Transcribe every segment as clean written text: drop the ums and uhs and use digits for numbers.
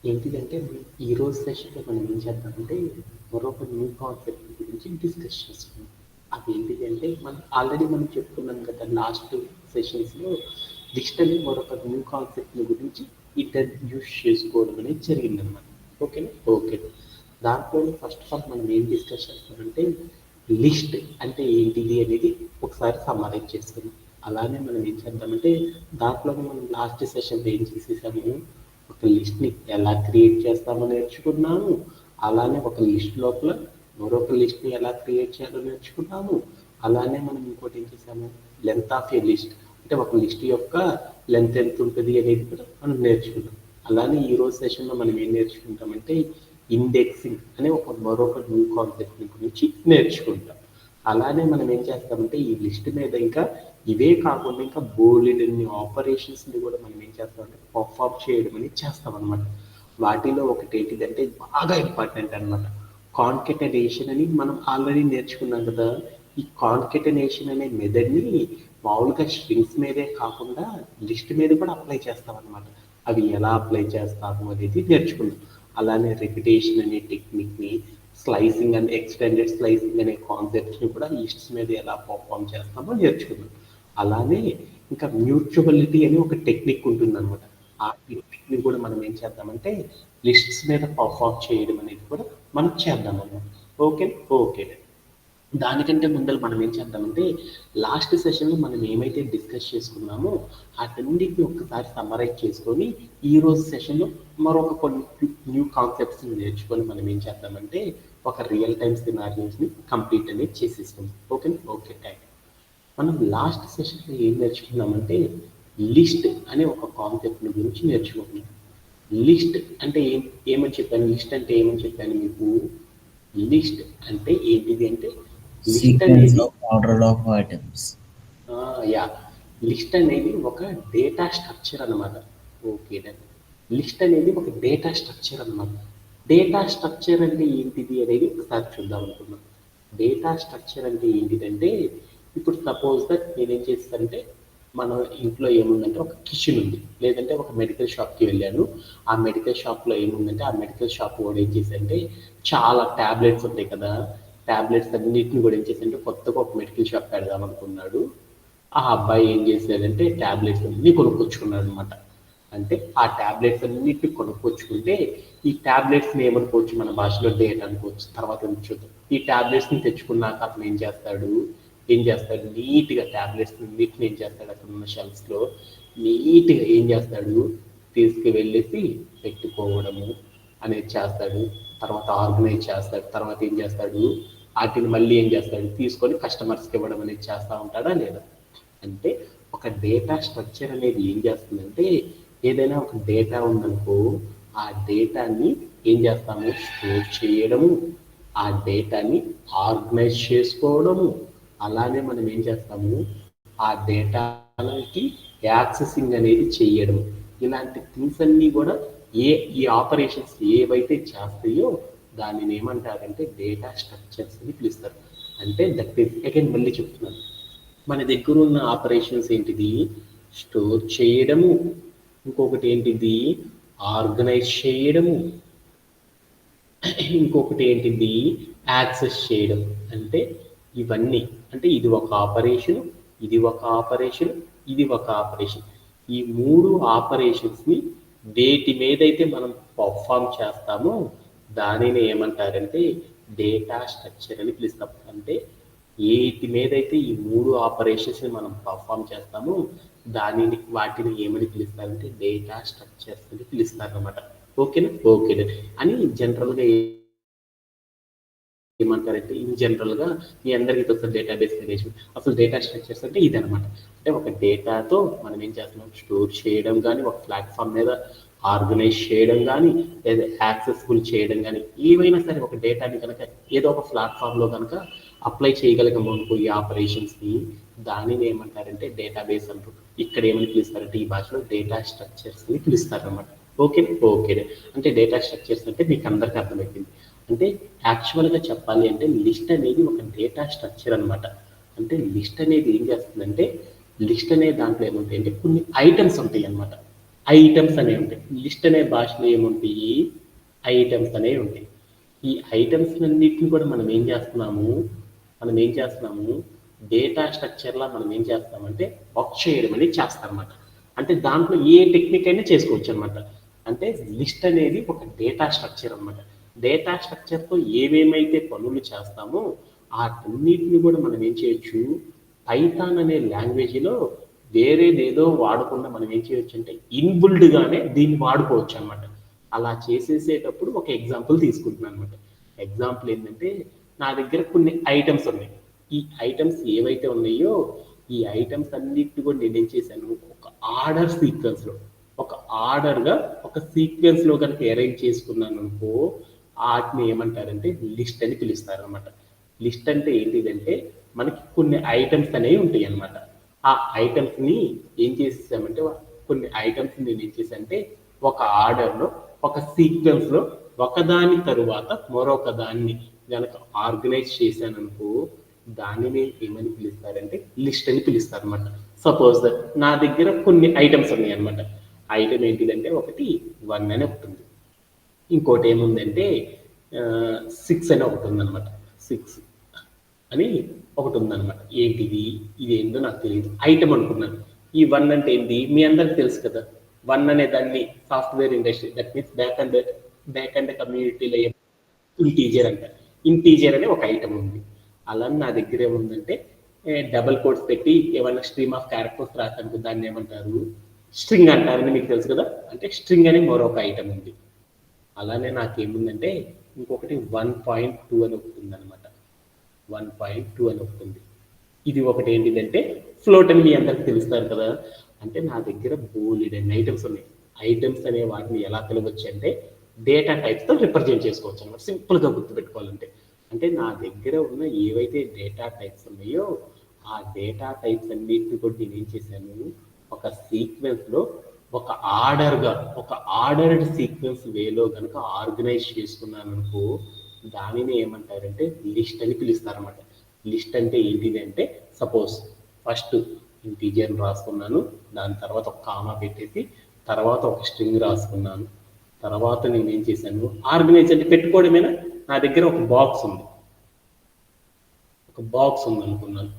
ఏంటిదంటే ఈ రోజు సెషన్‌లో మనం ఏం చేద్దామంటే మరొక న్యూ కాన్సెప్ట్ గురించి డిస్కస్ చేసుకుందాం. అదేంటిదంటే మనం చెప్పుకున్నాం కదా లాస్ట్ సెషన్స్‌లో లిస్ట్ అనే మరొక న్యూ కాన్సెప్ట్‌ని గురించి ఇంట్రడ్యూస్ చేసుకోవడం అనేది జరిగిందనమాట. ఓకేనా? ఓకే. దాంట్లో ఫస్ట్ ఆఫ్ ఆల్ మనం ఏం డిస్కస్ చేస్తామంటే లిస్ట్ అంటే ఏంటిది అనేది ఒకసారి సమ్మరైజ్ చేసుకుందాం. అలానే మనం ఏం చేద్దామంటే దాంట్లోనే మనం లాస్ట్ సెషన్‌లో ఏం చేసేసాము, ఒక లిస్ట్‌ని ఎలా క్రియేట్ చేస్తామో నేర్చుకున్నాము. అలానే ఒక లిస్ట్ లోపల మరొక లిస్ట్‌ని ఎలా క్రియేట్ చేయాలో నేర్చుకున్నాము. అలానే మనం ఇంకోటి ఏం చేసాము, లెంత్ ఆఫ్ ఏ లిస్ట్ అంటే ఒక లిస్ట్ యొక్క లెంత్ ఎంత ఉంటుంది అనేది కూడా మనం నేర్చుకున్నాం. అలానే ఈ రోజు సెషన్‌లో మనం ఏం నేర్చుకుంటామంటే ఇండెక్సింగ్ అనే మరొక న్యూ కాన్సెప్ట్ గురించి నేర్చుకుంటాం. అలానే మనం ఏం చేస్తామంటే ఈ లిస్ట్ మీద ఇంకా ఇవే కాకుండా ఇంకా బోలెడన్ని ఆపరేషన్స్ని కూడా మనం ఏం చేస్తామంటే పర్ఫామ్ చేయడం అనేది చేస్తామన్నమాట. వాటిలో ఒకటి ఏంటిదంటే బాగా ఇంపార్టెంట్ అనమాట, కాన్కెటనేషన్ అని మనం ఆల్రెడీ నేర్చుకున్నాం కదా. ఈ కాన్కెటనేషన్ అనే మెథడ్ని మామూలుగా స్ట్రింగ్స్ మీదే కాకుండా లిస్ట్ మీద కూడా అప్లై చేస్తాం అనమాట. అవి ఎలా అప్లై చేస్తాము అనేది నేర్చుకున్నాం. అలానే రిపిటేషన్ అనే టెక్నిక్ని, స్లైసింగ్ అండ్ ఎక్స్టెండెడ్ స్లైసింగ్ అనే కాన్సెప్ట్స్ని కూడా లిస్ట్స్ మీద ఎలా పర్ఫామ్ చేస్తామో నేర్చుకున్నాం. అలానే ఇంకా మ్యూచువలిటీ అని ఒక టెక్నిక్ ఉంటుందన్నమాట. ఆ టెక్నిక్ని కూడా మనం ఏం చేద్దామంటే లిస్ట్స్ మీద పర్ఫామ్ చేయడం అనేది కూడా మనం చేద్దాం అన్నమాట. Okay okay. దానికంటే ముందర మనం ఏం చేద్దామంటే లాస్ట్ సెషన్లో మనం ఏమైతే డిస్కస్ చేసుకున్నామో వాటన్నిటిని ఒక్కసారి సమ్మరైజ్ చేసుకొని ఈ రోజు సెషన్లో మరొక కొన్ని న్యూ కాన్సెప్ట్స్ నేర్చుకొని మనం ఏం చేద్దామంటే ఒక రియల్ టైమ్ సినారియోస్ని కంప్లీట్ అనేది చేసేసుకుందాం. Okay okay thank. మనం లాస్ట్ సెషన్లో ఏం నేర్చుకున్నామంటే లిస్ట్ అనే ఒక కాన్సెప్ట్ గురించి నేర్చుకుంటున్నాం. లిస్ట్ అంటే ఏమని చెప్పాను, లిస్ట్ అంటే ఏమని చెప్పాను మీకు. లిస్ట్ అంటే ఏంటిది అంటే లిస్ట్ Sequence అనేది of order of items. Yeah list అనేది ఒక డేటా స్ట్రక్చర్ అనమాట. ఓకే లిస్ట్ అనేది ఒక డేటా స్ట్రక్చర్ అనమాట. డేటా స్ట్రక్చర్ అంటే ఏంటిది అనేది ఒకసారి చూద్దాం అనుకున్నాం. డేటా స్ట్రక్చర్ అంటే ఏంటిదంటే ఇప్పుడు సపోజ్ దట్ నేనేం చేస్తానంటే మన ఇంట్లో ఏముందంటే ఒక కిచెన్ ఉంది, లేదంటే ఒక మెడికల్ షాప్కి వెళ్ళాను. ఆ మెడికల్ షాప్లో ఏముందంటే ఆ మెడికల్ షాప్ కూడా ఏం చేశారంటే చాలా ట్యాబ్లెట్స్ ఉంటాయి కదా, ట్యాబ్లెట్స్ అన్నిటిని కూడా ఏం చేశారంటే కొత్తగా ఒక మెడికల్ షాప్ పెడదాం అనుకున్నాడు. ఆ అబ్బాయి ఏం చేశాడంటే ట్యాబ్లెట్స్ అన్ని కొనుక్కొచ్చుకున్నాడు అనమాట. అంటే ఆ ట్యాబ్లెట్స్ అన్నిటిని కొనుక్కొచ్చుకుంటే ఈ ట్యాబ్లెట్స్ని ఏమనుకోవచ్చు, మన భాషలో డేట్ అనుకోవచ్చు, తర్వాత చూద్దాం. ఈ ట్యాబ్లెట్స్ని తెచ్చుకున్నాక అతను ఏం చేస్తాడు నీట్గా ట్యాబ్లెట్స్ అన్నిటిని ఏం చేస్తాడు, అక్కడ ఉన్న షెల్ఫ్స్లో నీట్గా ఏం చేస్తాడు తీసుకువెళ్ళేసి పెట్టుకోవడము అనేది చేస్తాడు. తర్వాత ఆర్గనైజ్ చేస్తాడు. తర్వాత ఏం చేస్తాడు వాటిని మళ్ళీ ఏం చేస్తాడు తీసుకొని కస్టమర్స్కి ఇవ్వడం అనేది చేస్తూ ఉంటాడా లేదా. అంటే ఒక డేటా స్ట్రక్చర్ అనేది ఏం చేస్తుందంటే ఏదైనా ఒక డేటా ఉందనుకో ఆ డేటాని ఏం చేస్తాము స్టోర్ చేయడము, ఆ డేటాని ఆర్గనైజ్ చేసుకోవడము, అలానే మనం ఏం చేస్తాము ఆ డేటాకి యాక్సెసింగ్ అనేది చేయడం. ఇలాంటి థింగ్స్ అన్నీ కూడా ఏ ఈ ఆపరేషన్స్ ఏవైతే చేస్తాయో దానిని ఏమంటారంటే డేటా స్ట్రక్చర్స్ అని పిలుస్తారు. అంటే దట్ ఈస్ అగైన్ మళ్ళీ చెప్తున్నాను, మన దగ్గర ఉన్న ఆపరేషన్స్ ఏంటిది స్టోర్ చేయడము, ఇంకొకటి ఏంటిది ఆర్గనైజ్ చేయడము, ఇంకొకటి ఏంటిది యాక్సెస్ చేయడం. అంటే ఇవన్నీ అంటే ఇది ఒక ఆపరేషన్, ఇది ఒక ఆపరేషన్, ఇది ఒక ఆపరేషన్. ఈ మూడు ఆపరేషన్స్ని వేటి మీదైతే మనం పర్ఫామ్ చేస్తామో దానిని ఏమంటారంటే డేటా స్ట్రక్చర్ అని పిలుస్తాం. అంటే వీటి మీదైతే ఈ మూడు ఆపరేషన్స్ని మనం పర్ఫామ్ చేస్తామో వాటిని ఏమని పిలుస్తారంటే డేటా స్ట్రక్చర్స్ అని పిలుస్తారు అనమాట. ఓకేనా ఓకేనా అని జనరల్గా ఏమంటారంటే ఇన్ జనరల్గా మీ అందరికీ తెలుసు డేటాబేస్ మేనేజ్మెంట్. అసలు డేటా స్ట్రక్చర్స్ అంటే ఇది అనమాట. అంటే ఒక డేటాతో మనం ఏం చేస్తున్నాం స్టోర్ చేయడం కానీ, ఒక ప్లాట్ఫామ్ మీద ఆర్గనైజ్ చేయడం కానీ, లేదా యాక్సెసిబుల్ చేయడం కానీ, ఏవైనా సరే ఒక డేటాని కనుక ఏదో ఒక ప్లాట్ఫామ్లో కనుక అప్లై చేయగలిగాము అనుకో ఈ ఆపరేషన్స్ని, దానిని ఏమంటారంటే డేటాబేస్ అంటారు. ఇక్కడ ఏమని పిలుస్తారంటే ఈ భాషలో డేటా స్ట్రక్చర్స్ అని పిలుస్తారు అనమాట. Okay okay. అంటే డేటా స్ట్రక్చర్స్ అంటే మీకు అందరికీ అర్థమైపోయింది. అంటే యాక్చువల్గా చెప్పాలి అంటే లిస్ట్ అనేది ఒక డేటా స్ట్రక్చర్ అనమాట. అంటే లిస్ట్ అనేది ఏం చేస్తుందంటే లిస్ట్ అనే దాంట్లో ఏముంటాయి అంటే కొన్ని ఐటమ్స్ ఉంటాయి అనమాట. ఐటమ్స్ అనేవి ఉంటాయి. లిస్ట్ అనే భాషలో ఏముంటాయి, ఐటమ్స్ అనేవి ఉంటాయి. ఈ ఐటమ్స్ అన్నిటిని కూడా మనం ఏం చేస్తున్నాము డేటా స్ట్రక్చర్లా మనం ఏం చేస్తామంటే వర్క్ చేయడం అనేది చేస్తామన్నమాట. అంటే దాంట్లో ఏ టెక్నిక్ అయినా చేసుకోవచ్చు అనమాట. అంటే లిస్ట్ అనేది ఒక డేటా స్ట్రక్చర్ అనమాట. డేటా స్ట్రక్చర్తో ఏమేమైతే పనులు చేస్తామో వాటన్నిటిని కూడా మనం ఏం చేయొచ్చు, పైథాన్ అనే లాంగ్వేజ్లో వేరేదేదో వాడకుండా మనం ఏం చేయొచ్చు అంటే ఇన్బుల్డ్గానే దీన్ని వాడుకోవచ్చు అనమాట. అలా చేసేసేటప్పుడు ఒక ఎగ్జాంపుల్ తీసుకుంటున్నాను అనమాట. ఎగ్జాంపుల్ ఏంటంటే నా దగ్గర కొన్ని ఐటమ్స్ ఉన్నాయి. ఈ ఐటమ్స్ ఏవైతే ఉన్నాయో ఈ ఐటమ్స్ అన్నిటిని కూడా నేను ఏం చేశాను, ఒక ఆర్డర్ సీక్వెన్స్లో ఒక ఆర్డర్గా ఒక సీక్వెన్స్లో కనుక అరేంజ్ చేసుకున్నాను అనుకో, వాటిని ఏమంటారంటే లిస్ట్ అని పిలుస్తారు అనమాట. లిస్ట్ అంటే ఏంటిదంటే మనకి కొన్ని ఐటమ్స్ అనేవి ఉంటాయి అనమాట. ఆ ఐటమ్స్ని ఏం చేసేసామంటే కొన్ని ఐటమ్స్ నేను ఏం చేశానంటే ఒక ఆర్డర్లో ఒక సీక్వెన్స్లో ఒకదాని తరువాత మరొక దాన్ని కనుక ఆర్గనైజ్ చేశాను అనుకో, దానిని ఏమని పిలుస్తారంటే లిస్ట్ అని పిలుస్తారు అనమాట. సపోజ్ నా దగ్గర కొన్ని ఐటమ్స్ ఉన్నాయి అనమాట. ఐటమ్ ఏంటిదంటే ఒకటి 1 అని ఒకటి ఉంది, ఇంకోటి ఏముందంటే 6 అని ఒకటి ఉందన్నమాట. 6 అని ఒకటి ఉందన్నమాట. ఏంటిది, ఇది ఏంటో నాకు తెలియదు, ఐటమ్ అనుకున్నాను. ఈ 1 అంటే ఏంటి మీ అందరికి తెలుసు కదా. 1 అనే దాన్ని software industry, that means back and కమ్యూనిటీలో ఇంటీజర్ అంటారు. ఇంటీజర్ అనే ఒక ఐటమ్ ఉంది. అలా నా దగ్గర ఏముందంటే డబల్ కోట్స్ పెట్టి ఏమైనా స్ట్రీమ్ ఆఫ్ క్యారెక్టర్స్ రాసాను, దాన్ని ఏమంటారు స్ట్రింగ్ అంటారని మీకు తెలుసు కదా. అంటే స్ట్రింగ్ అనే మరొక ఐటమ్ ఉంది. అలానే నాకేముందంటే ఇంకొకటి 1.2 అని ఒకటి ఉందన్నమాట. 1.2 అని ఒకటి ఉంది. ఇది ఒకటి ఏంటిదంటే ఫ్లోట్ అని మీ అందరికి తెలుస్తారు కదా. అంటే నా దగ్గర బోలెడన్ని ఐటమ్స్ ఉన్నాయి. ఐటమ్స్ అనే వాటిని ఎలా పిలవచ్చు అంటే డేటా టైప్స్తో రిప్రజెంట్ చేసుకోవచ్చు అనమాట. సింపుల్గా గుర్తుపెట్టుకోవాలంటే అంటే నా దగ్గర ఉన్న ఏవైతే డేటా టైప్స్ ఉన్నాయో ఆ డేటా టైప్స్ అన్నిటిని కూడా నేను ఏం చేశాను, ఒక సీక్వెన్స్లో ఒక ఆర్డర్గా ఒక ఆర్డర్డ్ సీక్వెన్స్ వేలో కనుక ఆర్గనైజ్ చేసుకున్నాను అనుకో, దానిని ఏమంటారంటే లిస్ట్ అని పిలుస్తారన్నమాట. లిస్ట్ అంటే ఏంటిది అంటే సపోజ్ ఫస్ట్ ఇంటీజర్ రాసుకున్నాను, దాని తర్వాత ఒక కామా పెట్టేసి తర్వాత ఒక స్ట్రింగ్ రాసుకున్నాను, తర్వాత నేను ఏం చేశాను ఆర్గనైజ్ అంటే పెట్టుకోవడమేనా. నా దగ్గర ఒక బాక్స్ ఉంది అనుకున్నాను.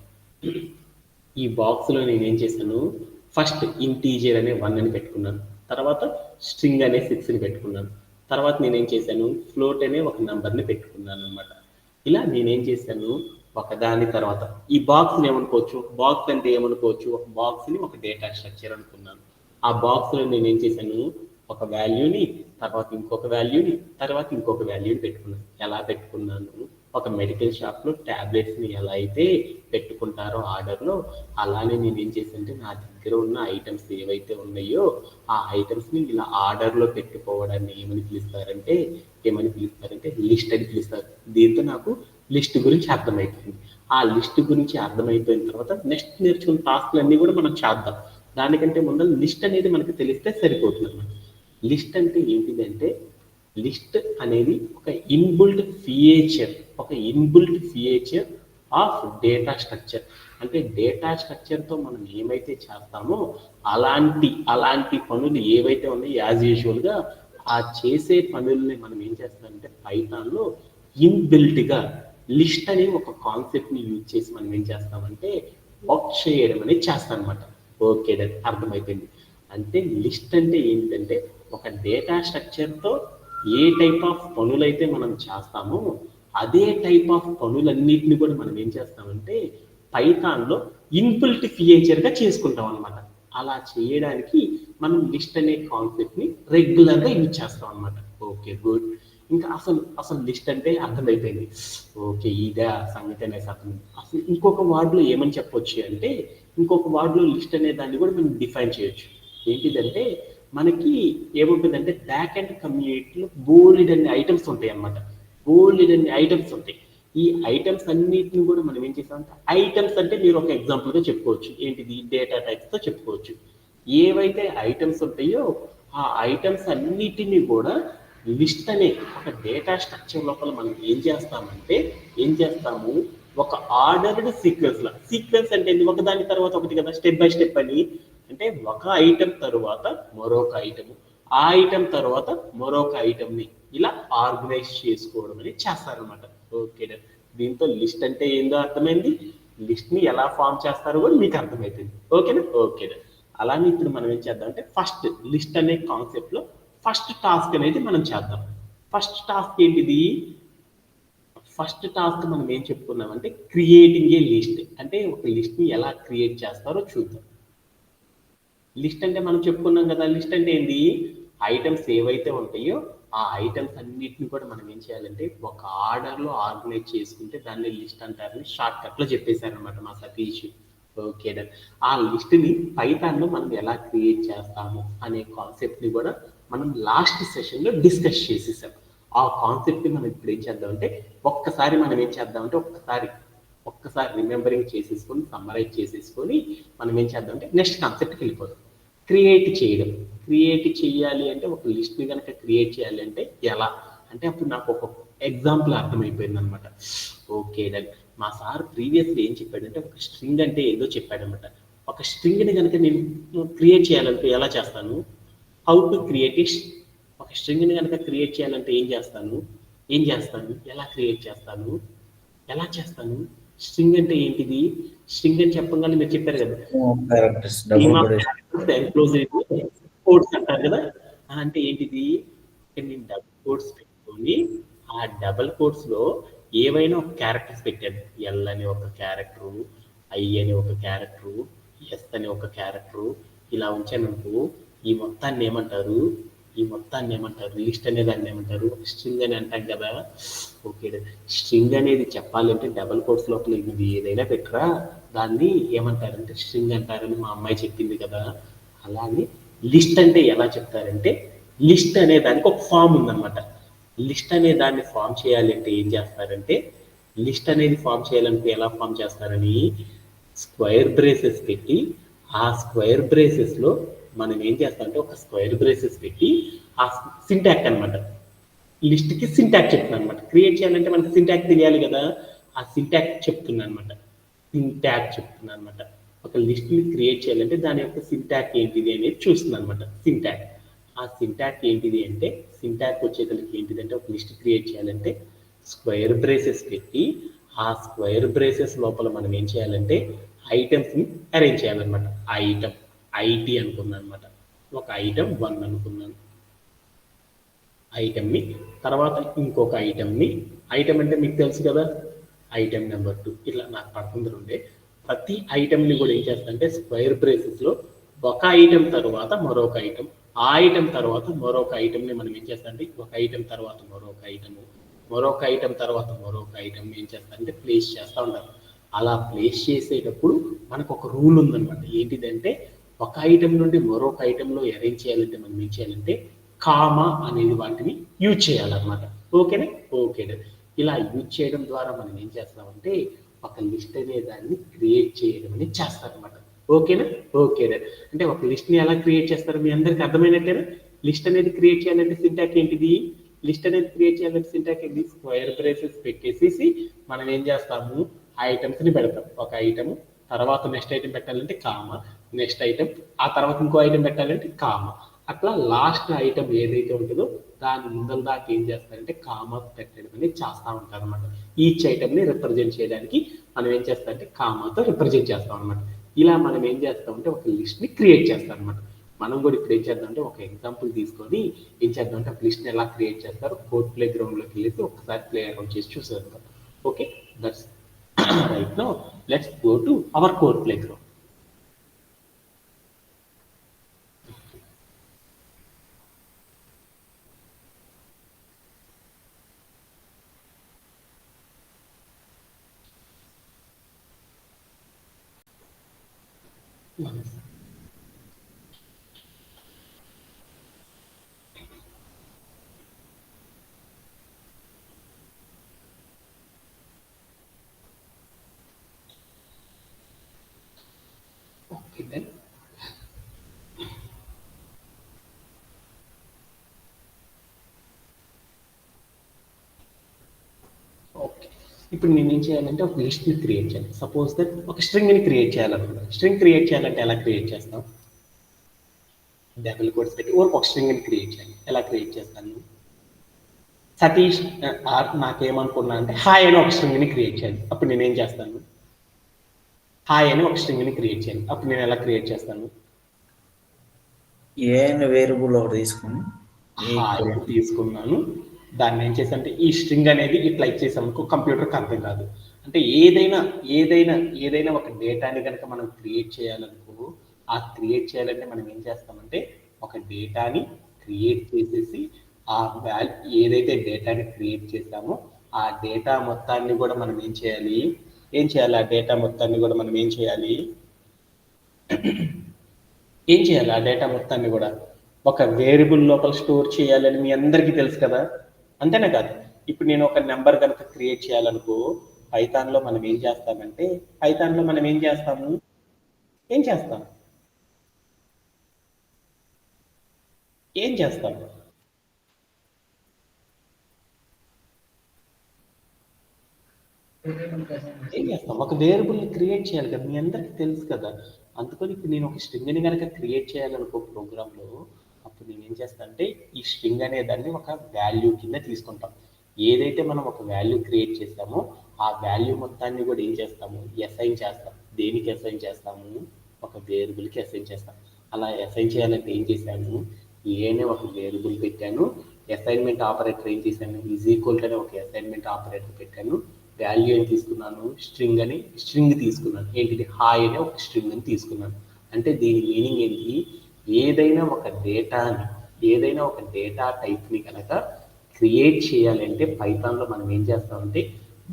ఈ బాక్స్లో నేను ఏం చేశాను, ఫస్ట్ ఇంటీజర్ అనే 1 అని పెట్టుకున్నాను, తర్వాత స్ట్రింగ్ అనే 6 అని పెట్టుకున్నాను, తర్వాత నేనేం చేశాను ఫ్లోట్ అనే ఒక నెంబర్ని పెట్టుకున్నాను అనమాట. ఇలా నేనేం చేశాను ఒకదాని తర్వాత ఈ బాక్స్ని ఏమనుకోవచ్చు, బాక్స్ అంటే ఏమనుకోవచ్చు, ఒక బాక్స్ని ఒక డేటా స్ట్రక్చర్ అనుకున్నాను. ఆ బాక్స్లో నేనేం చేశాను ఒక వాల్యూని, తర్వాత ఇంకొక వాల్యూని, తర్వాత ఇంకొక వాల్యూని పెట్టుకున్నాను. ఎలా పెట్టుకున్నాను, ఒక మెడికల్ షాప్లో ట్యాబ్లెట్స్ని ఎలా అయితే పెట్టుకుంటారో ఆర్డర్లో, అలానే నేను ఏం చేశానంటే నా దగ్గర ఉన్న ఐటమ్స్ ఏవైతే ఉన్నాయో ఆ ఐటమ్స్ని ఇలా ఆర్డర్లో పెట్టుకోవడాన్ని ఏమని పిలుస్తారంటే లిస్ట్ అని పిలుస్తారు. దీంతో నాకు లిస్ట్ గురించి అర్థమైపోయింది. ఆ లిస్ట్ గురించి అర్థమైపోయిన తర్వాత నెక్స్ట్ నేర్చుకున్న టాస్క్లన్నీ కూడా మనం చేద్దాం. దానికంటే ముందు లిస్ట్ అనేది మనకు తెలిస్తే సరిపోతుంది అన్నమాట. లిస్ట్ అంటే ఏంటిదంటే లిస్ట్ అనేది ఒక inbuilt feature of data structure. అంటే డేటా స్ట్రక్చర్తో మనం ఏమైతే చేస్తామో అలాంటి పనులు ఏవైతే ఉన్నాయో యాజ్ యూజువల్గా ఆ చేసే పనుల్ని మనం ఏం చేస్తామంటే పైథాన్లో ఇన్బిల్ట్గా లిస్ట్ అనే ఒక కాన్సెప్ట్ని యూజ్ చేసి మనం ఏం చేస్తామంటే వర్క్ చేయడం అనేది చేస్తాం అనమాట. ఓకే, దట్ అర్థమైపోయింది. అంటే లిస్ట్ అంటే ఏంటంటే ఒక డేటా స్ట్రక్చర్తో ఏ టైప్ ఆఫ్ పనులైతే మనం చేస్తామో అదే టైప్ ఆఫ్ పనులన్నిటిని కూడా మనం ఏం చేస్తామంటే పైథాన్లో ఇన్బిల్ట్ ఫీచర్గా చేసుకుంటాం అనమాట. అలా చేయడానికి మనం లిస్ట్ అనే కాన్సెప్ట్ని రెగ్యులర్గా యూజ్ చేస్తాం అనమాట. Okay, good. ఇంకా అసలు లిస్ట్ అంటే అర్థమైపోయింది. ఓకే, ఇదే సంగతి అనేసి అర్థం. అసలు ఇంకొక వార్డులో ఏమని చెప్పొచ్చు అంటే ఇంకొక వార్డులో లిస్ట్ అనే దాన్ని కూడా మనం డిఫైన్ చేయొచ్చు. ఏంటిదంటే మనకి ఏముంటుందంటే బ్యాక్ అండ్ కమ్యూనిటీలో బోలెడన్ని ఐటమ్స్ ఉంటాయి అన్నమాట. బోలెడన్ని ఐటమ్స్ ఉంటాయి. ఈ ఐటమ్స్ అన్నిటిని కూడా మనం ఏం చేస్తామంటే ఐటమ్స్ అంటే మీరు ఒక ఎగ్జాంపుల్గా చెప్పుకోవచ్చు. ఏంటిది, డేటా టైప్స్తో చెప్పుకోవచ్చు. ఏవైతే ఐటమ్స్ ఉంటాయో ఆ ఐటమ్స్ అన్నిటినీ కూడా లిస్ట్ అనే ఒక డేటా స్ట్రక్చర్ లోపల మనం ఏం చేస్తాము ఒక ఆర్డర్డ్ సీక్వెన్స్ అంటే ఒకదాని తర్వాత ఒకటి కదా, స్టెప్ బై స్టెప్ అని అంటే ఒక ఐటెం తరువాత మరొక ఐటమ్, ఆ ఐటెం తర్వాత మరొక ఐటమ్ని ఇలా ఆర్గనైజ్ చేసుకోవడం అనేది చేస్తారనమాట. ఓకే, దీంతో లిస్ట్ అంటే ఏందో అర్థమైంది, లిస్ట్ ని ఎలా ఫామ్ చేస్తారో కూడా మీకు అర్థమైపోయింది. ఓకేనా? ఓకే, అలానే ఇప్పుడు మనం ఏం చేద్దాం అంటే ఫస్ట్ లిస్ట్ అనే కాన్సెప్ట్ లో ఫస్ట్ టాస్క్ అనేది మనం చేద్దాం. ఫస్ట్ టాస్క్ ఏంటిది? ఫస్ట్ టాస్క్ మనం ఏం చెప్పుకున్నామంటే క్రియేటింగ్ ఏ లిస్ట్, అంటే ఒక లిస్ట్ ని ఎలా క్రియేట్ చేస్తారో చూద్దాం. లిస్ట్ అంటే మనం చెప్పుకున్నాం కదా, లిస్ట్ అంటే ఏంటి? ఐటమ్స్ ఏవైతే ఉంటాయో ఆ ఐటమ్స్ అన్నిటిని కూడా మనం ఏం చేయాలంటే ఒక ఆర్డర్ లో ఆర్గనైజ్ చేసుకుంటే దాన్ని లిస్ట్ అంటారని షార్ట్ కట్ లో చెప్పేశారనమాట మా సతీష్. ఓకే, ఆ లిస్ట్ ని పైథాన్ లో మనం ఎలా క్రియేట్ చేస్తాము అనే కాన్సెప్ట్ ని కూడా మనం లాస్ట్ సెషన్ లో డిస్కస్ చేసేసాం. ఆ కాన్సెప్ట్ ని మనం ఇప్పుడు ఏం చేద్దామంటే ఒక్కసారి మనం ఏం చేద్దామంటే ఒక్కసారి రిమెంబరింగ్ చేసేసుకొని సమ్మరైజ్ చేసేసుకొని మనం ఏం చేద్దామంటే నెక్స్ట్ కాన్సెప్ట్కి వెళ్ళిపోతాం. క్రియేట్ చేయడం. క్రియేట్ చేయాలి అంటే ఒక లిస్ట్ ని కనుక క్రియేట్ చేయాలి అంటే ఎలా అంటే అప్పుడు నాకు ఒక ఎగ్జాంపుల్ అర్థమైపోయింది అనమాట. Okay done. మా సార్ ప్రీవియస్లీ ఏం చెప్పాడంటే ఒక స్ట్రింగ్ అంటే ఏదో చెప్పాడనమాట. ఒక స్ట్రింగ్ ని కనుక నేను క్రియేట్ చేయాలంటే ఎలా చేస్తాను? హౌ టు క్రియేట్ ఒక స్ట్రింగ్ ని కనుక క్రియేట్ చేయాలంటే ఏం చేస్తాను, ఎలా చేస్తాను? స్ట్రింగ్ అంటే ఏంటిది? స్ట్రింగ్ అని చెప్పగానే మీరు చెప్పారు కదా, characters double scheme of quotation. Characters enclose codes అంటారు కదా. అంటే ఏంటిది? నేను డబుల్ కోడ్స్ పెట్టుకొని ఆ డబుల్ కోడ్స్ లో ఏవైనా ఒక క్యారెక్టర్స్ పెట్టాను. ఎల్ అని ఒక క్యారెక్టరు, ఐ అని ఒక క్యారెక్టరు, ఎస్ అని ఒక క్యారెక్టరు, ఇలా ఉంచాను అనుకో, ఈ మొత్తాన్ని ఏమంటారు? లిస్ట్ అనే దాన్ని ఏమంటారు? స్ట్రింగ్ అని అంటాం కదా. ఓకే, స్ట్రింగ్ అనేది చెప్పాలంటే డబల్ కోట్స్ లోపల ఇది ఏదైనా పెట్టరా, దాన్ని ఏమంటారంటే స్ట్రింగ్ అంటారని మా అమ్మాయి చెప్పింది కదా. అలాగే లిస్ట్ అంటే ఎలా చెప్తారంటే, లిస్ట్ అనే దానికి ఒక ఫామ్ ఉందన్నమాట. లిస్ట్ అనే దాన్ని ఫామ్ చేయాలంటే ఏం చేస్తారంటే, లిస్ట్ అనేది ఫామ్ చేయాలంటే ఎలా ఫామ్ చేస్తారని స్క్వేర్ బ్రేసెస్ పెట్టి, ఆ స్క్వేర్ బ్రేసెస్ లో మనం ఏం చేస్తామంటే ఒక స్క్వేర్ బ్రేసెస్ పెట్టి ఆ సింటాక్ అనమాట, లిస్ట్ కి సింటాక్ చెప్తున్నాను అనమాట. క్రియేట్ చేయాలంటే మనకి సింటాక్ తెలియాలి కదా, ఆ సింటాక్ చెప్తున్నాను అనమాట. ఒక లిస్ట్ ని క్రియేట్ చేయాలంటే దాని యొక్క సింటాక్ ఏంటిది అనేది చూస్తుంది అనమాట. ఆ సింటాక్ ఏంటిది అంటే, సింటాక్ వచ్చేసరికి ఏంటిదంటే ఒక లిస్ట్ క్రియేట్ చేయాలంటే స్క్వేర్ బ్రేసెస్ పెట్టి ఆ స్క్వేర్ బ్రేసెస్ లోపల మనం ఏం చేయాలంటే ఐటమ్స్ ని అరేంజ్ చేయాలన్నమాట. ఐటమ్ ఐటీ అనుకున్నాను అనమాట. ఒక ఐటమ్ 1 అనుకున్నాను ఐటమ్ని, తర్వాత ఇంకొక ఐటమ్ని, ఐటమ్ అంటే మీకు తెలుసు కదా, ఐటమ్ నెంబర్ 2, ఇట్లా నాకు పడుతుంది ఉండే. ప్రతి ఐటమ్ని కూడా ఏం చేస్తానంటే స్క్వేర్ బ్రేసెస్ లో ఒక ఐటమ్ తర్వాత మరొక ఐటమ్, ఆ ఐటమ్ తర్వాత మరొక ఐటమ్ని మనం ఏం చేస్తామంటే ఒక ఐటమ్ తర్వాత మరొక ఐటమ్, మరొక ఐటమ్ తర్వాత మరొక ఐటమ్ ఏం చేస్తారంటే ప్లేస్ చేస్తూ ఉంటారు. అలా ప్లేస్ చేసేటప్పుడు మనకు ఒక రూల్ ఉందన్నమాట. ఏంటిదంటే ఒక ఐటమ్ నుండి మరొక ఐటెంలో అరేంజ్ చేయాలంటే మనం ఏం చేయాలంటే కామా అనేది వాటిని యూజ్ చేయాలన్నమాట. ఓకేనా? ఓకేనా? ఇలా యూజ్ చేయడం ద్వారా మనం ఏం చేస్తామంటే ఒక లిస్ట్ అనే దాన్ని క్రియేట్ చేయడం అనేది చేస్తారనమాట. ఓకేనా? ఓకేనా? అంటే ఒక లిస్ట్ ని ఎలా క్రియేట్ చేస్తారు మీ అందరికి అర్థమైనట్టేనా? లిస్ట్ అనేది క్రియేట్ చేయాలంటే సింటాక్ ఏంటిది? లిస్ట్ అనేది క్రియేట్ చేయాలంటే సింటాక్ ఏంటి? స్క్వేర్ బ్రేసెస్ పెట్టేసేసి మనం ఏం చేస్తాము, ఐటమ్స్ ని పెడతాం. ఒక ఐటమ్ తర్వాత నెక్స్ట్ ఐటమ్ పెట్టాలంటే కామా, నెక్స్ట్ ఐటమ్ ఆ తర్వాత ఇంకో ఐటమ్ పెట్టాలంటే కామా, అట్లా లాస్ట్ ఐటమ్ ఏదైతే ఉంటుందో దాని ముందర దాకా ఏం చేస్తారంటే కామా పెట్టడం అనేది చేస్తూ ఉంటారు అనమాట. ఈచ్ ఐటమ్ ని రిప్రజెంట్ చేయడానికి మనం ఏం చేస్తామంటే కామాతో రిప్రజెంట్ చేస్తాం అనమాట. ఇలా మనం ఏం చేస్తామంటే ఒక లిస్ట్ ని క్రియేట్ చేస్తాం అనమాట. మనం కూడా ఇప్పుడు ఏం చేద్దామంటే ఒక ఎగ్జాంపుల్ తీసుకొని ఏం చేద్దామంటే ఒక లిస్ట్ ని ఎలా క్రియేట్ చేస్తారో కోడ్ ప్లే గ్రౌండ్ లోకి వెళ్ళి ఒకసారి ప్లే అరౌండ్ చేసి చూసేద్దాం. Okay, that's right. Now let's go to our code playground. Okay then okay, ఇప్పుడు నేను ఏం చేయాలంటే ఒక లిస్ట్ ని క్రియేట్ చేయాలి. సపోజ్ దట్ ఒక స్ట్రింగ్ ని క్రియేట్ చేయాలనుకుంటున్నాను. స్ట్రింగ్ క్రియేట్ చేయాలంటే ఎలా క్రియేట్ చేస్తాం? డబుల్ కోట్స్ పెట్టి ఒక స్ట్రింగ్ని క్రియేట్ చేయాలి. ఎలా క్రియేట్ చేస్తాను? సతీష్ నాకేమనుకున్నా అంటే హాయ్ అని ఒక స్ట్రింగ్ని క్రియేట్ చేయాలి. అప్పుడు నేనేం చేస్తాను? హాయ్ అని ఒక స్ట్రింగ్ని క్రియేట్ చేయాలి. అప్పుడు నేను ఎలా క్రియేట్ చేస్తాను? ఏ వేరియబుల్ ఒకటి తీసుకుని హాయ్ తీసుకున్నాను. దాన్ని ఏం చేశానంటే ఈ స్ట్రింగ్ అనేది ఇట్లా ఇచ్చేసామనుకో కంప్యూటర్కి అర్థం కాదు. అంటే ఏదైనా ఒక డేటాని కనుక మనం క్రియేట్ చేయాలనుకో, ఆ క్రియేట్ చేయాలంటే మనం ఏం చేస్తామంటే ఒక డేటాని క్రియేట్ చేసేసి ఆ ఏదైతే డేటాని క్రియేట్ చేసామో ఆ డేటా మొత్తాన్ని కూడా మనం ఏం చేయాలి? ఆ డేటా మొత్తాన్ని కూడా మనం ఏం చేయాలి? ఆ డేటా మొత్తాన్ని కూడా ఒక వేరియబుల్ లోపల స్టోర్ చేయాలని మీ అందరికీ తెలుసు కదా. అంతేనా కాదు? ఇప్పుడు నేను ఒక నెంబర్ కనుక క్రియేట్ చేయాలనుకో పైథాన్లో మనం ఏం చేస్తామంటే ఏం చేస్తాం? ఒక వేరియబుల్ని క్రియేట్ చేయాలి కదా, మీ అందరికి తెలుసు కదా. అందుకని ఇప్పుడు నేను ఒక స్ట్రింగ్ని కనుక క్రియేట్ చేయాలనుకో ప్రోగ్రాంలో, అప్పుడు నేను ఏం చేస్తాను అంటే ఈ స్ట్రింగ్ అనే దాన్ని ఒక వాల్యూ కింద తీసుకుంటాం. ఏదైతే మనం ఒక వాల్యూ క్రియేట్ చేస్తామో ఆ వాల్యూ మొత్తాన్ని కూడా ఏం చేస్తాము? అసైన్ చేస్తాం. దేనికి అసైన్ చేస్తాము? ఒక వేరియబుల్కి అసైన్ చేస్తాం. అలా అసైన్ చేయాలంటే ఏం చేశాను? ఏ అనే ఒక వేరియబుల్ పెట్టాను. అసైన్మెంట్ ఆపరేటర్ ఏం చేశాను? ఈజ్ ఈక్వల్ టు అనే ఒక అసైన్మెంట్ ఆపరేటర్ పెట్టాను. వాల్యూ ఏం తీసుకున్నాను? స్ట్రింగ్ తీసుకున్నాను. ఏంటిది? హాయ్ అనే ఒక స్ట్రింగ్ అని తీసుకున్నాను. అంటే దీని మీనింగ్ ఏంటి? ఏదైనా ఒక డేటా టైప్ని కనుక క్రియేట్ చేయాలంటే పైథాన్లో మనం ఏం చేస్తామంటే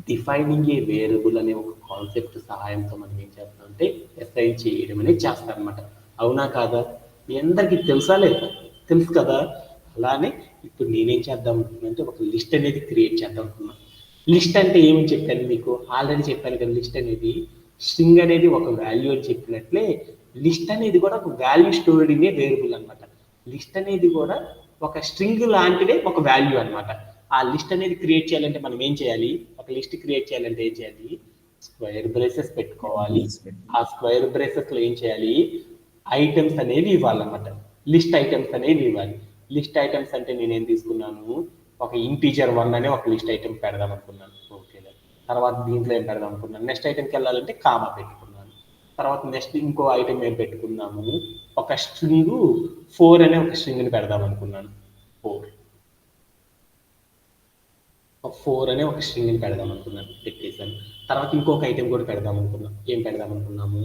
డిఫైనింగ్ ఏ వేరియబుల్ అనే ఒక కాన్సెప్ట్ సహాయంతో మనం ఏం చేస్తామంటే అసైన్ చేయడం అనేది చేస్తారనమాట. అవునా కాదా? మీ అందరికీ తెలుసా లేదా? తెలుసు కదా. అలానే ఇప్పుడు నేనేం చేద్దాం అనుకున్నానంటే ఒక లిస్ట్ అనేది క్రియేట్ చేద్దాం అనుకున్నాను. లిస్ట్ అంటే ఏమని చెప్పాను మీకు? ఆల్రెడీ చెప్పాను కదా. లిస్ట్ అనేది స్ట్రింగ్ అనేది ఒక వాల్యూ అని చెప్పినట్లే లిస్ట్ అనేది కూడా ఒక value stored in a variable అనమాట. లిస్ట్ అనేది కూడా ఒక స్ట్రింగ్ లాంటిదే ఒక వాల్యూ అనమాట. ఆ లిస్ట్ అనేది క్రియేట్ చేయాలంటే మనం ఏం చేయాలి? ఒక లిస్ట్ క్రియేట్ చేయాలంటే ఏం చేయాలి? స్క్వేర్ బ్రేసెస్ పెట్టుకోవాలి. ఆ స్క్వేర్ బ్రేసెస్ లో ఏం చేయాలి? ఐటమ్స్ అనేవి ఇవ్వాలన్నమాట. లిస్ట్ ఐటమ్స్ అనేవి ఇవ్వాలి. లిస్ట్ ఐటమ్స్ అంటే నేనేం తీసుకున్నాను? ఒక ఇంటీజర్ 1 అనే ఒక లిస్ట్ ఐటమ్ పెడదాం అనుకున్నాను. ఓకే. తర్వాత దీంట్లో ఏం పెడదాం అనుకున్నాను? నెక్స్ట్ ఐటమ్కి వెళ్ళాలంటే కామా పెట్టుకున్నాను. తర్వాత నెక్స్ట్ ఇంకో ఐటమ్ ఏం పెట్టుకున్నాము? ఒక స్ట్రింగ్ 4 అనే ఒక స్ట్రింగ్ని పెడదాం అనుకున్నాను. 4 అనే ఒక స్ట్రింగ్ని పెడదాం అనుకున్నాను. పెట్టేశాను. తర్వాత ఇంకొక ఐటమ్ కూడా పెడదాం అనుకున్నాం. ఏం పెడదాం అనుకున్నాము?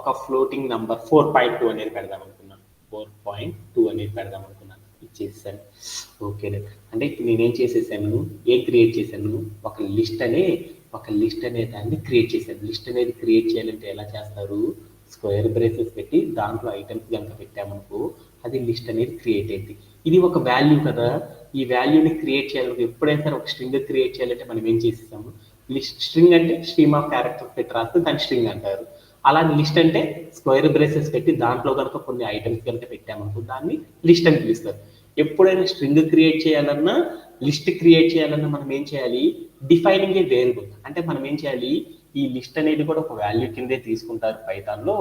ఒక ఫ్లోటింగ్ నంబర్ 4.2 అనేది పెడదాం అనుకున్నాను. 4.2 అనేది పెడదాం అనుకున్నాను. ఇచ్చేసాను. ఓకే. అంటే నేనేం చేసేసాను? ఏం క్రియేట్ చేశాను? ఒక లిస్ట్ అనే దాన్ని క్రియేట్ చేశాను. లిస్ట్ అనేది క్రియేట్ చేయాలంటే ఎలా చేస్తారు? స్క్వేర్ బ్రేసెస్ పెట్టి దాంట్లో ఐటమ్స్ కనుక పెట్టామనుకో అది లిస్ట్ అనేది క్రియేట్ అయింది. ఇది ఒక వాల్యూ కదా. ఈ వాల్యూని క్రియేట్ చేయాలంటే ఎప్పుడైనా సరే ఒక స్ట్రింగ్ క్రియేట్ చేయాలంటే మనం ఏం చేసేసాము? లిస్ట్ స్ట్రింగ్ అంటే స్ట్రీమ్ ఆఫ్ క్యారెక్టర్స్ పెట్టి రాస్తే దాన్ని స్ట్రింగ్ అంటారు. అలాగే లిస్ట్ అంటే స్క్వేర్ బ్రేసెస్ పెట్టి దాంట్లో కనుక కొన్ని ఐటమ్స్ కనుక పెట్టామనుకో దాన్ని లిస్ట్ అని పిలుస్తారు. ఎప్పుడైనా స్ట్రింగ్ క్రియేట్ చేయాలన్నా లిస్ట్ క్రియేట్ చేయాలన్నా మనం ఏం చేయాలి? డిఫైనింగ్ ఏ వేరియబుల్. అంటే మనం ఏం చేయాలి? ఈ లిస్ట్ అనేది కూడా ఒక వాల్యూ కిందే తీసుకుంటారు పైథాన్లో.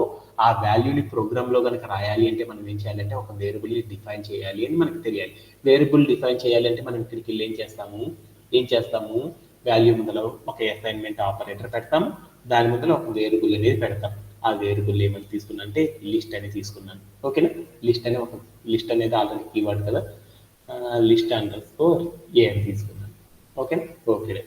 ఆ వాల్యూని ప్రోగ్రామ్లో కనుక రాయాలి అంటే మనం ఏం చేయాలంటే ఒక వేరియబుల్ని డిఫైన్ చేయాలి అని మనకు తెలియాలి. వేరియబుల్ డిఫైన్ చేయాలంటే మనం ఇక్కడికి వెళ్ళి ఏం చేస్తాము? వాల్యూ ముందర ఒక అసైన్మెంట్ ఆపరేటర్ పెడతాము. దాని ముందర ఒక వేరియబుల్ అనేది పెడతాం. ఆ వేరియబుల్ ఏమని తీసుకున్నా అంటే లిస్ట్ అని తీసుకున్నాను. ఓకేనా? లిస్ట్ అనేది ఆల్రెడీ కీవర్డ్ కదా. లిస్ట్ అండర్స్కోర్ ఏ అని తీసుకున్నాను. ఓకేనా? ఓకే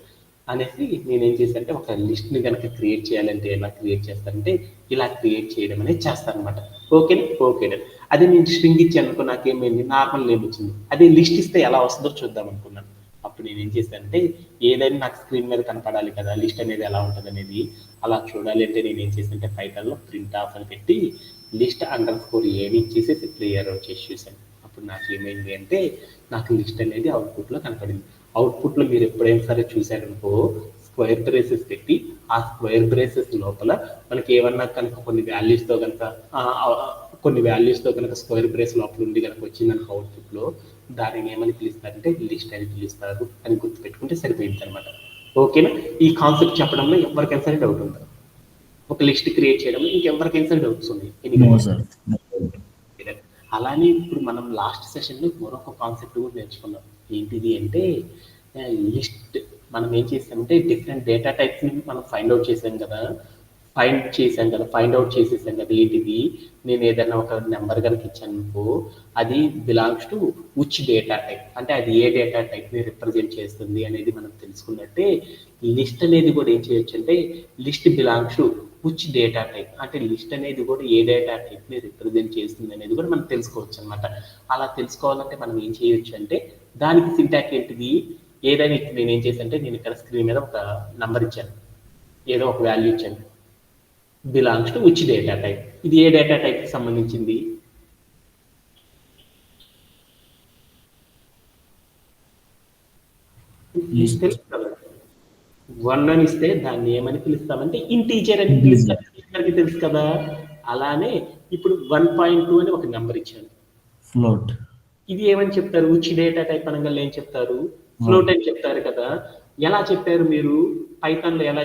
అనేసి నేనేం చేశానంటే ఒక లిస్ట్ని కనుక క్రియేట్ చేయాలంటే ఎలా క్రియేట్ చేస్తానంటే ఇలా క్రియేట్ చేయడం అనేది చేస్తాను అనమాట. ఓకేనా? అదే నేను స్ట్రింగ్ ఇచ్చాను అనుకో నాకేమైంది? నార్మల్ నేమ్ వచ్చింది. అదే లిస్ట్ ఇస్తే ఎలా వస్తుందో చూద్దాం అనుకున్నాను. అప్పుడు నేను ఏం చేశానంటే ఏదైనా నాకు స్క్రీన్ మీద కనపడాలి కదా లిస్ట్ అనేది ఎలా ఉంటుంది అనేది. అలా చూడాలి అంటే నేను ఏం చేశానంటే పైథాన్లో ప్రింట్ ఆఫ్ అని పెట్టి లిస్ట్ అండర్స్కోర్ ఏని ఇచ్చేసి ప్లేయర్ చేసి చూశాను. అప్పుడు నాకు ఏమైంది అంటే నాకు లిస్ట్ అనేది అవుట్పుట్లో కనపడింది. అవుట్పుట్లో మీరు ఎప్పుడైనా సరే చూశారనుకో స్క్వేర్ బ్రేసెస్ పెట్టి ఆ స్క్వేర్ బ్రేసెస్ లోపల మనకి ఏమన్నా కనుక కొన్ని వాల్యూస్తో కనుక స్క్వేర్ బ్రేస్ లోపల ఉండి కనుక వచ్చిందనుకో అవుట్పుట్లో దానిని ఏమని పిలుస్తారంటే లిస్ట్ అని పిలుస్తారు అని గుర్తుపెట్టుకుంటే సరిపోయింది అనమాట. ఓకేనా? ఈ కాన్సెప్ట్ చెప్పడంలో ఎవరికైనా సరే డౌట్ ఉంటుంది. ఒక లిస్ట్ క్రియేట్ చేయడంలో ఇంకెవరికైనా సరే డౌట్స్ ఉన్నాయి. అలానే ఇప్పుడు మనం లాస్ట్ సెషన్లో మరొక కాన్సెప్ట్ కూడా నేర్చుకున్నాం. ఏంటిది అంటే లిస్ట్. మనం ఏం చేసామంటే డిఫరెంట్ డేటా టైప్స్ని మనం ఫైండ్ అవుట్ చేసాం కదా. ఫైండ్ అవుట్ చేసేసాం కదా. ఏంటిది, నేను ఏదైనా ఒక నెంబర్ కనుక ఇచ్చాను అనుకో, అది belongs to which data type, అంటే అది ఏ డేటా టైప్ని రిప్రజెంట్ చేస్తుంది అనేది మనం తెలుసుకున్నట్టే లిస్ట్ అనేది కూడా ఏం చేయొచ్చు అంటే list belongs to which data type, అంటే లిస్ట్ అనేది కూడా ఏ డేటా టైప్ని రిప్రజెంట్ చేస్తుంది అనేది కూడా మనం తెలుసుకోవచ్చు అనమాట. అలా తెలుసుకోవాలంటే మనం ఏం చేయొచ్చు అంటే దానికి సింటాక్స్ ఏంటిది, ఏదైనా నేను ఏం చేశాను అంటే నేను ఇక్కడ స్క్రీన్ మీద ఒక నంబర్ ఇచ్చాను, ఏదో ఒక వాల్యూ ఇచ్చాను, belongs to which data type. ఇది ఏ డేటా టైప్కి సంబంధించింది, తెలుసు కదా. 1 అని ఇస్తే దాన్ని ఏమని పిలుస్తామంటే ఇంటీజర్ అని పిలుస్తాం. అందరికీ తెలుసు కదా. అలానే ఇప్పుడు 1.2 అని ఒక నెంబర్ ఇచ్చాను, ఫ్లోట్. ఇది ఏమని చెప్తారు, విచ్ డేటా టైప్ అనగా ఏం చెప్తారు, ఫ్లోట్ అని చెప్తారు కదా. ఎలా చెప్పారు మీరు పైథాన్లో, ఎలా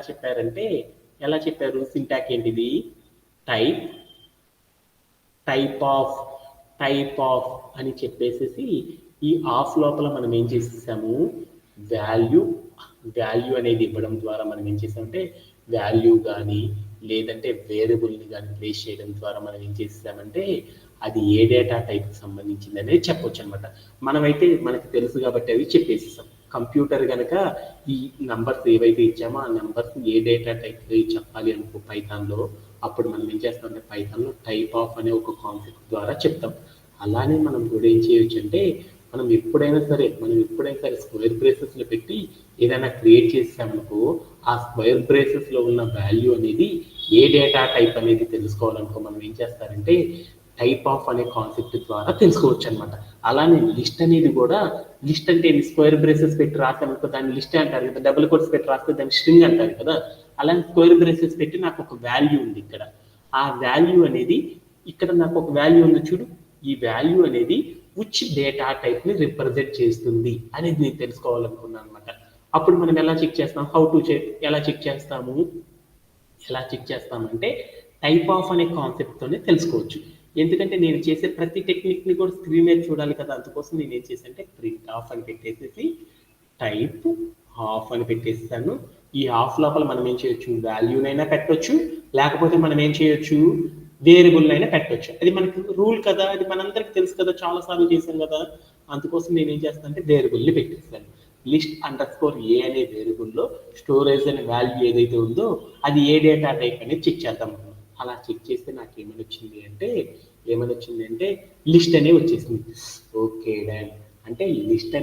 చెప్పారంటే ఎలా చెప్పారు, సింటాక్స్ ఏంటిది, టైప్ టైప్ ఆఫ్ అని చెప్పేసేసి ఈ ఆఫ్ లోపల మనం ఏం చేసేసాము, వాల్యూ అనేది ఇవ్వడం ద్వారా మనం ఏం చేసామంటే వాల్యూ కానీ లేదంటే వేరియబుల్ని కానీ ప్లేస్ చేయడం ద్వారా మనం ఏం చేసామంటే అది ఏ డేటా టైప్కి సంబంధించింది అనేది చెప్పొచ్చు అనమాట. మనమైతే మనకి తెలుసు కాబట్టి అవి చెప్పేసేసాం. కంప్యూటర్ కనుక ఈ నంబర్స్ ఏవైతే ఇచ్చామో ఆ నంబర్స్ ఏ డేటా టైప్ చెప్పాలి అనుకో పైథాన్లో, అప్పుడు మనం ఏం చేస్తామంటే పైథాన్లో టైప్ ఆఫ్ అనే ఒక కాన్సెప్ట్ ద్వారా చెప్తాం. అలానే మనం కూడా ఏం చేయొచ్చు అంటే మనం ఎప్పుడైనా సరే స్క్వేర్ బ్రేసెస్లో పెట్టి ఏదైనా క్రియేట్ చేసామనుకో, ఆ స్క్వేర్ బ్రేసెస్లో ఉన్న వాల్యూ అనేది ఏ డేటా టైప్ అనేది తెలుసుకోవాలనుకో మనం ఏం చేస్తారంటే టైప్ ఆఫ్ అనే కాన్సెప్ట్ ద్వారా తెలుసుకోవచ్చు అనమాట. అలానే లిస్ట్ అనేది కూడా, లిస్ట్ అంటే స్క్వేర్ బ్రేసెస్ పెట్టి రాసామనుకో దాన్ని లిస్ట్ అంటారు కదా, డబుల్ కోట్స్ పెట్టి రాస్తే దాన్ని స్ట్రింగ్ అంటారు కదా. అలానే స్క్వేర్ బ్రేసెస్ పెట్టి నాకు ఒక వాల్యూ ఉంది ఇక్కడ, ఆ వాల్యూ అనేది ఇక్కడ నాకు ఒక వాల్యూ ఉంది చూడు, ఈ వాల్యూ అనేది విచ్ డేటా టైప్ని రిప్రజెంట్ చేస్తుంది అనేది నేను తెలుసుకోవాలనుకున్నాను అనమాట. అప్పుడు మనం ఎలా చెక్ చేస్తాం, ఎలా చెక్ చేస్తామంటే టైప్ ఆఫ్ అనే కాన్సెప్ట్తోనే తెలుసుకోవచ్చు. ఎందుకంటే నేను చేసే ప్రతి టెక్నిక్ని కూడా స్క్రీన్ మీద చూడాలి కదా, అందుకోసం నేను ఏం చేశానంటే ప్రింట్ ఆఫ్ అని పెట్టేసేసి టైప్ ఆఫ్ అని పెట్టేస్తాను. ఈ ఆఫ్ లోపల మనం ఏం చేయొచ్చు, వాల్యూనైనా పెట్టొచ్చు, లేకపోతే మనం ఏం చేయొచ్చు వేరియబుల్ అయినా పెట్టొచ్చు. అది మనకి రూల్ కదా, అది మనందరికి తెలుసు కదా, చాలా సార్లు చేశాం కదా. అందుకోసం నేను ఏం చేస్తాను అంటే వేరియబుల్ని పెట్టేస్తాను. లిస్ట్ అండర్స్కోర్ ఏ అనే వేరియబుల్లో స్టోరేజ్ అనే వాల్యూ ఏదైతే ఉందో అది ఏ డేటా టైప్ అనేది చెక్ చేద్దాం. అలా చెక్ చేస్తే నాకు ఏమని వచ్చింది అంటే లిస్ట్ అనే వచ్చేసింది. ఓకే డాన్, అంటే లిస్ట్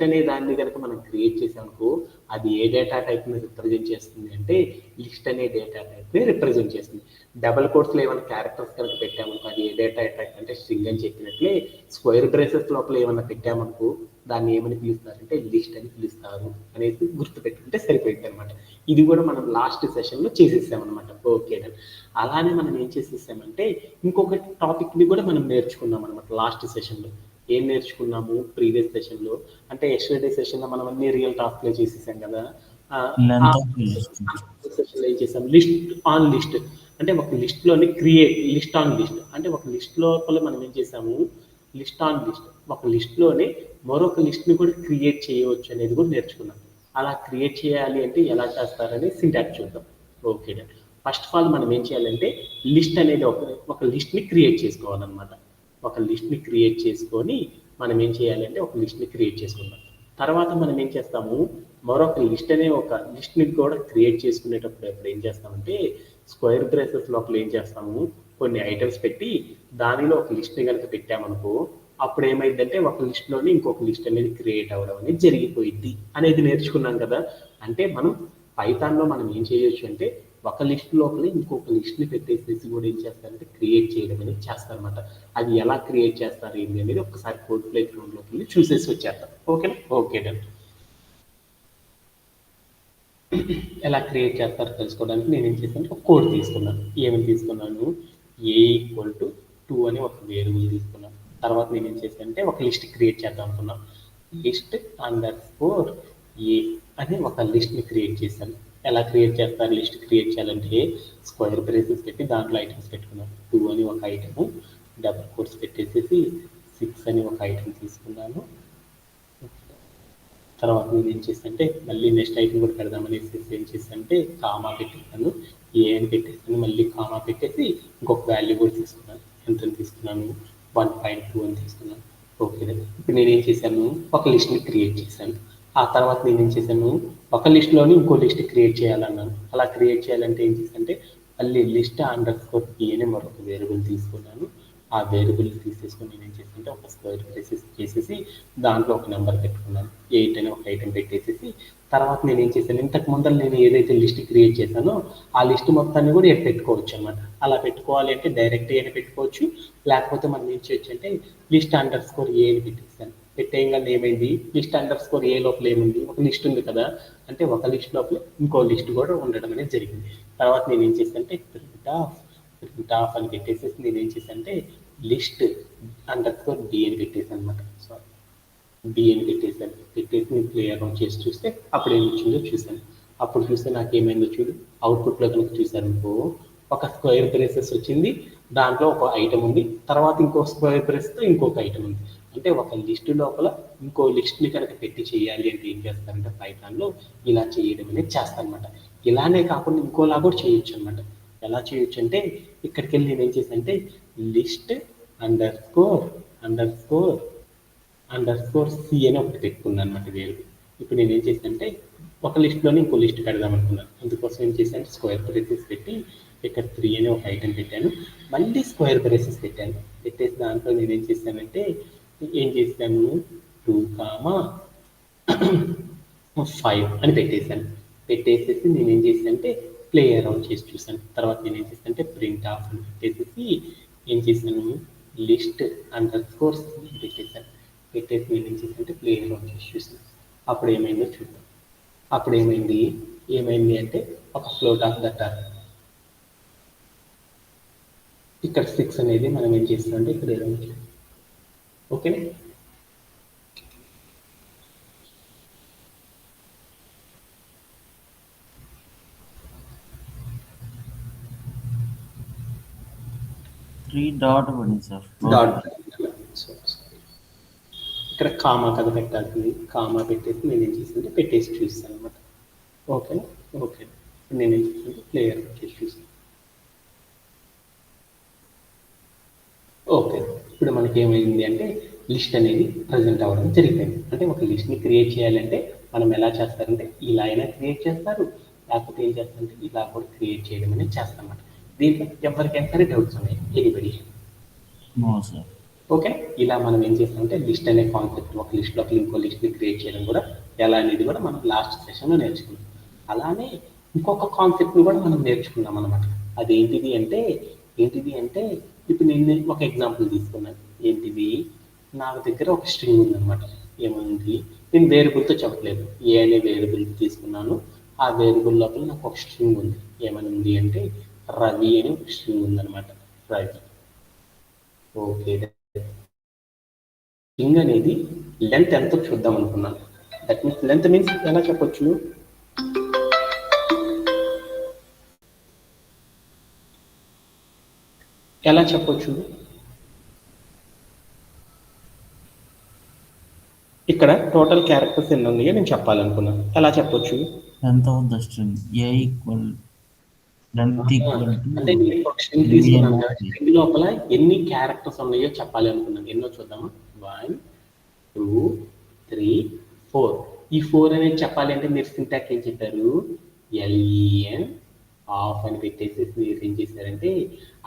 అనే దాన్ని కనుక మనం క్రియేట్ చేసామనుకో అది ఏ డేటా టైప్ని రిప్రజెంట్ చేస్తుంది అంటే లిస్ట్ అనే డేటా టైప్ని రిప్రజెంట్ చేస్తుంది. డబల్ కోట్స్లో ఏమైనా క్యారెక్టర్స్ కనుక పెట్టామనుకో అది ఏ డేటా టైప్ అంటే స్ట్రింగ్ అని చెప్పినట్లే, స్క్వేర్ బ్రేసెస్ లోపల ఏమైనా పెట్టామనుకో దాన్ని ఏమని పిలుస్తారంటే లిస్ట్ అని పిలుస్తారు అనేది గుర్తుపెట్టుకుంటే సరిపోయింది అనమాట. ఇది కూడా మనం లాస్ట్ సెషన్లో చేసేసామన్నమాట. Okay don. అలానే మనం ఏం చేసేసామంటే ఇంకొక టాపిక్ని కూడా మనం నేర్చుకున్నాం అనమాట లాస్ట్ సెషన్లో. ఏం నేర్చుకున్నాము ప్రీవియస్ సెషన్లో అంటే ఎస్టర్డే సెషన్లో మనం అన్ని రియల్ టాస్క్లే చేసేసాం కదా. సెషన్లో ఏం చేసాం, లిస్ట్ అంటే ఒక లిస్ట్లోని లిస్ట్ ఆన్ లిస్ట్ అంటే ఒక లిస్ట్ లోపల మనం ఏం చేసాము, లిస్ట్ ఆన్ లిస్ట్, ఒక లిస్ట్లోనే మరొక లిస్ట్ని కూడా క్రియేట్ చేయవచ్చు అనేది కూడా నేర్చుకున్నాం. అలా క్రియేట్ చేయాలి అంటే ఎలా చేస్తారని సింటాక్స్ చూద్దాం. Okay done. First of all మనం ఏం చేయాలంటే లిస్ట్ అనేది ఒక లిస్ట్ని క్రియేట్ చేసుకోవాలన్నమాట. ఒక లిస్ట్ని క్రియేట్ చేసుకొని మనం ఏం చేయాలంటే ఒక లిస్ట్ని క్రియేట్ చేసుకుందాం. తర్వాత మనం ఏం చేస్తాము, మరొక ఒక లిస్ట్ని కూడా క్రియేట్ చేసుకునేటప్పుడు ఇప్పుడు ఏం చేస్తామంటే స్క్వేర్ బ్రేసెస్ లోపల ఏం చేస్తాము, కొన్ని ఐటమ్స్ పెట్టి దానిలో ఒక లిస్ట్ని కనుక పెట్టామనుకో అప్పుడు ఏమైందంటే ఒక లిస్ట్లోని ఇంకొక లిస్ట్ అనేది క్రియేట్ అవ్వడం అనేది జరిగిపోయింది అనేది నేర్చుకున్నాం కదా. అంటే మనం పైథాన్లో మనం ఏం చేయొచ్చు అంటే ఒక లిస్ట్ లోపల ఇంకొక లిస్ట్ని పెట్టేసేసి కూడా ఏం చేస్తారంటే క్రియేట్ చేయడం అనేది చేస్తారనమాట. అది ఎలా క్రియేట్ చేస్తారు ఏంటి అనేది ఒకసారి కోడ్ ప్లే గ్రౌండ్లోకి వెళ్ళి చూసేసి వచ్చేస్తాం. ఓకేనా. Okay done. ఎలా క్రియేట్ చేస్తారో తెలుసుకోవడానికి నేను ఏం చేశాను, ఒక కోడ్ తీసుకున్నాను. ఏమని తీసుకున్నాను, A=2 అని ఒక వేరియబుల్ తీసుకున్నాను. తర్వాత నేను ఏం చేశానంటే ఒక లిస్ట్ క్రియేట్ చేద్దాం అనుకున్నాను. లిస్ట్ అండర్ స్కోర్ ఏ అని ఒక లిస్ట్ని క్రియేట్ చేశాను. ఎలా క్రియేట్ చేస్తారు? లిస్ట్ క్రియేట్ చేయాలంటే స్క్వేర్ బ్రేసెస్ పెట్టి దాంట్లో ఐటమ్స్ పెట్టుకున్నాను. 2 అని ఒక ఐటము, డబుల్ కోట్స్ పెట్టేసేసి 6 అని ఒక ఐటమ్ తీసుకున్నాను. తర్వాత నేను ఏం చేస్తానంటే మళ్ళీ నెక్స్ట్ ఐటమ్ కూడా పెడదామనేసి ఏం చేస్తానంటే కామా పెట్టేస్తాను, ఏ అని పెట్టేస్తాను, మళ్ళీ కామా పెట్టేసి ఇంకొక వాల్యూ కూడా తీసుకున్నాను. ఎంత తీసుకున్నాను? 1.2 అని తీసుకున్నాను. ఓకే, ఇప్పుడు నేనేం చేశాను? ఒక లిస్ట్ని క్రియేట్ చేశాను. ఆ తర్వాత నేనేం చేశాను? ఒక లిస్ట్లోని ఇంకో లిస్ట్ క్రియేట్ చేయాలన్నాను. అలా క్రియేట్ చేయాలంటే ఏం చేశానంటే మళ్ళీ లిస్ట్ అండర్స్కోర్ పి అని మరొక వేరియబుల్ తీసుకున్నాను. ఆ వేరియబుల్ తీసేసుకొని నేను ఏం చేశానంటే ఒక స్క్వేర్ బ్రేసెస్ చేసేసి దాంట్లో ఒక నెంబర్ పెట్టుకున్నాను. 8 అని ఒక ఐటమ్ పెట్టేసేసి తర్వాత నేను ఏం చేశాను? ఇంతకు ముందర నేను ఏదైతే లిస్ట్ క్రియేట్ చేశానో ఆ లిస్ట్ మొత్తాన్ని కూడా పెట్టుకోవచ్చు అనమాట. అలా పెట్టుకోవాలి అంటే డైరెక్ట్ ఏని పెట్టుకోవచ్చు, లేకపోతే మనం ఏం చేయొచ్చు అంటే లిస్ట్ అండర్స్కోర్ ఏ అని పెట్టేసాను. పెట్టేయగానే ఏమైంది? లిస్ట్ అండర్స్కోర్ ఏ లోపల ఏముంది? ఒక లిస్ట్ ఉంది కదా, అంటే ఒక లిస్ట్ లోపల ఇంకో లిస్ట్ కూడా ఉండడం అనేది జరిగింది. తర్వాత నేను ఏం చేశానంటే ప్రింట్ ఆఫ్ అని పెట్టేసేసి నేను ఏం చేశానంటే లిస్ట్ అండర్స్కోర్ బి అని పెట్టేసాను అనమాట. సారీ, బి అని పెట్టేసి నేను ప్లే అరౌండ్ చేసి చూస్తే అప్పుడు ఏమి వచ్చిందో చూశాను. అప్పుడు చూస్తే నాకు ఏమైందో చూడు, అవుట్పుట్లో కనుక చూశారనుకో ఒక స్క్వేర్ బ్రేసెస్ వచ్చింది, దాంట్లో ఒక ఐటమ్ ఉంది, తర్వాత ఇంకో స్క్వేర్ బ్రేస్తో ఇంకొక ఐటమ్ ఉంది. అంటే ఒక లిస్ట్ లోపల ఇంకో లిస్ట్ని కనుక పెట్టి చేయాలి అంటే ఏం చేస్తారంటే పైథాన్లో ఇలా చేయడం అనేది చేస్తారనమాట. ఇలానే కాకుండా ఇంకోలా కూడా చేయొచ్చు అనమాట. ఎలా చేయొచ్చు అంటే ఇక్కడికి వెళ్ళి నేను ఏం చేశానంటే లిస్ట్ అండర్స్కోర్ సి అని ఒకటి పెట్టుకున్నాను అనమాట వేరు. ఇప్పుడు నేను ఏం చేశానంటే ఒక లిస్ట్లోనే ఇంకో లిస్ట్ పెడదాం అనుకున్నాను. అందుకోసం ఏం చేశాను? స్క్వేర్ బ్రేసెస్ పెట్టి ఇక్కడ 3 అని ఒక ఐటమ్ పెట్టాను, మళ్ళీ స్క్వేర్ బ్రేసెస్ పెట్టాను. పెట్టేసి దాంట్లో నేను ఏం చేశాను? 2, 5 అని పెట్టేశాను. పెట్టేసేసి నేను ఏం చేశానంటే ప్లే అరౌండ్ చేసి చూశాను. తర్వాత నేను ఏం చేశానంటే ప్రింట్ ఆఫ్ అని పెట్టేసేసి ఏం చేశాను? లిస్ట్ అండర్స్కోర్ పెట్టేశాను. పెట్టేసి నేను ఏం చేశానంటే ప్లే అరౌండ్ చేసి చూశాను. అప్పుడు ఏమైందో చూద్దాం. అప్పుడు ఏమైంది అంటే ఒక ఫ్లోట్ ఆఫ్ ద టర్మ్ ఇక్కడ 6 అనేది మనం ఏం చేస్తామంటే ఇక్కడ అరౌండ్ చేస్తాం. ఓకేనా? డాట్ పడింది సార్. ఇక్కడ కామా కదా పెట్టాల్సింది, కామా పెట్టేసి నేను ఏం చేసింది పెట్టేసి చూస్తాను అనమాట. ఓకేనా? ఓకే, నేను ఏం చేసింది ప్లేయర్ చేసి చూస్తాను. ఓకే, ఇప్పుడు మనకి ఏమైంది అంటే లిస్ట్ అనేది ప్రజెంట్ అవ్వడం జరిగిపోయింది. అంటే ఒక లిస్ట్ని క్రియేట్ చేయాలంటే మనం ఎలా చేస్తారంటే ఇలా అయినా క్రియేట్ చేస్తారు, లేకపోతే ఏం చేస్తారంటే ఇలా కూడా క్రియేట్ చేయడం అనేది చేస్తారన్నమాట. దీంట్లో ఎవరికైనా సరే డౌట్స్ ఉన్నాయి? ఎనీబడి? ఓకే, ఇలా మనం ఏం చేస్తామంటే లిస్ట్ అనే కాన్సెప్ట్ ఒక లిస్ట్ లోపల ఇంకో లిస్ట్ని క్రియేట్ చేయడం కూడా ఎలా అనేది కూడా మనం లాస్ట్ సెషన్లో నేర్చుకున్నాం. అలానే ఇంకొక కాన్సెప్ట్ని కూడా మనం నేర్చుకున్నాం అనమాట. అదేంటిది అంటే ఇప్పుడు నేను ఒక ఎగ్జాంపుల్ తీసుకున్నాను. ఏంటిది? నాకు దగ్గర ఒక స్ట్రింగ్ ఉందన్నమాట. ఏముంది? నేను వేరియబుల్తో చెప్పట్లేదు, ఏ అనే వేరియబుల్ తీసుకున్నాను. ఆ వేరియబుల్ లోపల నాకు ఒక స్ట్రింగ్ ఉంది. ఏమని ఉంది అంటే రవి అని ఒక స్ట్రింగ్ ఉందన్నమాట. రవి. ఓకే, స్ట్రింగ్ అనేది లెంత్ ఎంతో చూద్దాం అనుకున్నాను. దట్ మీన్స్ లెంత్ మీన్స్ ఎలా చెప్పొచ్చు? ఎలా చెప్పొచ్చు? ఇక్కడ టోటల్ క్యారెక్టర్స్ ఎన్ని ఉన్నాయో నేను చెప్పాలనుకున్నాను. ఎలా చెప్పొచ్చు? ఎంత ఉంది స్ట్రింగ్? ఏ ఈక్వల్ అంటే నేను ఒక స్ట్రింగ్ తీసుకున్నాను కదా, స్ట్రింగ్ లోపల ఎన్ని క్యారెక్టర్స్ ఉన్నాయో చెప్పాలి అనుకున్నాను. ఎన్నో చూద్దామా? 1, 2, 3, 4. ఈ 4 అనేది చెప్పాలి అంటే మీరు సింటాక్స్ ఏం చెప్పారు? LEN ఆఫ్ అని పెట్టేసి మీరు ఏం చేశారంటే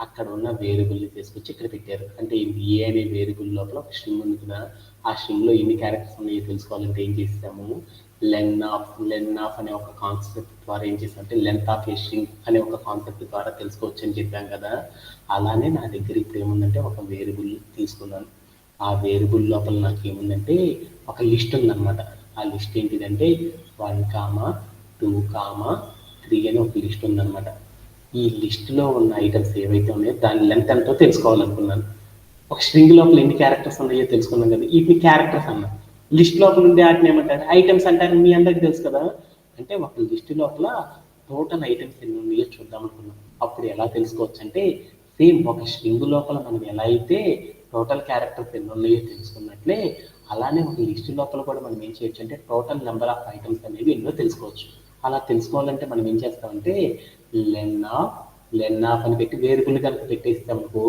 అక్కడ ఉన్న వేరియబుల్ని తీసుకొచ్చి ఇక్కడ పెట్టారు. అంటే ఏ అనే వేరియబుల్ లోపల ఒక స్ట్రింగ్ ఉంది కదా, ఆ స్ట్రింగ్లో ఎన్ని క్యారెక్టర్స్ ఉన్నాయో తెలుసుకోవాలంటే ఏం చేస్తాము? లెన్ ఆఫ్ అనే ఒక కాన్సెప్ట్ ద్వారా ఏం చేస్తామంటే లెంత్ ఆఫ్ ఏ స్ట్రింగ్ అనే ఒక కాన్సెప్ట్ ద్వారా తెలుసుకోవచ్చు అని చెప్పాం కదా. అలానే నా దగ్గర ఇప్పుడు ఏముందంటే ఒక వేరియబుల్ తీసుకున్నాను. ఆ వేరియబుల్ లోపల నాకు ఏముందంటే ఒక లిస్ట్ ఉందన్నమాట. ఆ లిస్ట్ ఏంటిదంటే 1, 2, 3 అని ఒక లిస్ట్ ఉందన్నమాట. ఈ లిస్ట్లో ఉన్న ఐటమ్స్ ఏవైతే ఉన్నాయో దాని లెంత్ ఎంతో తెలుసుకోవాలనుకున్నాను. ఒక స్ట్రింగ్ లోపల ఎన్ని క్యారెక్టర్స్ ఉన్నాయో తెలుసుకున్నాం కదా, వీటిని క్యారెక్టర్స్ అన్నా. లిస్ట్ లోపల ఉండే వాటిని ఏమంటారు? ఐటమ్స్ అంటారు. మీ అందరికీ తెలుసు కదా. అంటే ఒక లిస్ట్ లోపల టోటల్ ఐటమ్స్ ఎన్ని ఉన్నాయో చూద్దాం అనుకున్నాం. అప్పుడు ఎలా తెలుసుకోవచ్చు అంటే సేమ్ ఒక స్ట్రింగ్ లోపల మనం ఎలా అయితే టోటల్ క్యారెక్టర్స్ ఎన్ని ఉన్నాయో తెలుసుకున్నట్లే అలానే ఒక లిస్ట్ లోపల కూడా మనం ఏం చేయొచ్చు అంటే టోటల్ నెంబర్ ఆఫ్ ఐటమ్స్ అనేవి ఎన్నో తెలుసుకోవచ్చు. అలా తెలుసుకోవాలంటే మనం ఏం చేస్తామంటే లెన్ ఆఫ్ అని పెట్టి వేరియబుల్ కనుక పెట్టేస్తామనుకో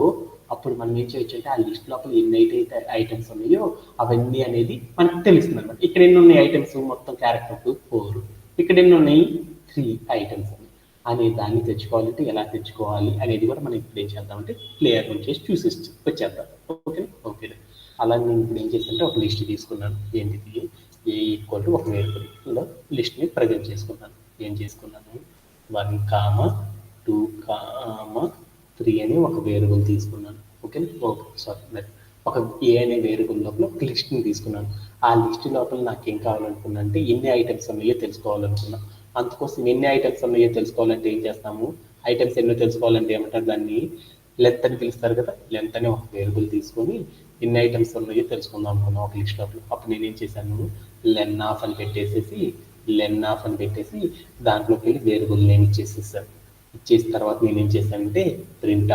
అప్పుడు మనం ఏం చేయొచ్చు అంటే ఆ లిస్ట్ లోపల ఎన్ని అయితే ఐటమ్స్ ఉన్నాయో అవన్నీ అనేది మనకు తెలుస్తుంది అనమాట. ఇక్కడ ఎన్ని ఉన్నాయి ఐటమ్స్ మొత్తం క్యారెక్టర్స్ 4, ఇక్కడ ఎన్ని ఉన్నాయి 3 ఐటమ్స్ అనే దాన్ని తెచ్చుకోవాలంటే ఎలా తెచ్చుకోవాలి అనేది కూడా మనం ఇప్పుడు ఏం చేద్దామంటే ప్లేయర్ నుంచి వచ్చేద్దాం. Okay okay. అలా నేను ఇప్పుడు ఏం చేశానంటే ఒక లిస్ట్ తీసుకున్నాను. ఏంటిది ఏ ఈక్వల్ టు ఒక వేరియబుల్లో లిస్ట్ని ప్రజెంట్ చేసుకున్నాను. ఏం చేసుకున్నాను 1, 2, 3 అని ఒక వేరియబుల్ తీసుకున్నాను. ఓకే సారీ ఒక ఏ అనే వేరియబుల్ లోపల ఒక లిస్ట్ని తీసుకున్నాను. ఆ లిస్ట్ లోపల నాకు ఏం కావాలనుకున్నా అంటే ఎన్ని ఐటమ్స్ ఉన్నాయో తెలుసుకోవాలనుకున్నా. అందుకోసం ఎన్ని ఐటమ్స్ ఉన్నాయో తెలుసుకోవాలంటే ఏం చేస్తాము, ఐటమ్స్ ఎన్నో తెలుసుకోవాలంటే ఏమంటారు దాన్ని లెంత్ అని పిలుస్తారు కదా. లెంత్ అనే ఒక వేరియబుల్ తీసుకొని ఎన్ని ఐటమ్స్ ఉన్నాయో తెలుసుకుందాం అనుకున్నాం ఒక లిస్ట్ లోపల. అప్పుడు నేనేం చేశాను లెన్ ఆఫ్ అని పెట్టేసి దాంట్లోకి వెళ్ళి వేరియబుల్ నేమ్ ఇచ్చేసేసాను. ఇచ్చేసిన తర్వాత నేనేం చేశానంటే ప్రింట్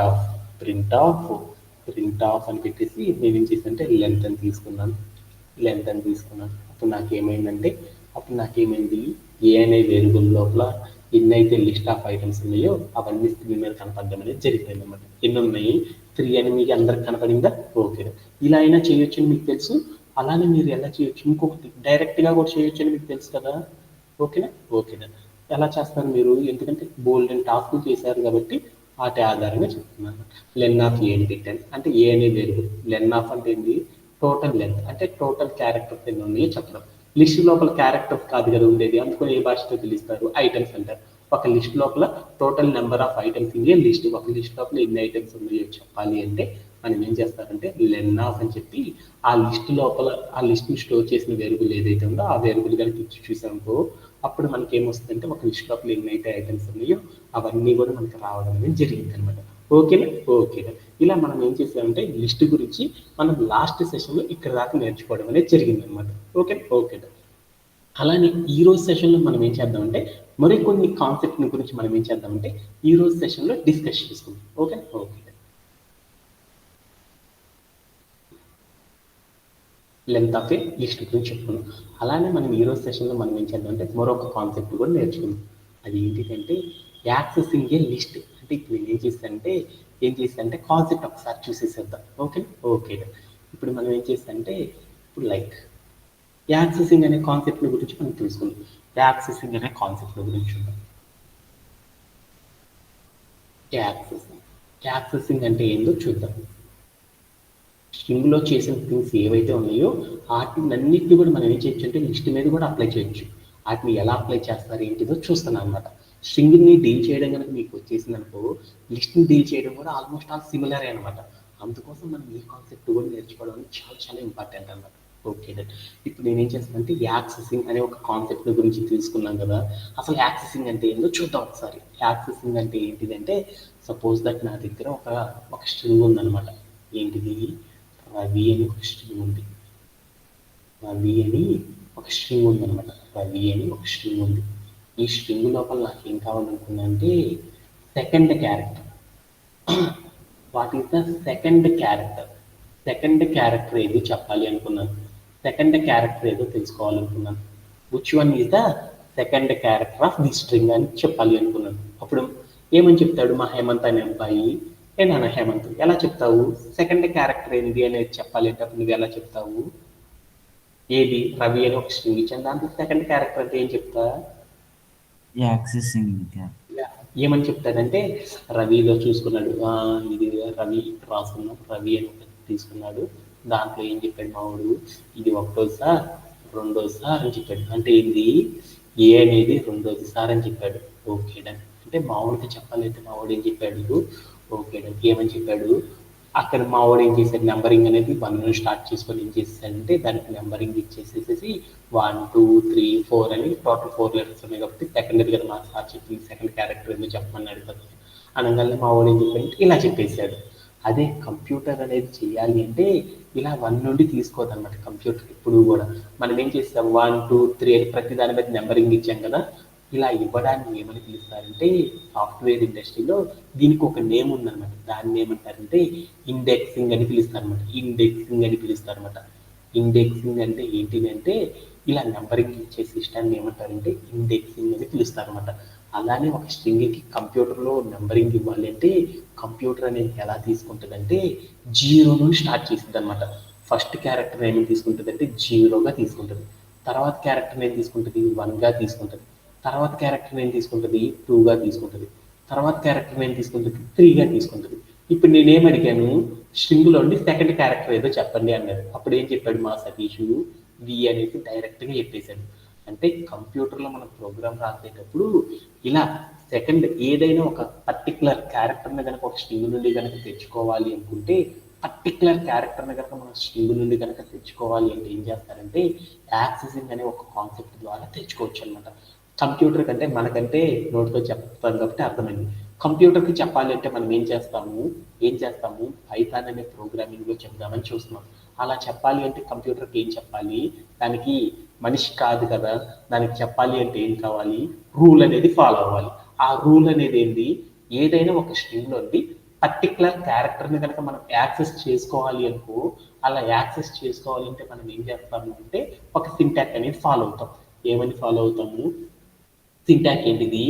ఆఫ్ అని పెట్టేసి నేనేం చేశానంటే లెంత్ అని తీసుకున్నాను. అప్పుడు నాకేమైంది ఏ అనే వేరియబుల్ లోపల ఎన్నైతే లిస్ట్ ఆఫ్ ఐటమ్స్ ఉన్నాయో అవన్నీ స్క్రీన్ మీద కనపడడం అనేది జరిగిపోయింది అనమాట. ఎన్ని ఉన్నాయి 3 అని మీకు అందరికి కనపడిందా? ఓకే. ఇలా అయినా చేయొచ్చు అని మీకు తెలుసు. అలానే మీరు ఎలా చేయొచ్చు ఇంకొకటి డైరెక్ట్గా కూడా చేయొచ్చు అని మీకు తెలుసు కదా. ఓకేనా. ఎలా చేస్తారు మీరు, ఎందుకంటే బోల్డ్ అండ్ టాస్క్ చేశారు కాబట్టి వాటి ఆధారంగా చెప్తున్నాను. లెన్ ఆఫ్ ఏ అని పెట్టాను అంటే ఏ అనే వేరియబుల్. లెన్ ఆఫ్ అంటే ఏంటి టోటల్ లెంత్ అంటే టోటల్ క్యారెక్టర్స్ ఎన్ని ఉన్నాయో చెప్పడం. లిస్ట్ లోపల క్యారెక్టర్స్ కాదు కదా ఉండేది, అందుకని ఏ భాషతో పిలుస్తారు ఐటమ్స్ అంటారు. ఒక లిస్ట్ లోపల total number of items in a list. ఒక లిస్ట్ లోపల ఎన్ని ఐటమ్స్ ఉన్నాయో చెప్పాలి అంటే మనం ఏం చేస్తారంటే లెన్ ఆఫ్ అని చెప్పి ఆ లిస్ట్ లోపల ఆ లిస్ట్ని స్టోర్ చేసిన వేరియబుల్ ఏదైతే ఉందో ఆ వేరియబుల్ కనుక ఇచ్చి చూసామనుకో అప్పుడు మనకి ఏమొస్తుందంటే ఒక లిస్ట్ లోపల ఎన్ని అయితే ఐటమ్స్ ఉన్నాయో అవన్నీ కూడా మనకి రావడం అనేది జరిగింది అనమాట. ఓకేనా. ఇలా మనం ఏం చేసామంటే లిస్ట్ గురించి మనం లాస్ట్ సెషన్లో ఇక్కడ దాకా నేర్చుకోవడం అనేది జరిగింది అనమాట. ఓకేనా. అలానే ఈ రోజు సెషన్లో మనం ఏం చేద్దామంటే మరికొన్ని కాన్సెప్ట్ గురించి మనం ఏం చేద్దామంటే ఈ రోజు సెషన్లో డిస్కస్ చేసుకుందాం. Okay. Length of A list గురించి చెప్పుకున్నాం. అలానే మనం ఈ రోజు సెషన్లో మనం ఏం చేద్దామంటే మరొక కాన్సెప్ట్ కూడా నేర్చుకుందాం. అది ఏంటిదంటే యాక్సెసింగ్ ఏ లిస్ట్. అంటే ఇప్పుడు నేను ఏం చేస్తానంటే కాన్సెప్ట్ ఒకసారి చూసేసేద్దాం. ఓకే. ఇప్పుడు మనం ఏం చేస్తానంటే ఇప్పుడు యాక్సెసింగ్ అనే కాన్సెప్ట్ గురించి మనం తెలుసుకుందాం. యాక్సెసింగ్ అనే కాన్సెప్ట్ గురించి చూద్దాం. యాక్సెసింగ్ అంటే ఏందో చూద్దాం. స్ట్రింగ్లో చేసిన థింగ్స్ ఏవైతే ఉన్నాయో వాటినన్నిటిని కూడా మనం ఏం చేయొచ్చు అంటే లిస్ట్ మీద కూడా అప్లై చేయొచ్చు. వాటిని ఎలా అప్లై చేస్తారు ఏంటిదో చూస్తున్నాం అనమాట. స్ట్రింగ్ని డీల్ చేయడం కనుక మీకు వచ్చేసింది అనుకో లిస్ట్ని డీల్ చేయడం కూడా ఆల్మోస్ట్ ఆల్ సిమిలరే అనమాట. అందుకోసం మనం ఈ కాన్సెప్ట్ కూడా నేర్చుకోవడం చాలా ఇంపార్టెంట్ అనమాట. ఓకే. ఇప్పుడు నేనేం చేస్తానంటే యాక్సెసింగ్ అనే ఒక కాన్సెప్ట్ గురించి తెలుసుకున్నాం కదా. అసలు యాక్సెసింగ్ అంటే ఏందో చూద్దాం ఒకసారి. యాక్సెసింగ్ అంటే ఏంటిదంటే సపోజ్ దట్ నా దగ్గర ఒక స్ట్రింగ్ ఉందన్నమాట. ఏంటిది రవి అని ఒక స్ట్రింగ్ ఉంది. ఈ స్ట్రింగ్ లోపల నాకు ఏం కావాలనుకున్నా అంటే second character. What is the second character ఏది చెప్పాలి అనుకున్నాను. సెకండ్ క్యారెక్టర్ ఏదో తెలుసుకోవాలనుకున్నాను. Which one is the second character of the string అని చెప్పాలి అనుకున్నాను. అప్పుడు ఏమని చెప్తాడు మా హేమంత్ అనే అబ్బాయి, నాన్న హేమంత్ ఎలా చెప్తావు సెకండ్ క్యారెక్టర్ ఏంటి అనేది చెప్పాలి అంటే అప్పుడు నువ్వు ఎలా చెప్తావు? ఏది రవి అని ఒక స్ట్రింగ్ ఇచ్చాను దాంట్లో సెకండ్ క్యారెక్టర్ అంటే ఏం చెప్తా? ఏమని చెప్తాడంటే రవిలో చూసుకున్నాడు, ఇది రవి రాసుకున్నాం, రవి అని తీసుకున్నాడు. దాంట్లో ఏం చెప్పాడు మావాడు, ఇది ఒకటోది సార్ రెండోది సార్ అని చెప్పాడు. అంటే ఏంది ఏ అనేది రెండోది సార్ అని చెప్పాడు. Okay done. అంటే మావాడికి చెప్పాలంటే మావాడు ఏం చెప్పాడు? Okay done. ఏమని చెప్పాడు? అక్కడ మావాడు ఏం చేశాడు, నెంబరింగ్ అనేది 1 నుంచి స్టార్ట్ చేసుకొని ఏం చేశాడంటే దానికి నెంబరింగ్ ఇచ్చేసేసి 1 2 3 4 అని టోటల్ 4 లెటర్స్ ఉన్నాయి కాబట్టి సెకండరీ కదా మా సార్ చెప్పింది సెకండ్ క్యారెక్టర్ ఎందుకు చెప్పమన్నాడు కదా అనగానే మావాడు ఏం చెప్పాడంటే ఇలా చెప్పేశాడు. అదే కంప్యూటర్ అనేది చేయాలి అంటే ఇలా 1 నుండి తీసుకోదన్నమాట. కంప్యూటర్ ఇప్పుడు కూడా మనం ఏం చేస్తాం 1 2 3 అని ప్రతి దాని మీద నెంబరింగ్ ఇచ్చాం కదా. ఇలా ఇవ్వడాన్ని ఏమని పిలుస్తారంటే సాఫ్ట్వేర్ ఇండస్ట్రీలో దీనికి ఒక నేమ్ ఉందన్నమాట. దాన్ని ఏమంటారంటే ఇండెక్సింగ్ అని పిలుస్తారన్నమాట. ఇండెక్సింగ్ అని పిలుస్తారన్నమాట. ఇండెక్సింగ్ అంటే ఏంటిది అంటే ఇలా నెంబరింగ్ ఇచ్చే సిస్టాన్ని ఏమంటారంటే ఇండెక్సింగ్ అని పిలుస్తారన్నమాట. అలానే ఒక స్ట్రింగ్కి కంప్యూటర్లో నెంబరింగ్ ఇవ్వాలి అంటే కంప్యూటర్ అనేది ఎలా తీసుకుంటుందంటే జీరో నుండి స్టార్ట్ చేస్తుంది అనమాట. ఫస్ట్ క్యారెక్టర్ ఏమని తీసుకుంటుంది అంటే జీరోగా తీసుకుంటుంది. తర్వాత క్యారెక్టర్ ఏం తీసుకుంటుంది, వన్గా తీసుకుంటుంది. తర్వాత క్యారెక్టర్ ఏం తీసుకుంటుంది, టూగా తీసుకుంటుంది. తర్వాత క్యారెక్టర్ ఏం తీసుకుంటుంది, త్రీగా తీసుకుంటుంది. ఇప్పుడు నేనేం అడిగాను, స్ట్రింగ్లో ఉండి సెకండ్ క్యారెక్టర్ ఏదో చెప్పండి అన్నారు. అప్పుడు ఏం చెప్పాడు మా సతీష్, వి అనేసి డైరెక్ట్గా చెప్పేశాడు. అంటే కంప్యూటర్లో మనం ప్రోగ్రామ్ రాసేటప్పుడు ఇలా సెకండ్ ఏదైనా ఒక పర్టికులర్ క్యారెక్టర్ని కనుక ఒక స్ట్రింగ్ నుండి కనుక తెచ్చుకోవాలి అనుకుంటే పర్టికులర్ క్యారెక్టర్ని కనుక మనం స్ట్రింగ్ నుండి కనుక తెచ్చుకోవాలి అంటే ఏం చేస్తారంటే యాక్సెసింగ్ అనే ఒక కాన్సెప్ట్ ద్వారా తెచ్చుకోవచ్చు అనమాట. కంప్యూటర్ కంటే మనకంటే నోటితో చెప్తాను కాబట్టి అర్థమైంది. కంప్యూటర్కి చెప్పాలి అంటే మనం ఏం చేస్తాము పైథాన్ అనే ప్రోగ్రామింగ్లో చెప్దామని చూస్తున్నాం. అలా చెప్పాలి అంటే కంప్యూటర్కి ఏం చెప్పాలి, దానికి మనిషి కాదు కదా, దానికి చెప్పాలి అంటే ఏం కావాలి, రూల్ అనేది ఫాలో అవ్వాలి. ఆ రూల్ అనేది ఏంటి, ఏదైనా ఒక స్ట్రింగ్లోని పర్టికులర్ క్యారెక్టర్ని కనుక మనం యాక్సెస్ చేసుకోవాలి అనుకో, అలా యాక్సెస్ చేసుకోవాలంటే మనం ఏం చేస్తాము అంటే ఒక సింటాక్ అనేది ఫాలో అవుతాం. ఏమని ఫాలో అవుతాము, సింటాక్ ఏంటిది,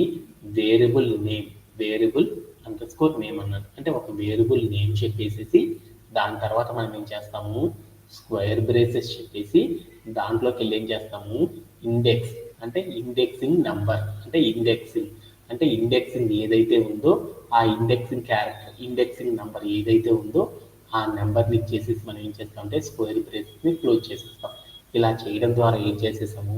వేరియబుల్ అండర్ స్కోర్ నేమ్ అన్నాడు. అంటే ఒక వేరియబుల్ నేమ్ చెప్పేసేసి దాని తర్వాత మనం ఏం చేస్తాము, స్క్వేర్ బ్రేసెస్ చెప్పేసి దాంట్లోకి వెళ్ళి ఏం చేస్తాము, ఇండెక్స్ అంటే ఇండెక్సింగ్ నంబర్ అంటే ఇండెక్సింగ్ ఏదైతే ఉందో ఆ ఇండెక్సింగ్ నంబర్ ఏదైతే ఉందో ఆ నెంబర్ని ఇచ్చేసేసి మనం ఏం చేస్తామంటే స్క్వేర్ బ్రేసెస్ని క్లోజ్ చేసేస్తాం. ఇలా చేయడం ద్వారా ఏం చేసేసాము,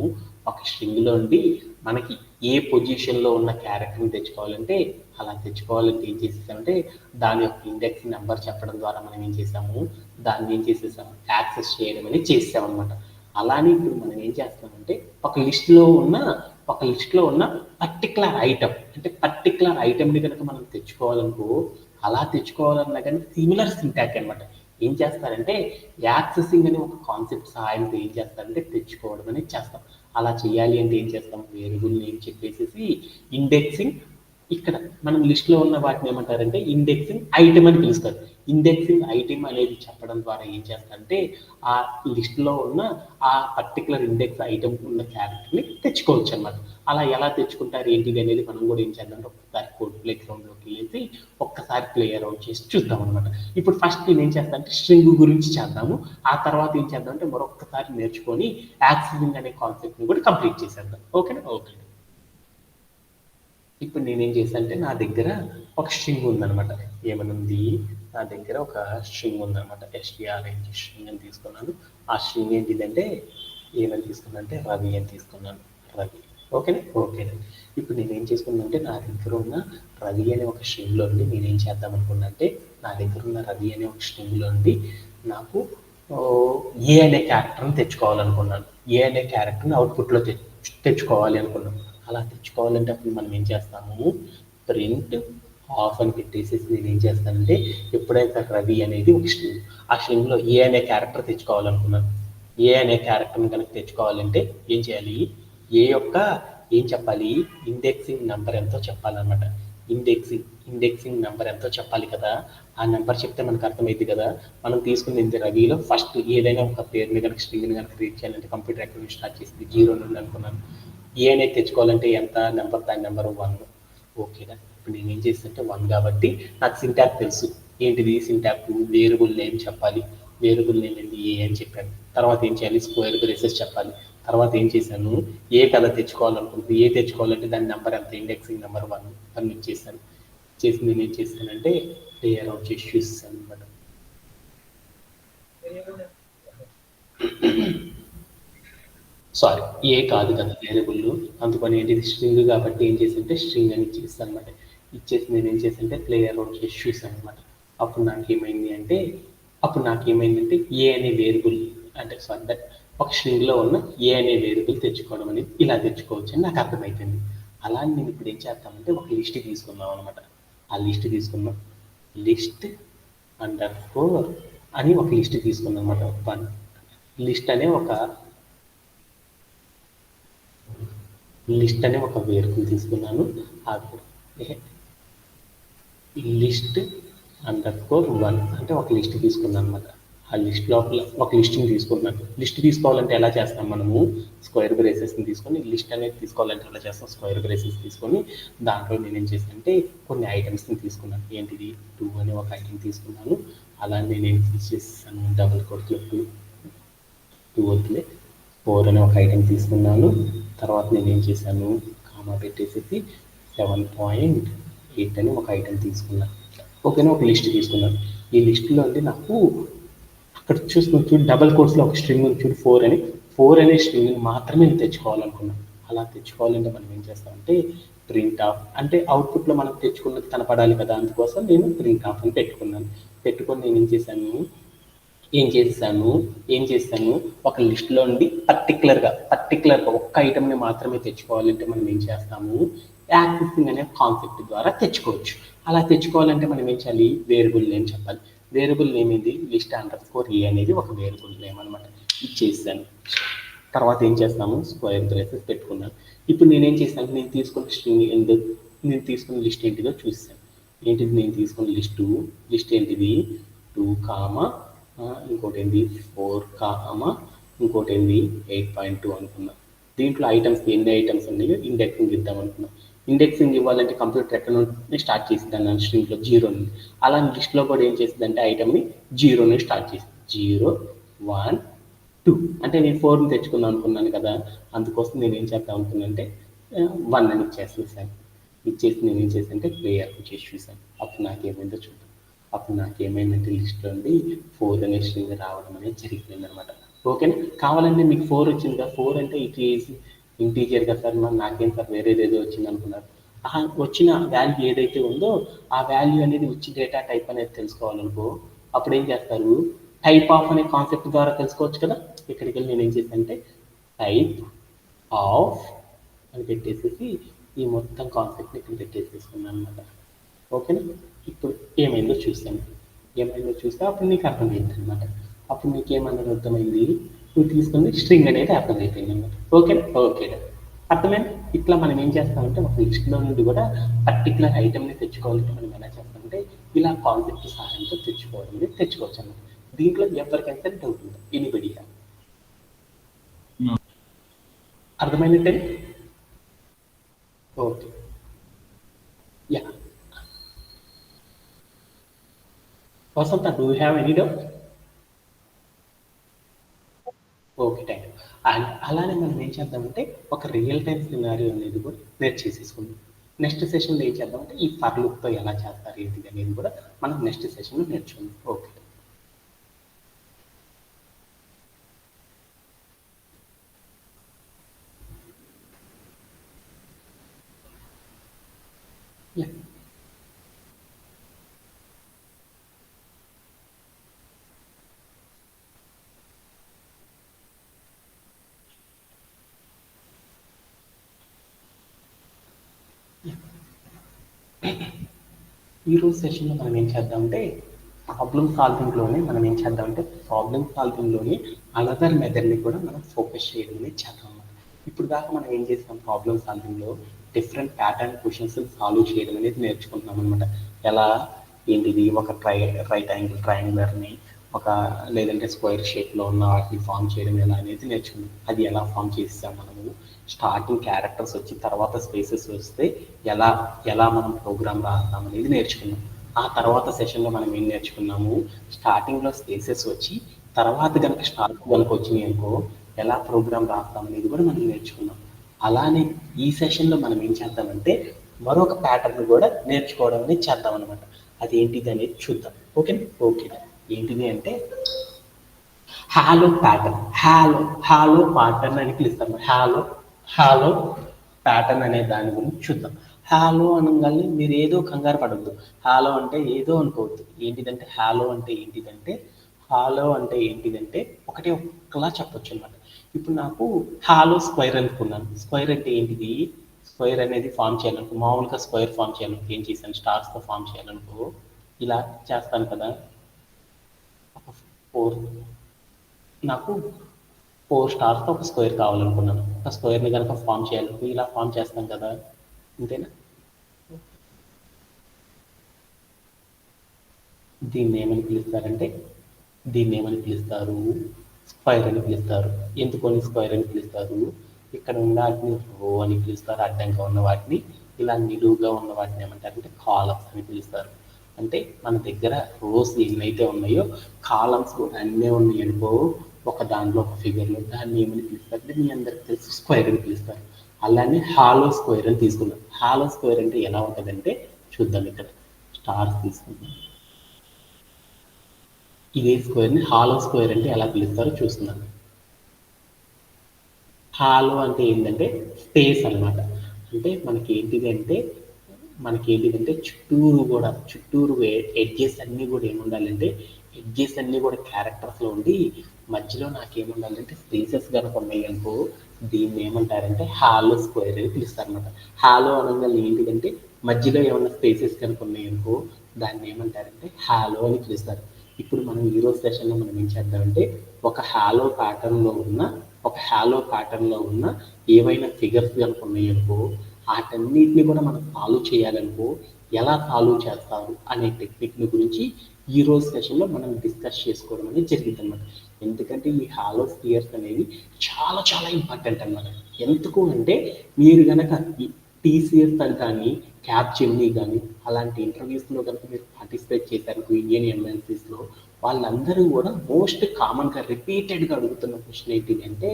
ఒక స్ట్రింగ్లో ఉండి మనకి ఏ పొజిషన్లో ఉన్న క్యారెక్టర్ని తెచ్చుకోవాలంటే అలా తెచ్చుకోవాలంటే ఏం చేసేసామంటే దాని యొక్క ఇండెక్స్ నెంబర్ చెప్పడం ద్వారా మనం ఏం చేసాము, దాన్ని ఏం చేసేసాము, యాక్సెస్ చేయడం అనేది చేసామన్నమాట. అలానే ఇప్పుడు మనం ఏం చేస్తామంటే ఒక లిస్ట్లో ఉన్న పర్టికులర్ ఐటమ్ని కనుక మనం తెచ్చుకోవాలనుకో, అలా తెచ్చుకోవాలన్నా కానీ సిమిలర్ సింటాక్ అనమాట. ఏం చేస్తారంటే యాక్సెసింగ్ అనే ఒక కాన్సెప్ట్ సహాయంతో ఏం చేస్తారంటే తెచ్చుకోవడం అనేది చేస్తాం. అలా చేయాలి అంటే ఏం చేస్తాం, వేరియబుల్ నేమ్ చెప్పేసి ఇండెక్సింగ్, ఇక్కడ మనం లిస్ట్లో ఉన్న వాటిని ఏమంటారంటే ఇండెక్సింగ్ ఐటమ్ అని పిలుస్తారు. ఇండెక్సింగ్ ఐటమ్ అనేది చెప్పడం ద్వారా ఏం చేస్తారంటే ఆ లిస్ట్లో ఉన్న ఆ పర్టికులర్ ఇండెక్స్ ఐటమ్ ఉన్న క్యారెక్టర్ని తెచ్చుకోవచ్చు అనమాట. అలా ఎలా తెచ్చుకుంటారు ఏంటిది అనేది మనం కూడా ఏం చేద్దాం, ఒక్కసారి కోడ్ ప్లే గ్రౌండ్లోకి వెళ్ళేసి ఒక్కసారి ప్లే అరౌండ్ చేసి చూద్దాం అనమాట. ఇప్పుడు ఫస్ట్ నేను ఏం చేస్తాను అంటే స్ట్రింగ్ గురించి చేద్దాము, ఆ తర్వాత ఏం చేద్దాం అంటే మరొకసారి నేర్చుకొని యాక్సెసింగ్ అనే కాన్సెప్ట్ని కూడా కంప్లీట్ చేసేద్దాం. ఓకేనా? ఓకే. ఇప్పుడు నేనేం చేశాను అంటే నా దగ్గర ఒక స్ట్రింగ్ ఉందనమాట. ఏమనుంది, నా దగ్గర ఒక స్ట్రింగ్ ఉందనమాట. ఎస్టీఆర్ఎన్జి స్ట్రింగ్ అని తీసుకున్నాను. ఆ స్ట్రింగ్ ఏంటిదంటే ఏమని తీసుకున్నాను అంటే రవి అని తీసుకున్నాను. రవి. ఓకేనా? ఓకేనండి. ఇప్పుడు నేనేం చేసుకున్నానంటే నా దగ్గర ఉన్న రవి అనే ఒక స్ట్రింగ్లో ఉండి నేనేం చేద్దాం అనుకున్నా అంటే నా దగ్గర ఉన్న రవి అనే ఒక స్ట్రింగ్లో ఉండి నాకు ఏ అనే క్యారెక్టర్ని తెచ్చుకోవాలనుకున్నాను. ఏ అనే క్యారెక్టర్ని అవుట్పుట్లో తెచ్చుకోవాలి అనుకున్నాను. అలా తెచ్చుకోవాలంటే అప్పుడు మనం ఏం చేస్తాము, ప్రింట్ ఆఫ్ అని పెట్టేసి నేను ఏం చేస్తానంటే ఎప్పుడైతే రవి అనేది ఒక స్ట్రింగ్, ఆ స్ట్రింగ్లో ఏ అనే క్యారెక్టర్ తెచ్చుకోవాలనుకున్నాను. ఏ అనే క్యారెక్టర్ని కనుక తెచ్చుకోవాలంటే ఏం చేయాలి, ఏ యొక్క ఏం చెప్పాలి, ఇండెక్సింగ్ నెంబర్ ఎంతో చెప్పాలన్నమాట. ఇండెక్సింగ్ నెంబర్ ఎంతో చెప్పాలి కదా. ఆ నెంబర్ చెప్తే మనకు అర్థమైంది కదా. మనం తీసుకున్న రవిలో ఫస్ట్ ఏదైనా ఒక పేరుని కనుక స్ట్రింగ్ని కనుక రీడ్ చేయాలంటే కంప్యూటర్ యాక్టివిటీ స్టార్ట్ చేసింది 0 నుండి అనుకున్నాను. ఏ అనేది తెచ్చుకోవాలంటే ఎంత నెంబర్, దాని నెంబర్ 1. ఓకేనా? ఇప్పుడు నేను ఏం చేస్తుంటే 1 కాబట్టి నాకు సింటాక్ తెలుసు. ఏంటిది సింటాక్, వేరియబుల్ నేమ్ చెప్పాలి. వేరియబుల్ నేమ్ ఏంటి, ఏ అని చెప్పాను. తర్వాత ఏం చేయాలి, స్క్వేర్ బ్రేసెస్ చెప్పాలి. తర్వాత ఏం చేశాను, ఏ కదా తెచ్చుకోవాలనుకుంటుంది, ఏ తెచ్చుకోవాలంటే దాని నెంబర్ ఎంత, ఇండెక్సింగ్ నెంబర్ 1 ఇచ్చేసాను. చేసి నేను ఏం చేశానంటే ప్లే అరౌండ్ చేసి చూసాను అనమాట. సారీ, ఏ కాదు కదా వేరియబుల్, అందుకని ఏంటిది స్ట్రింగ్ కాబట్టి ఏం చేసింటే స్ట్రింగ్ అని ఇచ్చేస్తాను అనమాట. ఇచ్చేసి నేను ఏం చేశానంటే ప్లే అరౌండ్ చేసి చూసాను అనమాట. అప్పుడు నాకేమైందంటే ఏ అనే వేరియబుల్ అంటే సారీ దట్ ఒక స్ట్రింగ్లో ఉన్న ఏ అనే వేరియబుల్ తెచ్చుకోవడం అనేది ఇలా తెచ్చుకోవచ్చు అని నాకు అర్థమైపోయింది. అలా నేను ఇప్పుడు ఏం చేస్తామంటే ఒక లిస్ట్ తీసుకుందాం అనమాట. ఆ లిస్ట్ తీసుకున్నాం, లిస్ట్ _, అని ఒక లిస్ట్ తీసుకున్నాం అనమాట. లిస్ట్ అనే ఒక లిస్ట్ అనే ఒక వేరియబుల్ తీసుకున్నాను. ఆ లిస్ట్ _1 అంటే ఒక లిస్ట్ తీసుకున్నాను అనమాట. ఆ లిస్ట్ లోపల ఒక లిస్ట్ని తీసుకున్నాను. లిస్ట్ తీసుకోవాలంటే ఎలా చేస్తాం మనము? స్క్వేర్ బ్రేసెస్ని తీసుకొని, లిస్ట్ అనేది తీసుకోవాలంటే ఎలా చేస్తాం? స్క్వేర్ బ్రేసెస్ తీసుకొని దాంట్లో నేను ఏం చేశానంటే కొన్ని ఐటమ్స్ని తీసుకున్నాను. ఏంటిది? 2 అనే ఒక ఐటమ్ తీసుకున్నాను. అలా నేను ఏం చేసేసాను, డబుల్ కోట్లో 2 వద్దులే 4 అనే ఒక ఐటమ్ తీసుకున్నాను. తర్వాత నేను ఏం చేశాను, కామా పెట్టేసేసి 7.8 అని ఒక ఐటమ్ తీసుకున్నాను. ఓకేనా, ఒక లిస్ట్ తీసుకున్నాను. ఈ లిస్టులో అంటే నాకు అక్కడ చూసుకుని చూడు, డబల్ కోట్స్లో ఒక స్ట్రింగ్ ఉంది చూడు, 4 అనే స్ట్రింగ్ని మాత్రమే నేను తెచ్చుకోవాలనుకున్నాను. అలా తెచ్చుకోవాలంటే మనం ఏం చేస్తామంటే ప్రింట్ ఆఫ్, అంటే అవుట్పుట్లో మనం తెచ్చుకున్నది కనపడాలి కదా, అందుకోసం నేను ప్రింట్ ఆఫ్ అని పెట్టుకున్నాను. పెట్టుకొని నేను ఏం చేశాను ఒక లిస్ట్లో నుండి పర్టికులర్గా ఒక్క ఐటమ్ని మాత్రమే తెచ్చుకోవాలంటే మనం ఏం చేస్తాము, యాక్సెసింగ్ అనే కాన్సెప్ట్ ద్వారా తెచ్చుకోవచ్చు. అలా తెచ్చుకోవాలంటే మనం ఏం చేయాలి, వేరియబుల్ నేమ్ చెప్పాలి. వేరియబుల్ నేమ్ ఏంది, లిస్ట్_a అనేది ఒక వేరియబుల్ నేమ్ అనమాట. ఇచ్చేసాను. తర్వాత ఏం చేస్తాము, స్క్వేర్ బ్రేసెస్ పెట్టుకున్నాను. ఇప్పుడు నేనేం చేశాను, నేను తీసుకున్న లిస్ట్ ఏంటిదో చూసాను. ఏంటిది నేను తీసుకున్న లిస్ట్ ఏంటిది, 2 కామా ఇంకోటి ఏంటి 4 కామా ఇంకోటి ఏంటి 8.2 అనుకున్నా. దీంట్లో ఐటమ్స్ ఎన్ని ఐటమ్స్ ఉన్నాయో ఇండెక్సింగ్ ఇద్దాం అనుకున్నాం. ఇండెక్సింగ్ ఇవ్వాలంటే కంప్యూటర్ ఎక్కడ నుండి స్టార్ట్ చేసింది అన్న స్ట్రింగ్లో 0 నుండి. అలా లిస్ట్లో కూడా ఏం చేసిందంటే ఐటమ్ని 0 నుండి స్టార్ట్ చేసింది. 0 1 2 అంటే నేను 4ని తెచ్చుకుందాం అనుకున్నాను కదా, అందుకోసం నేను ఏం చేద్దాం అనుకున్నానంటే 1 అని ఇచ్చేసాను. ఇచ్చేసి నేను ఏం చేశానంటే ప్లేయర్ చేసి చూసాను. అప్పుడు నాకేమైందో చూద్దాం. అప్పుడు నాకేమైందంటే లిస్ట్లో నుండి 4 అనే స్ట్రింగ్ రావడం అనేది జరిగిపోయింది అనమాట. ఓకేనా, కావాలంటే మీకు 4 వచ్చింది కదా, 4 అంటే ఇట్ ఈజ్ ఇంటీజర్ కదా సార్, మరి నాకేం సార్ వేరేదేదో వచ్చింది అనుకున్నారు. వచ్చిన వాల్యూ ఏదైతే ఉందో ఆ వాల్యూ అనేది వచ్చి డేటా టైప్ అనేది తెలుసుకోవాలనుకో, అప్పుడు ఏం చేస్తారు, టైప్ ఆఫ్ అనే కాన్సెప్ట్ ద్వారా తెలుసుకోవచ్చు కదా. ఇక్కడికి వెళ్ళి నేను ఏం చేశానంటే టైప్ ఆఫ్ అని పెట్టేసేసి ఈ మొత్తం కాన్సెప్ట్ని ఇక్కడ పెట్టేసేసుకున్నాను అనమాట. ఓకేనా, ఇప్పుడు ఏమైందో చూస్తే అప్పుడు నీకు అర్థమైంది అనమాట. అప్పుడు నీకు ఏమన్నది అర్థమైంది, నువ్వు తీసుకుంది స్ట్రింగ్ అనేది అర్థమైపోయింది అనమాట. ఓకే అర్థమైంది. ఇట్లా మనం ఏం చేస్తామంటే ఒక లిస్ట్లో నుండి కూడా పర్టికులర్ ఐటమ్ని తెచ్చుకోవాలంటే మనం ఎలా చేస్తామంటే ఇలా కాన్సెప్ట్ సహాయంతో తెచ్చుకోవచ్చు అన్నమాట. దీంట్లో ఎవరికైనా డౌట్ ఉందా, ఎనీబడి? అర్థమైనట్టే. Okay, yeah. Vasantha, do have any doubt? Okay, thank you. And అలానే మనం ఏం చేద్దామంటే ఒక రియల్ టైం సినారియో అనేది కూడా నేర్చేసేసుకుందాం. నెక్స్ట్ సెషన్లో ఏం చేద్దామంటే ఈ ఫర్ లూప్తో ఎలా చేస్తారు ఏంటిది అనేది కూడా మనం నెక్స్ట్ సెషన్లో నేర్చుకుందాం. ఓకే. యా. ఈరోజు సెషన్లో మనం ఏం చేద్దామంటే ప్రాబ్లమ్ సాల్వింగ్లోనే అనదర్ మెథడ్ని కూడా మనం ఫోకస్ చేయడం అనేది చేద్దాం. ఇప్పుడు దాకా మనం ఏం చేస్తాం, ప్రాబ్లమ్ సాల్వింగ్లో డిఫరెంట్ ప్యాటర్న్ క్వశ్చన్స్ సాల్వ్ చేయడం అనేది నేర్చుకుంటున్నాం అనమాట. ఎలా ఏంటిది, ఒక రైట్ యాంగిల్ ట్రయాంగులర్ని లేదంటే స్క్వేర్ షేప్లో ఉన్న వాటిని ఫామ్ చేయడం ఎలా అనేది నేర్చుకున్నాం. అది ఎలా ఫామ్ చేస్తాం మనము, స్టార్టింగ్ క్యారెక్టర్స్ వచ్చి తర్వాత స్పేసెస్ వస్తే ఎలా మనం ప్రోగ్రామ్ రాస్తాం అనేది నేర్చుకున్నాం. ఆ తర్వాత సెషన్లో మనం ఏం నేర్చుకున్నాము, స్టార్టింగ్లో స్పేసెస్ వచ్చి తర్వాత కనుక వచ్చినాయి అనుకో ఎలా ప్రోగ్రామ్ రాస్తాం అనేది కూడా మనం నేర్చుకున్నాం. అలానే ఈ సెషన్లో మనం ఏం చేద్దామంటే మరొక ప్యాటర్న్ కూడా నేర్చుకోవడం అనేది చేద్దాం అనమాట. అది ఏంటిది అనేది చూద్దాం. ఓకే, ఏంటిది అంటే హాలో ప్యాటర్న్ అని పిలుస్తాం. హాలో ప్యాటర్న్ అనే దాని గురించి చూద్దాం. హాలో అనగానే మీరు ఏదో కంగారు పడద్దు. హాలో అంటే ఏదో అనుకోవద్దు. హాలో అంటే ఏంటిదంటే ఒకలా చెప్పొచ్చు అనమాట. ఇప్పుడు నాకు హాలో స్క్వేర్ అనుకున్నాను. స్క్వేర్ అంటే ఏంటిది, స్క్వేర్ అనేది ఫామ్ చేయాలనుకో, మామూలుగా స్క్వేర్ ఫామ్ చేయాలనుకో ఏం చేశాను, స్టార్స్తో ఫామ్ చేయాలనుకో ఇలా చేస్తాను కదా. 4 నాకు 4 స్టార్స్తో ఒక స్క్వేర్ కావాలనుకున్నాను. ఆ స్క్వేర్ని కనుక ఫామ్ చేయాలి, ఇలా ఫామ్ చేస్తాం కదా, అంతేనా? దీన్ని ఏమని పిలుస్తారంటే, దీన్ని ఏమని పిలుస్తారు? స్క్వైర్ అని పిలుస్తారు. ఎందుకని స్క్వైర్ అని పిలుస్తారు? ఇక్కడ ఉన్న వాటిని రో అని పిలుస్తారు, అడ్డంగా ఉన్న వాటిని, ఇలా నిలువుగా ఉన్న వాటిని ఏమంటారంటే కాలమ్స్ అని పిలుస్తారు. అంటే మన దగ్గర రోస్ ఎన్నైతే ఉన్నాయో కాలమ్స్ కూడా అన్నీ ఉన్నాయి అనుకో, ఒక దాంట్లో ఒక ఫిగర్లో, దాన్ని ఏమని పిలుస్తారు అంటే మీ అందరికి తెలుసు స్క్వైర్ అని పిలుస్తారు. అలానే హాలో స్క్వేర్ అని తీసుకున్నాం. హాలో స్క్వేర్ అంటే ఎలా ఉంటుందంటే చూద్దాం, ఇక్కడ స్టార్స్ తీసుకుందాం. ఇదే స్క్వేర్ని హాలో స్క్వేర్ అంటే ఎలా పిలుస్తారో చూస్తున్నాను. హాలో అంటే ఏంటంటే స్పేస్ అన్నమాట. అంటే మనకి ఏంటిదంటే చుట్టూరు ఎడ్జెస్ అన్నీ కూడా ఏముండాలంటే, ఎడ్జెస్ అన్నీ కూడా క్యారెక్టర్స్లో ఉండి మధ్యలో నాకేముండాలంటే స్పేసెస్ కనుక ఉన్నాయి అనుకో, దీన్ని ఏమంటారంటే హాలో స్క్వేర్ అని పిలుస్తారు అనమాట. హాలో అనగానే ఏంటిదంటే మధ్యలో ఏమన్నా స్పేసెస్ కనుక ఉన్నాయి అనుకో, దాన్ని ఏమంటారంటే హాలో అని పిలుస్తారు. ఇప్పుడు మనం ఈరోజు సెషన్లో మనం ఏం చేద్దామంటే, ఒక హాలో ప్యాటర్న్లో ఉన్న ఏవైనా ఫిగర్స్ కనుక ఉన్నాయనుకో, వాటన్నిటిని కూడా మనం సాల్వ్ చేయాలనుకో ఎలా సాల్వ్ చేస్తారు అనే టెక్నిక్ని గురించి ఈరోజు సెషన్లో మనం డిస్కస్ చేసుకోవడం అనేది జరిగింది అనమాట. ఎందుకంటే ఈ హాలో స్పియర్స్ అనేవి చాలా చాలా ఇంపార్టెంట్ అనమాట. ఎందుకు అంటే మీరు కనుక టీసీఎస్ కానీ క్యాప్ జెమినీ కానీ అలాంటి ఇంటర్వ్యూస్లో కనుక మీరు పార్టిసిపేట్ చేశారు ఇండియన్ ఎంఎన్సీస్లో, వాళ్ళందరూ కూడా మోస్ట్ కామన్గా రిపీటెడ్గా అడుగుతున్న క్వశ్చన్ ఏంటి అంటే,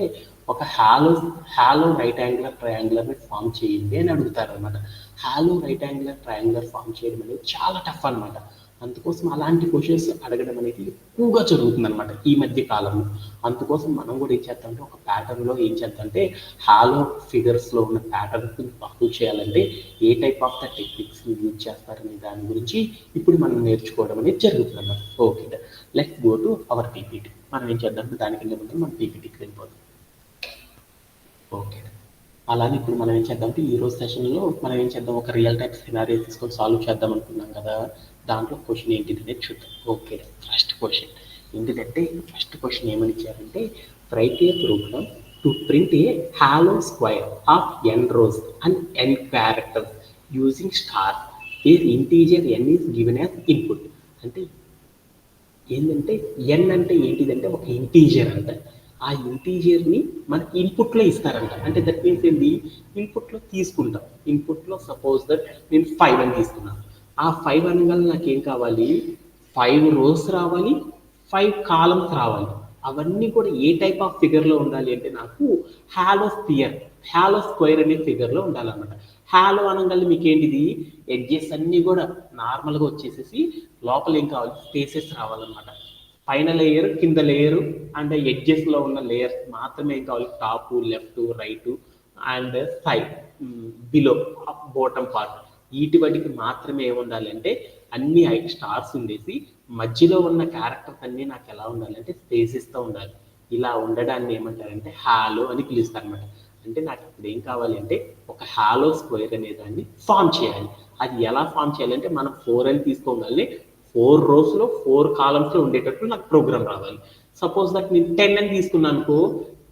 ఒక హాలో రైట్ యాంగులర్ ట్రయాంగులర్ని ఫామ్ చేయండి అని అడుగుతారు అనమాట. Hollow right angular triangular form చేయడం అనేది చాలా టఫ్ అనమాట. అందుకోసం అలాంటి క్వశ్చన్స్ అడగడం అనేది ఎక్కువగా జరుగుతుంది అనమాట ఈ మధ్య కాలంలో. అందుకోసం మనం కూడా ఏం చేద్దామంటే, ఒక ప్యాటర్న్లో ఏం చేద్దామంటే హాలో ఫిగర్స్లో ఉన్న ప్యాటర్న్స్ సాల్వ్ చేయాలంటే a type of the techniques use చేస్తారనే దాని గురించి ఇప్పుడు మనం నేర్చుకోవడం అనేది జరుగుతుంది అన్నమాట. Okay, let's go to our PPT. మనం ఏం చేద్దాం, దానికి ముందు మనం పీపీటీకి వెళ్ళిపోతాం. ఓకే, అలానే ఇప్పుడు మనం ఏం చేద్దామంటే ఈరోజు సెషన్లో మనం ఏం చేద్దాం, ఒక రియల్ టైప్ సినారియో తీసుకొని సాల్వ్ చేద్దాం అనుకున్నాం కదా, దాంట్లో క్వశ్చన్ ఏంటిది అనేది చూద్దాం. ఓకే, ఫస్ట్ క్వశ్చన్ ఏమని ఇచ్చారంటే, write a program to print a hollow square of n rows and n characters using star where integer n is given as input. అంటే ఏంటంటే ఎన్ అంటే ఏంటిదంటే ఒక ఇంటీజర్ అంట. ఆ ఇంటీజర్ని మనకి ఇన్పుట్లో ఇస్తారంట. అంటే దట్ మీన్స్ ఏంటి, ఇన్పుట్లో తీసుకుంటాం. ఇన్పుట్లో సపోజ్ దట్ నేను 5 అని తీసుకున్నాను. ఆ 5 అనగా నాకేం కావాలి, 5 rows రావాలి, 5 columns రావాలి. అవన్నీ కూడా ఏ టైప్ ఆఫ్ ఫిగర్లో ఉండాలి అంటే నాకు హాలో స్క్వేర్ అనే ఫిగర్లో ఉండాలన్నమాట. హాలో అనగానే మీకు ఏంటిది, ఎడ్జెస్ అన్నీ కూడా నార్మల్గా వచ్చేసేసి లోపల ఏం కావాలి, స్పేసెస్ రావాలన్నమాట. పైన లేయర్, కింద లేయరు అండ్ ఎడ్జెస్లో ఉన్న లేయర్స్ మాత్రమే ఏం కావాలి, top, left, right and side, below, bottom part, వాటికి మాత్రమే ఏముండాలి అంటే అన్ని స్టార్స్ ఉండేసి మధ్యలో ఉన్న క్యారెక్టర్స్ అన్నీ నాకు ఎలా ఉండాలి అంటే స్పేసెస్తో ఉండాలి. ఇలా ఉండడాన్ని ఏమంటారంటే హాలో అని పిలుస్తారు అనమాట. అంటే నాకు ఇప్పుడు ఏం కావాలి అంటే ఒక హాలో స్క్వేర్ అనే దాన్ని ఫామ్ చేయాలి. అది ఎలా ఫామ్ చేయాలంటే మనం 4 అని తీసుకోగలి, 4 rows-లో 4 columns-లో ఉండేటట్లు నాకు ప్రోగ్రామ్ రావాలి. సపోజ్ దట్ నేను 10 అని తీసుకున్నాను అనుకో,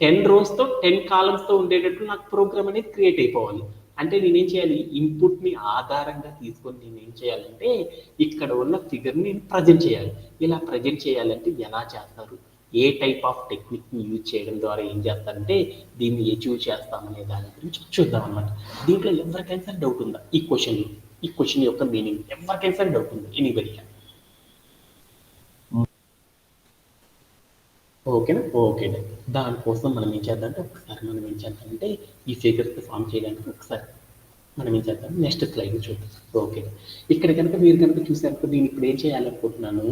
10 rows-తో 10 columns-తో ఉండేటట్లు నాకు ప్రోగ్రామ్ అనేది క్రియేట్ అయిపోవాలి. అంటే నేనేం చేయాలి, ఇన్పుట్ని ఆధారంగా తీసుకొని నేనేం చేయాలంటే ఇక్కడ ఉన్న ఫిగర్ని నేను ప్రజెంట్ చేయాలి. ఇలా ప్రజెంట్ చేయాలంటే ఎలా చేస్తారు, ఏ టైప్ ఆఫ్ టెక్నిక్ని యూజ్ చేయడం ద్వారా ఏం చేస్తారంటే దీన్ని అచీవ్ చేస్తామనే దాని గురించి చూద్దాం అనమాట. దీంట్లో ఎవరికైనా సరే డౌట్ ఉందా ఈ క్వశ్చన్ యొక్క మీనింగ్ ఎవరికైనా సరే డౌట్ ఉందా, ఎనీబడీ? ఓకేనా? ఓకే, దానికోసం మనం ఏం చేద్దామంటే ఈ ఫిగర్స్ ఫామ్ చేయడానికి ఒకసారి మనం ఏం చేద్దాం, నెక్స్ట్ స్లైడ్ చూద్దాం. ఓకే, ఇక్కడ కనుక మీరు కనుక చూసారు, నేను ఇప్పుడు ఏం చేయాలనుకుంటున్నాను,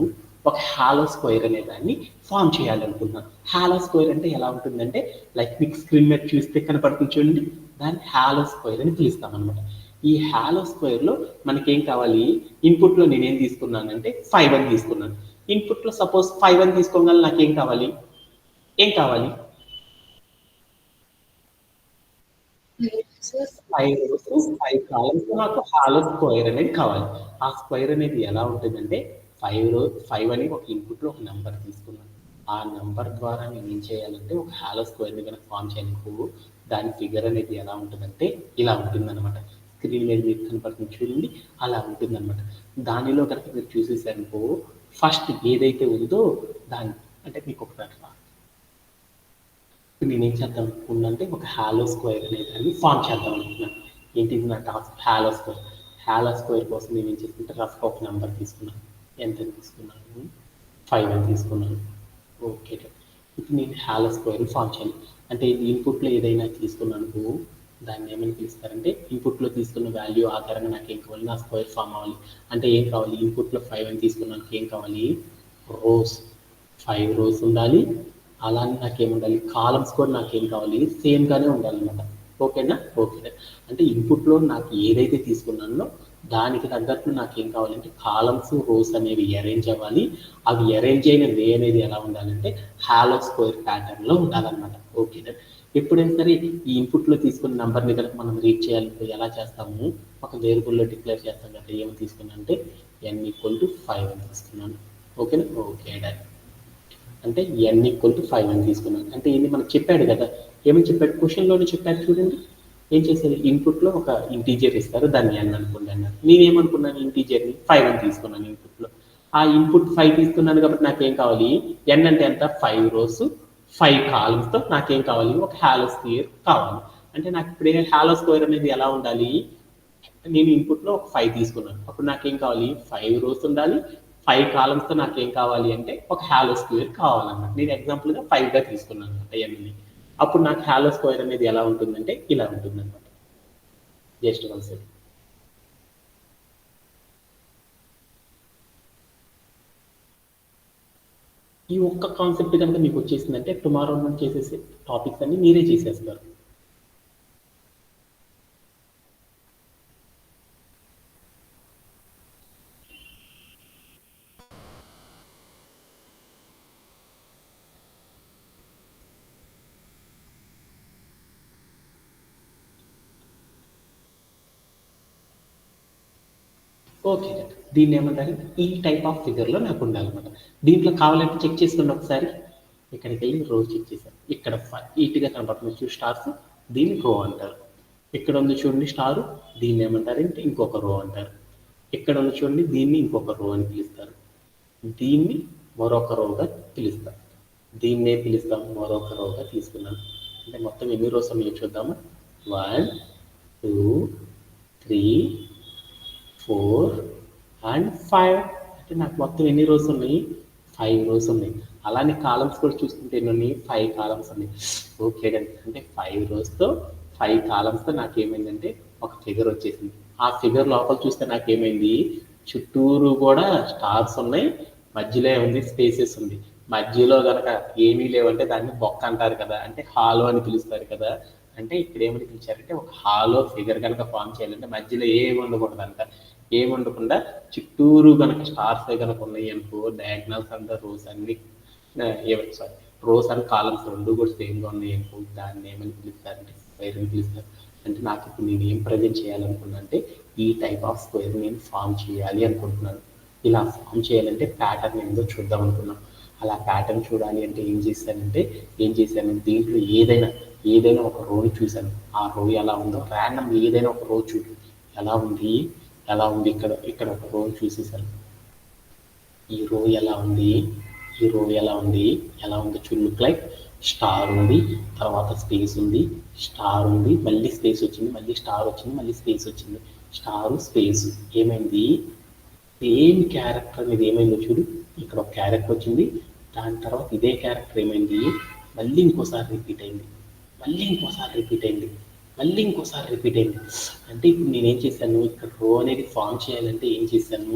ఒక హాలో స్క్వేర్ అనే దాన్ని ఫామ్ చేయాలనుకుంటున్నాను. హాలో స్క్వేర్ అంటే ఎలా ఉంటుందంటే లైక్ మీకు స్క్రీన్ మీద చూస్తే కనపడుతుంది చూడండి, దాన్ని హాలో స్క్వేర్ అని పిలుస్తాం అనమాట. ఈ హాలో స్క్వేర్లో మనకేం కావాలి, ఇన్పుట్లో నేనేం తీసుకున్నానంటే 5 అని తీసుకున్నాను. ఇన్పుట్లో సపోజ్ 5 అని తీసుకోగలను, నాకేం కావాలి, ఏం కావాలి, 5 rows 5 columns నాకు హాలో స్క్వేర్ అనేది కావాలి. ఆ స్క్వేర్ అనేది ఎలా ఉంటుందంటే 5 అని ఒక ఇన్పుట్లో ఒక నెంబర్ తీసుకున్నాను. ఆ నెంబర్ ద్వారా నేను ఏం చేయాలంటే ఒక హాలో స్క్వేర్ని కనుక ఫామ్ చేయడానికి దాని ఫిగర్ అనేది ఎలా ఉంటుందంటే ఇలా ఉంటుందన్నమాట. స్క్రీన్ మీద మీకు కనపడుతుంది చూడండి, అలా ఉంటుందన్నమాట. దానిలో కనుక మీరు చూసేసారనుకో ఫస్ట్ ఏదైతే ఉందో దాన్ని అంటే మీకు ఒక నేనేం చేద్దాం అనుకున్నానంటే ఒక హాలో స్క్వేర్ అనే దాన్ని ఫామ్ చేద్దాం అనుకున్నాను. ఏంటిది నా task? Hollow square. Hollow square కోసం నేను ఏం చేసుకుంటే రఫ్గా ఒక నెంబర్ తీసుకున్నాను. ఎంత తీసుకున్నాను? 5 అని తీసుకున్నాను. ఓకే, ఇప్పుడు నేను హాలో స్క్వేర్ని ఫామ్ చేయాలి. అంటే ఇన్పుట్లో ఏదైనా తీసుకున్నాను దాన్ని ఏమని పిలుస్తారంటే ఇన్పుట్లో తీసుకున్న వాల్యూ ఆధారంగా నాకు ఏం కావాలి? నా స్క్వేర్ ఫామ్ అవ్వాలి. అంటే ఏం కావాలి? ఇన్పుట్లో 5 అని తీసుకున్నాను, ఏం కావాలి? రోస్ 5 రోస్ ఉండాలి. అలానే నాకేముండాలి? కాలమ్స్ కూడా నాకేం కావాలి? సేమ్గానే ఉండాలన్నమాట. ఓకేనా? ఓకే. అంటే ఇన్పుట్లో నాకు ఏదైతే తీసుకున్నానో దానికి తగ్గట్టు నాకేం కావాలంటే కాలమ్స్ రోస్ అనేవి అరేంజ్ అవ్వాలి. అవి అరేంజ్ అయిన వే అనేది ఎలా ఉండాలంటే హాలో స్క్వేర్ ప్యాటర్న్లో ఉండాలన్నమాట. ఓకే. ఎప్పుడైనా సరే ఈ ఇన్పుట్లో తీసుకున్న నెంబర్ని కనుక మనం రీడ్ చేయాలంటే ఎలా చేస్తాము? ఒక వేరియబుల్లో డిక్లేర్ చేస్తాం కదా, ఏమి తీసుకున్నా అంటే n=5 అని తీసుకున్నాను. ఓకేనా? Okay done. అంటే n=5 అని తీసుకున్నాను. అంటే ఇది మనకు చెప్పాడు కదా, ఏమని చెప్పాడు? క్వశ్చన్లోనే చెప్పాడు చూడండి. ఏం చేసేది? ఇన్పుట్లో ఒక ఇంటీజర్ ఇస్తారు, దాన్ని n అనుకోండి అన్నారు. నేనేమనుకున్నాను? ఇంటీజర్ని 5 అని తీసుకున్నాను ఇన్పుట్లో. ఆ ఇన్పుట్ 5 తీసుకున్నాను కాబట్టి నాకేం కావాలి? n అంటే ఎంత? 5 రోస్ 5 కాలమ్స్తో నాకేం కావాలి? ఒక హాలో స్క్వేర్ కావాలి. అంటే నాకు ఇప్పుడు హాలో స్క్వేర్ అనేది ఎలా ఉండాలి? నేను ఇన్పుట్లో ఒక 5 తీసుకున్నాను, అప్పుడు నాకేం కావాలి? 5 రోస్ ఉండాలి, 5 కాలమ్స్తో నాకేం కావాలి అంటే ఒక హాలో స్క్వేర్ కావాలన్నమాట. నేను ఎగ్జాంపుల్గా 5గా తీసుకున్నాను అనమాట ఎన్ని. అప్పుడు నాకు హాలో స్క్వేర్ అనేది ఎలా ఉంటుందంటే ఇలా ఉంటుందన్నమాట. Just one second. ఈ ఒక్క కాన్సెప్ట్ కనుక మీకు వచ్చేసిందంటే టుమారో నుంచి చేసేసే టాపిక్స్ అన్ని మీరే చేసేస్తారు. ఓకే, దీన్ని ఏమంటారు? ఈ టైప్ ఆఫ్ ఫిగర్లో నాకు ఉండాలన్నమాట. దీంట్లో కావాలంటే చెక్ చేసుకోండి ఒకసారి. ఇక్కడికి వెళ్ళి రో చెక్ చేశాను. ఇక్కడ ఈటీగా కనపడుతుంది చూడు స్టార్స్, దీన్ని రో అంటారు. ఇక్కడ ఉంది చూడండి స్టార్, దీన్ని ఏమంటారు అంటే ఇంకొక రో అంటారు. ఇక్కడ ఉంది చూడండి, దీన్ని ఇంకొక రో అని పిలుస్తారు. దీన్ని మరొక రోగా పిలుస్తారు. దీన్నే పిలుస్తాం మరొక రోగా తీసుకున్నాను. అంటే మొత్తం ఎన్ని రోస్ ఉన్నాయో చూద్దాము. 1 2 3 4 అండ్ 5. అంటే నాకు మొత్తం ఎన్ని రోస్ ఉన్నాయి? 5 రోస్ ఉన్నాయి. అలానే కాలమ్స్ కూడా చూసుకుంటే ఎన్ని ఉన్నాయి? 5 కాలమ్స్ ఉన్నాయి. ఓకే కదా, అంటే 5 రోస్తో 5 కాలమ్స్తో నాకేమైందంటే ఒక ఫిగర్ వచ్చేసింది. ఆ ఫిగర్ లోపల చూస్తే నాకేమైంది? చుట్టూరు కూడా స్టార్స్ ఉన్నాయి, మధ్యలో ఉంది స్పేసెస్ ఉంది. మధ్యలో కనుక ఏమీ లేవంటే దాన్ని బొక్క అంటారు కదా, అంటే హాలో అని పిలుస్తారు కదా. అంటే ఇక్కడ ఏమని పిలిచారంటే ఒక హాలో ఫిగర్ కనుక ఫామ్ చేయాలంటే మధ్యలో ఏమి ఉండకూడదు అంట. ఏమి ఉండకుండా చుట్టూరు కనుక స్టార్స్ కనుక ఉన్నాయి అనుకో, డయాగ్నల్స్ అంతా రోస్ అన్ని సారీ రోస్ అండ్ కాలమ్స్ రెండు కూడా సేమ్గా ఉన్నాయి అనుకో, దాన్ని ఏమని పిలుస్తారంటే స్క్వేర్ అని పిలుస్తారు. అంటే నాకు ఇప్పుడు నేను ఏం ప్రజెంట్ చేయాలనుకున్నా అంటే ఈ టైప్ ఆఫ్ స్క్వేర్ నేను ఫామ్ చేయాలి అనుకుంటున్నాను. ఇలా ఫామ్ చేయాలంటే ప్యాటర్న్ ఏందో చూద్దాం అనుకున్నాను. అలా ప్యాటర్న్ చూడాలి అంటే ఏం చేశాను దీంట్లో ఏదైనా ఒక రోని చూశాను. ఆ రో ఎలా ఉందో ర్యాండమ్ ఏదైనా ఒక రో చూడు ఎలా ఉంది ఇక్కడ ఒక రో చూసేసాను. ఈ రో ఎలా ఉంది చూడు. లుక్ లైక్ స్టార్ ఉంది, తర్వాత స్పేస్ ఉంది, స్టార్ ఉంది, మళ్ళీ స్పేస్ వచ్చింది, మళ్ళీ స్టార్ వచ్చింది, మళ్ళీ స్పేస్ వచ్చింది, స్టారు స్పేస్. ఏమైంది? సేమ్ క్యారెక్టర్ అనేది ఏమైందో చూడు. ఇక్కడ ఒక క్యారెక్టర్ వచ్చింది, దాని తర్వాత ఇదే క్యారెక్టర్ ఏమైంది? మళ్ళీ ఇంకోసారి రిపీట్ అయింది, మళ్ళీ ఇంకోసారి రిపీట్ అయింది. అంటే ఇప్పుడు నేనేం చేశాను? ఇక్కడ రో అనేది ఫామ్ చేయాలంటే ఏం చేశాను?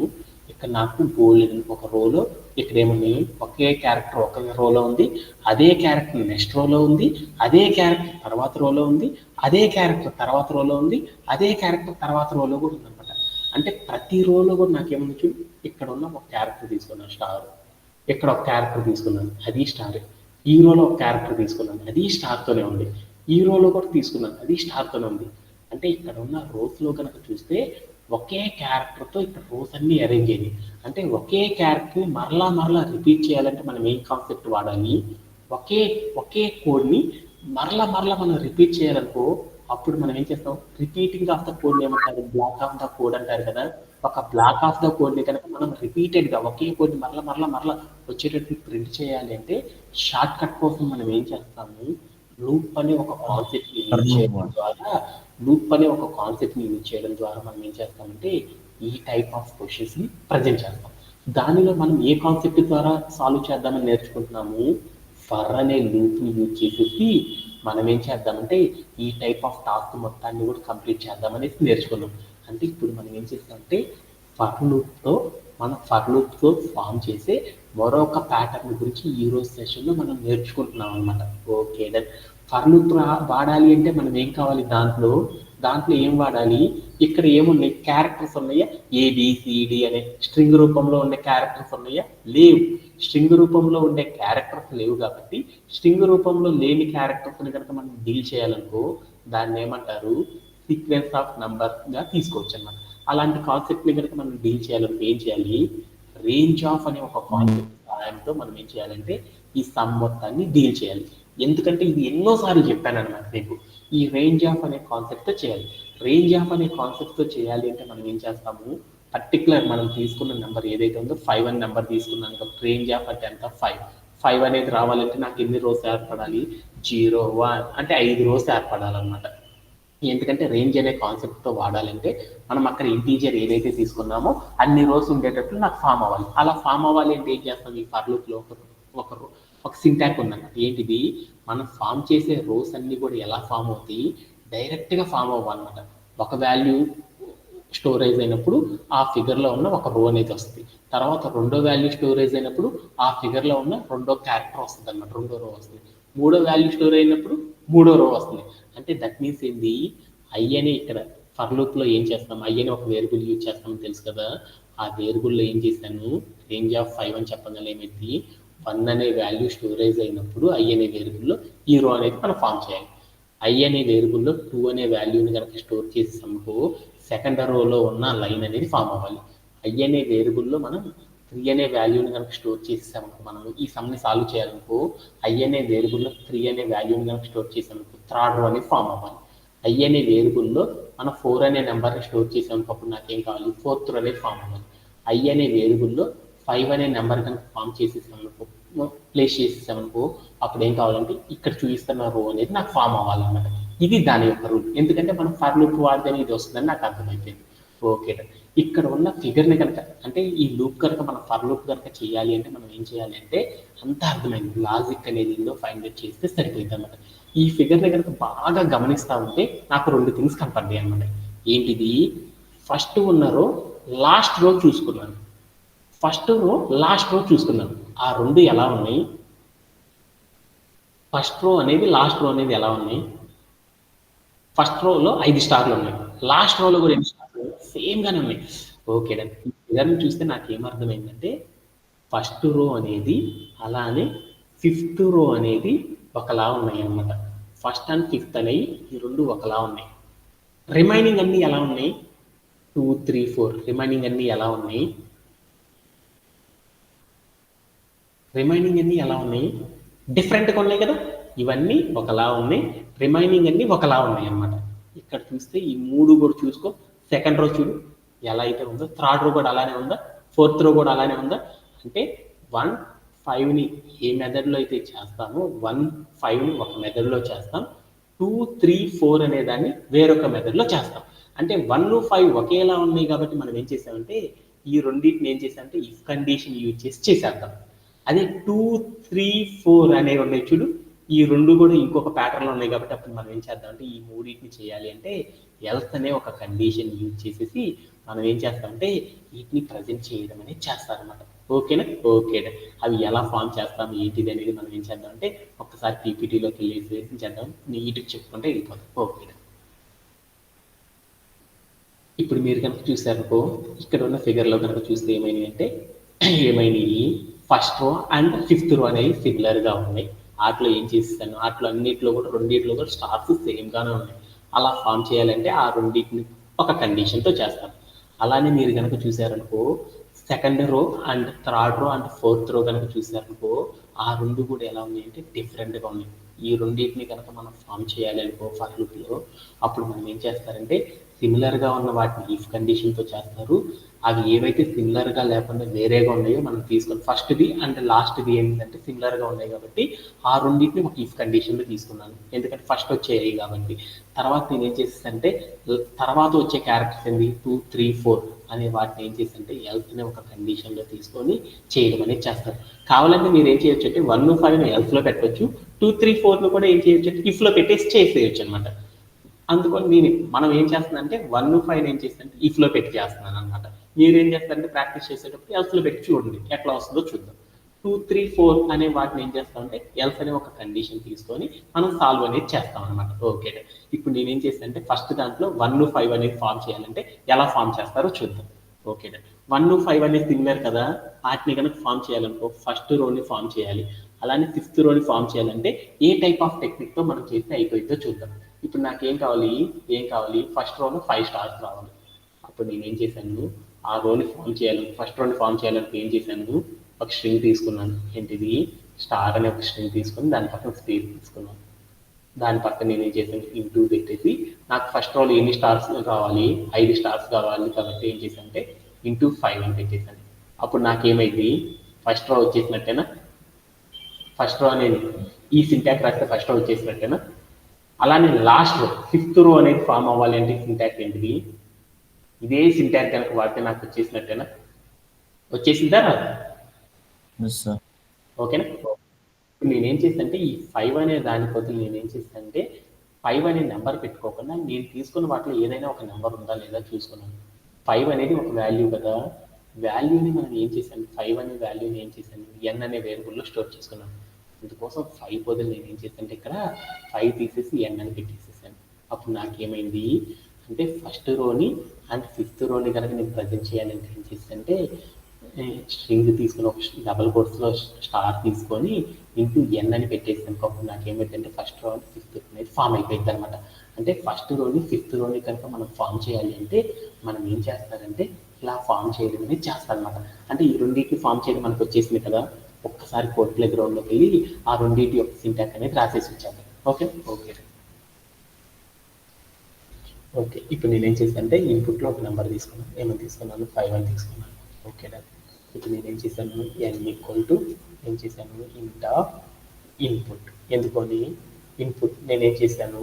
ఇక్కడ నాకు బోల్డ్ ఒక రోలో ఇక్కడ ఏమున్నాయి? ఒకే క్యారెక్టర్ ఒక రోలో ఉంది, అదే క్యారెక్టర్ నెక్స్ట్ రోలో ఉంది, అదే క్యారెక్టర్ తర్వాత రోలో ఉంది, అదే క్యారెక్టర్ తర్వాత రోలో ఉంది, అదే క్యారెక్టర్ తర్వాత రోలో కూడా ఉందన్నమాట. అంటే ప్రతి రోలో కూడా నాకేముంది చూడు. ఇక్కడ ఉన్న ఒక క్యారెక్టర్ తీసుకున్నాను స్టార్, ఇక్కడ ఒక క్యారెక్టర్ తీసుకున్నాను అది స్టార్, ఈ రోలో ఒక క్యారెక్టర్ తీసుకున్నాను అది స్టార్తోనే ఉంది, ఈ రోలో కూడా తీసుకున్నాను అది స్టార్తోనే ఉంది. అంటే ఇక్కడ ఉన్న రోస్లో కనుక చూస్తే ఒకే క్యారెక్టర్తో ఇక్కడ రోస్ అన్ని అరేంజ్ అయ్యాయి. అంటే ఒకే క్యారెక్టర్ని మరలా మరలా రిపీట్ చేయాలంటే మనం ఏం కాన్సెప్ట్ వాడాలి? ఒకే ఒకే కోడ్ని మరలా మరలా మనం రిపీట్ చేయాలనుకో అప్పుడు మనం ఏం చేస్తాం? రిపీటింగ్ ఆఫ్ ద కోడ్ ఏమంటారు? బ్లాక్ ఆఫ్ ద కోడ్ అంటారు కదా. ఒక బ్లాక్ ఆఫ్ ద కోడ్ని కనుక మనం రిపీటెడ్గా ఒకే కోడ్ని మరలా మరలా మరలా వచ్చేటట్టు ప్రింట్ చేయాలి అంటే షార్ట్ కట్ కోసం మనం ఏం చేస్తాము? లూప్ అనే ఒక కాన్సెప్ట్ని యూజ్ చేయడం ద్వారా మనం ఏం చేస్తామంటే ఈ టైప్ ఆఫ్ క్వశ్చన్స్ని ప్రజెంట్ చేస్తాం. దానిలో మనం ఏ కాన్సెప్ట్ ద్వారా సాల్వ్ చేద్దామని నేర్చుకుంటున్నాము? ఫర్ అనే లూప్ని యూజ్ చేసేసి మనం ఏం చేద్దామంటే ఈ టైప్ ఆఫ్ టాస్క్ మొత్తాన్ని కూడా కంప్లీట్ చేద్దామనేసి నేర్చుకున్నాం. అంటే ఇప్పుడు మనం ఏం చేస్తామంటే ఫర్ లూప్తో ఫామ్ చేసే మరొక ప్యాటర్న్ గురించి ఈ రోజు సెషన్లో మనం నేర్చుకుంటున్నాం అనమాట. Okay done. ఫర్ లూప్ వాడాలి అంటే మనం ఏం కావాలి? దాంట్లో ఏం వాడాలి? ఇక్కడ ఏమున్నాయి? క్యారెక్టర్స్ ఉన్నాయా? ఏబిసిడి అనే స్ట్రింగ్ రూపంలో ఉండే క్యారెక్టర్స్ ఉన్నాయా? లేవు. స్ట్రింగ్ రూపంలో ఉండే క్యారెక్టర్స్ లేవు కాబట్టి స్ట్రింగ్ రూపంలో లేని క్యారెక్టర్స్ని కనుక మనం డీల్ చేయాలనుకో దాన్ని ఏమంటారు? సీక్వెన్స్ ఆఫ్ నంబర్గా తీసుకోవచ్చు అన్నమాట. అలాంటి కాన్సెప్ట్ని కనుక మనం డీల్ చేయాలంటే ఏం చేయాలి? రేంజ్ ఆఫ్ అనే ఒక కాన్సెప్ట్ సహాయంతో మనం ఏం చేయాలంటే ఈ సమ్ మొత్తాన్ని డీల్ చేయాలి. ఎందుకంటే ఇది ఎన్నోసార్లు చెప్పాను అనమాట మీకు. ఈ రేంజ్ ఆఫ్ అనే కాన్సెప్ట్తో చేయాలి. రేంజ్ ఆఫ్ అనే కాన్సెప్ట్తో చేయాలి అంటే మనం ఏం చేస్తాము? పర్టికులర్ మనం తీసుకున్న నెంబర్ ఏదైతే ఉందో 5 అనే నెంబర్ తీసుకున్నాను కదా. రేంజ్ ఆఫ్ అంటే ఎంత? 5 అనేది రావాలంటే నాకు ఎన్ని రోస్ ఏర్పడాలి? 0 1 అంటే 5 రోస్ ఏర్పడాలన్నమాట. ఎందుకంటే రేంజ్ అనే కాన్సెప్ట్తో వాడాలంటే మనం అక్కడ ఇంటీజర్ ఏదైతే తీసుకున్నామో అన్ని రోస్ ఉండేటట్లు నాకు ఫామ్ అవ్వాలి. అలా ఫామ్ అవ్వాలి అంటే ఏం చేస్తాం? ఈ ఫర్ లూప్లో ఒక సింటాక్ ఉందన్నమాట. ఏంటిది? మనం ఫామ్ చేసే రోస్ అన్ని కూడా ఎలా ఫామ్ అవుతాయి? డైరెక్ట్గా ఫామ్ అవ్వాలన్నమాట. ఒక వాల్యూ స్టోరేజ్ అయినప్పుడు ఆ ఫిగర్లో ఉన్న ఒక రో అనేది వస్తుంది. తర్వాత రెండో వాల్యూ స్టోరేజ్ అయినప్పుడు ఆ ఫిగర్లో ఉన్న రెండో క్యారెక్టర్ వస్తుంది అనమాట. రెండో రో వస్తుంది. మూడో వాల్యూ స్టోర్ అయినప్పుడు మూడో రో వస్తుంది. అంటే దట్ మీన్స్ ఏంది? ఐ అనే ఇక్కడ ఫర్ లూప్లో ఏం చేస్తాం? ఐ అనే ఒక వేరియబుల్ యూజ్ చేస్తామని తెలుసు కదా. ఆ వేరియబుల్లో ఏం చేశాను? రేంజ్ ఆఫ్ 5 అని చెప్పగల ఏమైంది? 1 అనే వాల్యూ స్టోరేజ్ అయినప్పుడు ఐ అనే వేరియబుల్లో ఈ రో అనేది మనం ఫామ్ చేయాలి. ఐ అనే వేరియబుల్లో 2 అనే వాల్యూని కనుక స్టోర్ చేసామనుకో సెకండ్ రోలో ఉన్న లైన్ అనేది ఫామ్ అవ్వాలి. ఐ అనే వేరియబుల్లో మనం 3 అనే వాల్యూని కనుక స్టోర్ చేసామనుకో మనం ఈ సమ్ని సాల్వ్ చేయాలనుకో ఐ అనే వేరియబుల్లో 3 అనే వాల్యూని కనుక స్టోర్ చేసామనుకో థర్డ్ రో అనేది ఫామ్ అవ్వాలి. ఐ అనే వేరియబుల్లో మనం 4 అనే నెంబర్ని స్టోర్ చేసామనుకో అప్పుడు నాకేం కావాలి? ఫోర్త్ రో అనేది ఫామ్ అవ్వాలి. ఐ అనే వేరియబుల్లో 5 అనే నెంబర్ కనుక ఫామ్ చేసేసామనుకో ప్లేస్ చేసేసామనుకో అప్పుడు ఏం కావాలంటే ఇక్కడ చూపిస్తున్న రో అనేది నాకు ఫామ్ అవ్వాలన్నమాట. ఇది దాని యొక్క రూల్. ఎందుకంటే మనం ఫర్ లూప్ వాడితేనే ఇది వస్తుందని నాకు అర్థమైపోయింది. ఓకే. ఇక్కడ ఉన్న ఫిగర్ని కనుక అంటే ఈ లూప్ కనుక మనం ఫర్ లూప్ కనుక చేయాలి అంటే మనం ఏం చేయాలి అంటే అంత అర్థమైంది. లాజిక్ అనేది ఏదో ఫైండ్ అవుట్ చేస్తే సరిపోయింది అనమాట. ఈ ఫిగర్ని కనుక బాగా గమనిస్తూ ఉంటే నాకు 2 థింగ్స్ కనపడ్డాయి అనమాట. ఏంటిది? ఫస్ట్ ఉన్న రో లాస్ట్ రో చూసుకున్నాను. ఫస్ట్ రో లాస్ట్ రో చూసుకున్నాను. ఆ రెండు ఎలా ఉన్నాయి? ఫస్ట్ రో అనేది లాస్ట్ రో అనేది ఎలా ఉన్నాయి? ఫస్ట్ రోలో 5 స్టార్లు ఉన్నాయి. లాస్ట్ రోలో కూడా ఎన్ని స్టార్లు? సేమ్ గానే ఉన్నాయి. Okay done. ఈ ఫిగర్ని చూస్తే నాకు ఏమర్థమైందంటే ఫస్ట్ రో అనేది అలానే ఫిఫ్త్ రో అనేది ఒకలా ఉన్నాయి అన్నమాట. ఫస్ట్ అండ్ ఫిఫ్త్ అనేవి ఈ రెండు ఒకలా ఉన్నాయి. రిమైనింగ్ అన్ని ఎలా ఉన్నాయి? 2 3 4 రిమైనింగ్ అన్ని ఎలా ఉన్నాయి? రిమైనింగ్ అన్ని ఎలా ఉన్నాయి? డిఫరెంట్గా ఉన్నాయి కదా. ఇవన్నీ ఒకలా ఉన్నాయి. రిమైనింగ్ అన్ని ఒకలా ఉన్నాయి అన్నమాట. ఇక్కడ చూస్తే ఈ 3 కూడా చూసుకో. సెకండ్ రో చూడు ఎలా అయితే ఉందో. థర్డ్ రో కూడా అలానే ఉందా? ఫోర్త్ రో కూడా అలానే ఉందా? అంటే 1 5ని ఏ మెథడ్లో అయితే చేస్తామో 1 5ని ఒక మెథడ్లో చేస్తాం. 2 3 4 అనే దాన్ని వేరొక మెథడ్లో చేస్తాం. అంటే 1 5 ఒకేలా ఉన్నాయి కాబట్టి మనం ఏం చేసామంటే ఈ రెండింటిని ఏం చేసామంటే ఇఫ్ కండిషన్ యూజ్ చేసి చేసేద్దాం. అదే 2 3 4 అనేవి ఉన్నాయి చూడు. ఈ రెండు కూడా ఇంకొక ప్యాటర్న్లో ఉన్నాయి కాబట్టి అప్పుడు మనం ఏం చేద్దామంటే ఈ మూడింటిని చేయాలి అంటే ఎల్స్ అనే ఒక కండిషన్ యూజ్ చేసేసి మనం ఏం చేస్తామంటే వీటిని ప్రజెంట్ చేయడం అనేది చేస్తారనమాట. ఓకేనా? ఓకేనా? అవి ఎలా ఫామ్ చేస్తాం ఏంటిది అనేది మనం ఏం చేద్దామంటే ఒక్కసారి పీపీటీలోకి వెళ్ళేసి చేద్దాం. నీట్గా చెప్పుకుంటే వెళ్ళిపోతాం. ఓకేనా? ఇప్పుడు మీరు కనుక చూసారనుకో ఇక్కడ ఉన్న ఫిగర్లో కనుక చూస్తే ఏమైనాయి అంటే ఏమైనాయి? ఫస్ట్ రో అండ్ ఫిఫ్త్ రో అనేవి సిమిలర్గా ఉన్నాయి. వాటిలో ఏం చేస్తాను? వాటిలో అన్నింటిలో కూడా రెండింటిలో కూడా స్టార్స్ సేమ్గానే ఉన్నాయి. అలా ఫామ్ చేయాలంటే ఆ రెండింటిని ఒక కండిషన్తో చేస్తాం. అలానే మీరు కనుక చూసారనుకో second row and third row and fourth row కనుక చూసారనుకో ఆ రెండు కూడా ఎలా ఉన్నాయి అంటే డిఫరెంట్గా ఉన్నాయి. ఈ రెండింటిని కనుక మనం ఫామ్ చేయాలి అనుకో ఫర్ లూప్లో, అప్పుడు మనం ఏం చేస్తారంటే సిమిలర్గా ఉన్న వాటిని ఇఫ్ కండిషన్తో చేస్తారు. అవి ఏవైతే సిమిలర్గా లేకుండా వేరేగా ఉన్నాయో మనం తీసుకొని ఫస్ట్ది అండ్ లాస్ట్ది ఏంటంటే సిమిలర్గా ఉన్నాయి కాబట్టి ఆ రెండింటిని ఒక ఇఫ్ కండిషన్లో తీసుకున్నాను, ఎందుకంటే ఫస్ట్ వచ్చేవి కాబట్టి. తర్వాత నేను ఏం చేసేసంటే తర్వాత వచ్చే క్యారెక్టర్స్ ఏంది 2, 3, 4 అనే వాటిని ఏం చేసంటే ఎల్స్ అనే ఒక కండిషన్లో తీసుకొని చేయడం అనేది చేస్తారు. కావాలంటే మీరు ఏం చేయొచ్చు అంటే 1, 5 ఎల్స్లో పెట్టవచ్చు, 2, 3, 4 కూడా ఏం చేయొచ్చు అంటే ఇఫ్లో పెట్టేసి చేసేయచ్చు అనమాట. అందుకని మనం ఏం చేస్తుందంటే 1, 5 ఏం చేస్తుందంటే ఇఫ్లో పెట్టి చేస్తున్నాను అనమాట. మీరు ఏం చేస్తారంటే ప్రాక్టీస్ చేసేటప్పుడు ఎల్స్లో పెట్టి చూడండి ఎట్లా వస్తుందో చూద్దాం. 2, 3, 4 అనే వాటిని ఏం చేస్తామంటే ఎల్స్ అనే ఒక కండిషన్ తీసుకొని మనం సాల్వ్ అనేది చేస్తాం అనమాట. ఓకే, ఇప్పుడు నేనేం చేస్తానంటే ఫస్ట్ దాంట్లో 1, 5 అనేది ఫామ్ చేయాలంటే ఎలా ఫామ్ చేస్తారో చూద్దాం. ఓకే, 1, 5 అనేది సిమిలర్ కదా, వాటిని కనుక ఫామ్ చేయాలనుకో ఫస్ట్ రోని ఫామ్ చేయాలి. అలానే ఫిఫ్త్ రోని ఫామ్ చేయాలంటే ఏ టైప్ ఆఫ్ టెక్నిక్తో మనం చేస్తే అయిపోయిందో చూద్దాం. ఇప్పుడు నాకేం కావాలి ఫస్ట్ రోలో 5 స్టార్స్ రావాలి. అప్పుడు నేనేం చేశాను, ఆ రోని ఫామ్ చేయాలి, ఫస్ట్ రోని ఫామ్ చేయాలంటే ఏం చేశాను, ఒక స్ట్రింగ్ తీసుకున్నాను. ఏంటిది స్టార్ అనే ఒక స్ట్రింగ్ తీసుకొని దాని పక్కన స్పేస్ తీసుకున్నాను. దాని పక్కన నేను ఏం చేశాను ఇంటూ పెట్టేసి నాకు ఫస్ట్ రోలో ఎన్ని స్టార్స్ కావాలి, 5 స్టార్స్ కావాలి కాబట్టి ఏం చేశాను అంటే ఇంటూ 5 అని పెట్టేశాను. అప్పుడు నాకేమైంది ఫస్ట్ రో వచ్చేసినట్టేనా, ఫస్ట్ రో అనేది ఈ సింటాక్ రాస్తే ఫస్ట్ రో వచ్చేసినట్టేనా. అలానే లాస్ట్ రో ఫిఫ్త్ రో అనేది ఫామ్ అవ్వాలి అంటే సింటాక్ ఏంటిది, ఇదే సింటాక్ కనుక వాడితే నాకు వచ్చేసినట్టేనా, వచ్చేసిందా రాదు? Yes, sir. ఓకేనా. నేనేం చేస్తానంటే ఈ 5 అనే దాని కోసం నేనేం చేస్తానంటే 5 అనే నెంబర్ పెట్టుకోకుండా నేను తీసుకున్న వాటిలో ఏదైనా ఒక నెంబర్ ఉందా లేదా చూసుకున్నాను. 5 అనేది ఒక వాల్యూ కదా, వాల్యూని మనం ఏం చేశాను, 5 అనే వాల్యూని ఏం చేశాను ఎన్ అనే వేరియబుల్లో స్టోర్ చేసుకున్నాను. అందుకోసం 5 బదులు నేను ఏం చేస్తానంటే ఇక్కడ 5 తీసేసి ఎన్ అని పెట్టేసేసాను. అప్పుడు నాకేమైంది అంటే ఫస్ట్ రోని అండ్ ఫిఫ్త్ రోని కనుక నేను ప్రజెంట్ చేయాలంటే ఏం చేస్తానంటే స్ట్రింగ్ తీసుకుని ఒక డబల్ కోర్స్లో స్టార్ తీసుకొని ఇంటూ ఎన్ అని పెట్టేసాను. అప్పుడు నాకేమైందంటే first row and fifth row అనేది ఫామ్ అయిపోయింది అనమాట. అంటే ఫస్ట్ రోని ఫిఫ్త్ రోని కనుక మనం ఫామ్ చేయాలి అంటే మనం ఏం చేస్తారంటే ఇలా ఫామ్ చేయడం అనేది చేస్తారనమాట. అంటే ఈ రెండింటిని ఫామ్ చేయడం మనకు వచ్చేసింది కదా, ఒక్కసారి కోడ్ ప్లే గ్రౌండ్లోకి వెళ్ళి ఆ రెండింటి యొక్క సింటాక్ అనేది రాసేసి వచ్చాను. ఓకే ఓకే ఓకే ఇప్పుడు నేనేం చేశానంటే ఇన్పుట్లో ఒక నెంబర్ తీసుకున్నాను. ఏమని తీసుకున్నాను, 5 అని తీసుకున్నాను. ఓకే, ఇప్పుడు నేనేం చేశాను ఎన్ ఈక్వల్ టు ఏం చేశాను ఇంట్ ఆఫ్ ఇన్పుట్. ఎందుకని ఇన్పుట్ నేనేం చేశాను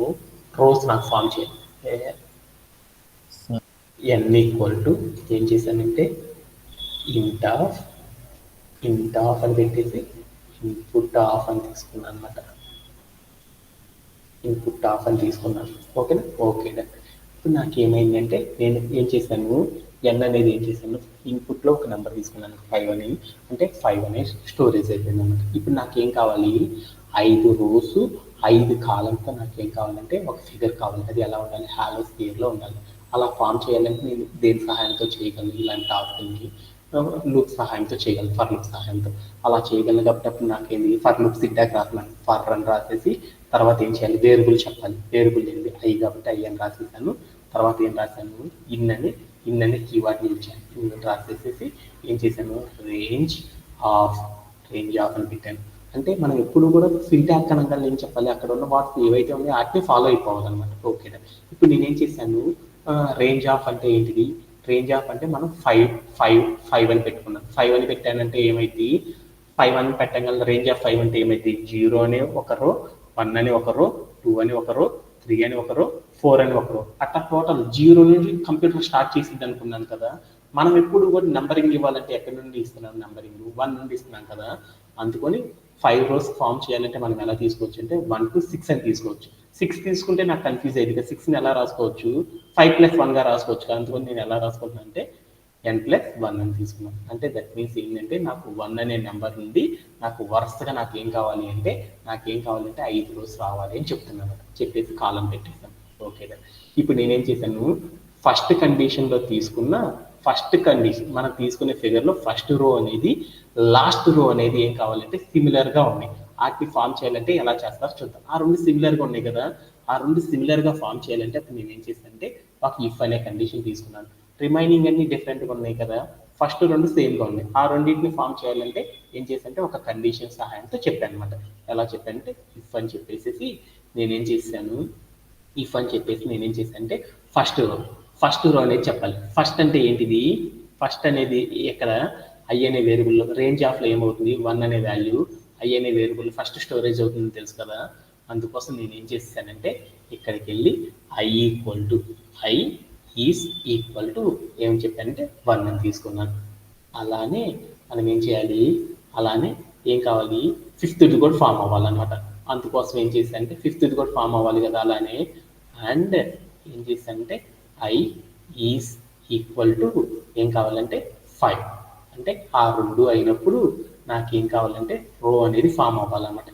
రోస్ నాకు ఫామ్ చేయాలి. Sir. ఎన్ ఈక్వల్ టు ఏం చేశానంటే ఇంట్ ఆఫ్ అని పెట్టేసి ఇన్పుట్ ఆఫ్ అని తీసుకున్నాను అనమాట. ఇన్పుట్ ఆఫ్ అని తీసుకున్నాను. ఓకేనా. ఓకే, ఇప్పుడు నాకు ఏమైందంటే నేను ఏం చేశాను ఎన్ అనేది ఏం చేశాను ఇన్పుట్లో ఒక నెంబర్ తీసుకున్నాను 5 అని, అంటే 5 అనే స్టోరేజ్ అయిపోయింది అనమాట. ఇప్పుడు నాకేం కావాలి 5 రోస్ 5 కాలంతో నాకేం కావాలంటే ఒక ఫిగర్ కావాలి. అది ఎలా ఉండాలి, హాలో స్క్వేర్లో ఉండాలి. అలా ఫామ్ చేయాలంటే నేను దేని సహాయంతో చేయగలను, ఇలాంటి టాస్క్ని లూప్ సహాయంతో చేయగలను, ఫర్ లూప్ సహాయంతో అలా చేయగలను. కాబట్టి అప్పుడు నాకేంది ఫర్ లూప్ సింటాక్ రాస్తున్నాను. ఫర్ అని రాసేసి తర్వాత ఏం చేయాలి వేరియబుల్ చెప్పాలి. వేరియబుల్ ఏంది ఐ కాబట్టి ఐ అని రాసేసాను. తర్వాత ఏం రాశాను ఇన్ అని కీవర్డ్ని ఇచ్చాను. ఇన్ రాసేసేసి ఏం చేశాను రేంజ్ ఆఫ్ అని పెట్టాను. అంటే మనం ఎప్పుడు కూడా సింటాక్ అనగానే ఏం చెప్పాలి, అక్కడ ఉన్న వాటికి ఏవైతే ఉన్నాయో వాటిని ఫాలో అయిపోవాలన్నమాట. ఓకే, ఇప్పుడు నేనేం చేశాను రేంజ్ ఆఫ్ అంటే ఏంటిది, రేంజ్ ఆఫ్ అంటే మనం 5 అని పెట్టుకున్నాం. 5 అని పెట్టానంటే ఏమైంది 5 అని పెట్టగల రేంజ్ ఆఫ్ 5 అంటే ఏమైంది 0 అనే ఒక రో, 1 అని ఒక రో, 2 అని ఒక రో, 3 అని ఒక రో, 4 అని ఒక రో, అట్లా టోటల్ 0 నుంచి కంప్యూటర్ స్టార్ట్ చేసింది అనుకున్నాను కదా. మనం ఎప్పుడు కూడా నంబరింగ్ ఇవ్వాలంటే ఎక్కడి నుండి ఇస్తున్నాం, నంబరింగ్ 1 నుండి ఇస్తున్నాం కదా. అందుకని 5 రోస్ ఫామ్ చేయాలంటే మనం ఎలా తీసుకోవచ్చు అంటే 1 to 6 అని తీసుకోవచ్చు. 6 తీసుకుంటే నాకు కన్ఫ్యూజ్ అయ్యింది కదా, 6ని ఎలా రాసుకోవచ్చు 5+1గా రాసుకోవచ్చు కదా. అందుకని నేను ఎలా రాసుకుంటున్నాను అంటే n+1 అని తీసుకున్నాను. అంటే దట్ మీన్స్ ఏంటంటే నాకు 1 అనే నెంబర్ నుండి నాకు వరుసగా నాకు ఏం కావాలి అంటే 5 రోస్ రావాలి అని చెప్తున్నాను. చెప్పేసి కాలం పెట్టేసాను. ఓకే, ఇప్పుడు నేనేం చేశాను ఫస్ట్ కండిషన్లో తీసుకున్న ఫస్ట్ కండిషన్ మనం తీసుకునే ఫిగర్లో ఫస్ట్ రో అనేది లాస్ట్ రో అనేది ఏం కావాలంటే సిమిలర్గా ఉన్నాయి. వాటిని ఫామ్ చేయాలంటే ఎలా చేస్తారో చూద్దాం. ఆ రెండు సిమిలర్గా ఉన్నాయి కదా, ఆ రెండు సిమిలర్గా ఫామ్ చేయాలంటే అప్పుడు నేను ఏం చేశానంటే ఒక ఇఫ్ అనే కండిషన్ తీసుకున్నాను. రిమైనింగ్ అన్ని డిఫరెంట్గా ఉన్నాయి కదా, ఫస్ట్ రెండు సేమ్గా ఉన్నాయి. ఆ రెండింటిని ఫామ్ చేయాలంటే ఏం చేశానంటే ఒక కండిషన్ సహాయంతో చెప్పాను అనమాట. ఎలా చెప్పానంటే ఇఫ్ అని చెప్పేసి నేనేం చేశాను, ఇఫ్ అని చెప్పేసి నేనేం చేశానంటే ఫస్ట్ రో అనేది చెప్పాలి. ఫస్ట్ అంటే ఏంటిది, ఫస్ట్ అనేది ఇక్కడ ఐ అనే వేరియబుల్లో రేంజ్ ఆఫ్లో ఏమవుతుంది, 1 అనే వాల్యూ ఐ అనే వేరియబుల్ ఫస్ట్ స్టోరేజ్ అవుతుందని తెలుసు కదా. అందుకోసం నేను ఏం చేశానంటే ఇక్కడికి వెళ్ళి ఐ ఈజ్ ఈక్వల్ టు ఏమని చెప్పానంటే 1 అని తీసుకున్నాను. అలానే మనం ఏం చేయాలి, అలానే ఏం కావాలి, ఫిఫ్త్ది కూడా ఫామ్ అవ్వాలన్నమాట. అందుకోసం ఏం చేశానంటే ఫిఫ్త్ది కూడా ఫామ్ అవ్వాలి కదా, అలానే అండ్ ఏం చేశానంటే ఐ ఈజ్ ఈక్వల్ టు ఏం కావాలంటే 5. అంటే ఆ రెండు అయినప్పుడు నాకేం కావాలంటే రో అనేది ఫామ్ అవ్వాలన్నమాట.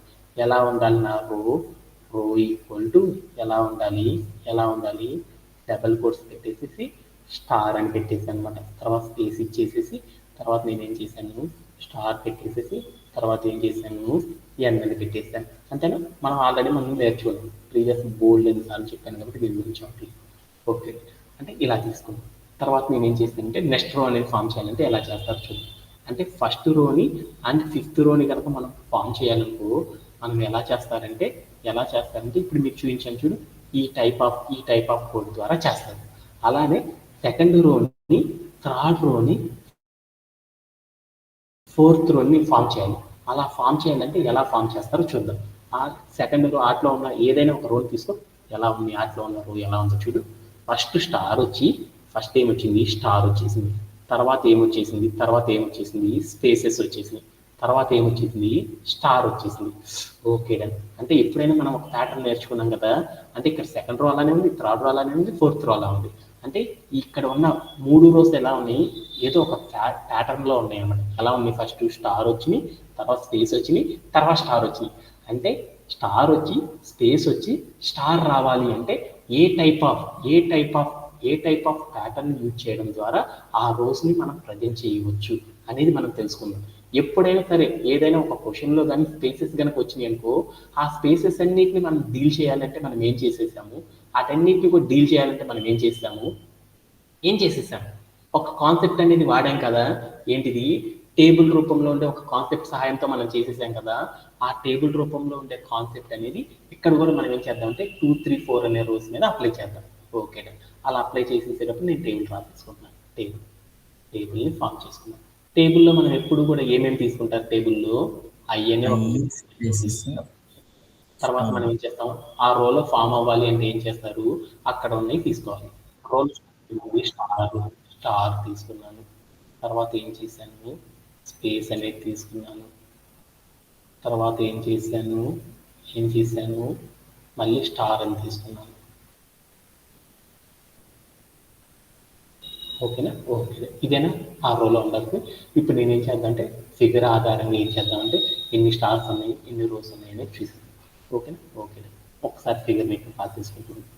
ఎలా ఉండాలి నా రో ఈక్వల్ టు ఎలా ఉండాలి డబల్ కోట్స్ పెట్టేసేసి స్టార్ అని పెట్టేసి అనమాట. తర్వాత స్పేస్ ఇచ్చేసేసి తర్వాత నేనేం చేశాను, స్టార్ పెట్టేసేసి తర్వాత ఏం చేశాను, ఎన్ అని పెట్టేసాను. అంతేనా, మనం నేర్చుకున్నాం ప్రీవియస్ బోల్డ్ ఎన్నిసార్లు చెప్పాను కాబట్టి దీని గురించి ఒకటి ఓకే. అంటే ఇలా తీసుకున్నాం. తర్వాత నేను ఏం చేశానంటే నెక్స్ట్ రో అనేది ఫామ్ చేయాలంటే ఎలా చేస్తారు చూడండి. అంటే ఫస్ట్ రోని అండ్ ఫిఫ్త్ రోని కనుక మనం ఫామ్ చేయాలనుకో మనం ఎలా చేస్తారంటే ఇప్పుడు మీకు చూపించాను చూడు, ఈ టైప్ ఆఫ్ కోడ్ ద్వారా చేస్తారు. అలానే సెకండ్ రోని, థర్డ్ రోని, ఫోర్త్ రోని ఫామ్ చేయాలి. అలా ఫామ్ చేయాలంటే ఎలా ఫామ్ చేస్తారో చూద్దాం. ఆ సెకండ్ రో ఆటలో ఉన్న ఏదైనా ఒక రోని తీసుకో, ఎలా ఉంది ఆటలో ఉన్న రో ఎలా ఉందో చూడు. ఫస్ట్ ఏమొచ్చింది, స్టార్ వచ్చేసింది. తర్వాత ఏమొచ్చేసింది, స్పేసెస్ వచ్చేసింది. తర్వాత ఏమొచ్చేసింది, స్టార్ వచ్చేసింది. Okay done. అంటే ఎప్పుడైనా మనం ఒక ప్యాటర్న్ నేర్చుకున్నాం కదా, అంటే ఇక్కడ సెకండ్ రో అలానే ఉంది, థర్డ్ రో అలానే ఉంది, ఫోర్త్ రో అలా ఉంది. అంటే ఇక్కడ ఉన్న 3 రోస్ ఎలా ఉన్నాయి, ఏదో ఒక ప్యాటర్న్లో ఉన్నాయి అన్నమాట. ఎలా ఉన్నాయి, ఫస్ట్ స్టార్ వచ్చినాయి, తర్వాత స్పేస్ వచ్చినాయి, తర్వాత స్టార్ వచ్చినాయి. అంటే స్టార్ వచ్చి స్పేస్ వచ్చి స్టార్ రావాలి అంటే ఏ టైప్ ఆఫ్ ప్యాటర్న్ యూజ్ చేయడం ద్వారా ఆ రోస్ని మనం ప్రజెంట్ చేయవచ్చు అనేది మనం తెలుసుకుందాం. ఎప్పుడైనా సరే ఏదైనా ఒక క్వశ్చన్లో కానీ స్పేసెస్ కనుక వచ్చినాయి అనుకో, ఆ స్పేసెస్ అన్నిటిని మనం డీల్ చేయాలంటే మనం ఏం చేసేసాము, వాటన్నిటిని కూడా డీల్ చేయాలంటే మనం ఏం చేసేసాము ఒక కాన్సెప్ట్ అనేది వాడాం కదా. ఏంటిది, టేబుల్ రూపంలో ఉండే ఒక కాన్సెప్ట్ సహాయంతో మనం చేసేసాం కదా. ఆ టేబుల్ రూపంలో ఉండే కాన్సెప్ట్ అనేది ఇక్కడ కూడా మనం ఏం చేద్దాం అంటే 2, 3, 4 అనే రోస్ మీద అప్లై చేద్దాం. ఓకే, అలా అప్లై చేసేసేటప్పుడు నేను టేబుల్ డ్రా చేసుకుంటున్నాను. టేబుల్ని ఫామ్ చేసుకున్నాను. టేబుల్లో మనం ఎప్పుడు కూడా ఏమేమి తీసుకుంటారు, టేబుల్లో ఐ అనే తర్వాత మనం ఏం చేస్తాం, ఆ రోలో ఫామ్ అవ్వాలి అంటే ఏం చేస్తారు, అక్కడ ఉన్నాయి తీసుకోవాలి. రోల్ స్టార్ తీసుకున్నాను. తర్వాత ఏం చేశాను, స్పేస్ అనేది తీసుకున్నాను. తర్వాత ఏం చేశాను మళ్ళీ స్టార్ అని తీసుకున్నాను. ఓకేనా, ఓకే. ఇదేనా ఆ రోలో ఉండదు. ఇప్పుడు నేనేం చేద్దాం అంటే ఫిగర్ ఆధారంగా ఏం చేద్దామంటే ఎన్ని స్టార్స్ ఉన్నాయి, ఎన్ని రోస్ ఉన్నాయి అనేది చూసాను. ఓకేనా, ఓకే. ఒకసారి ఫిగర్ మీకు బాగా తీసుకుంటున్నాను.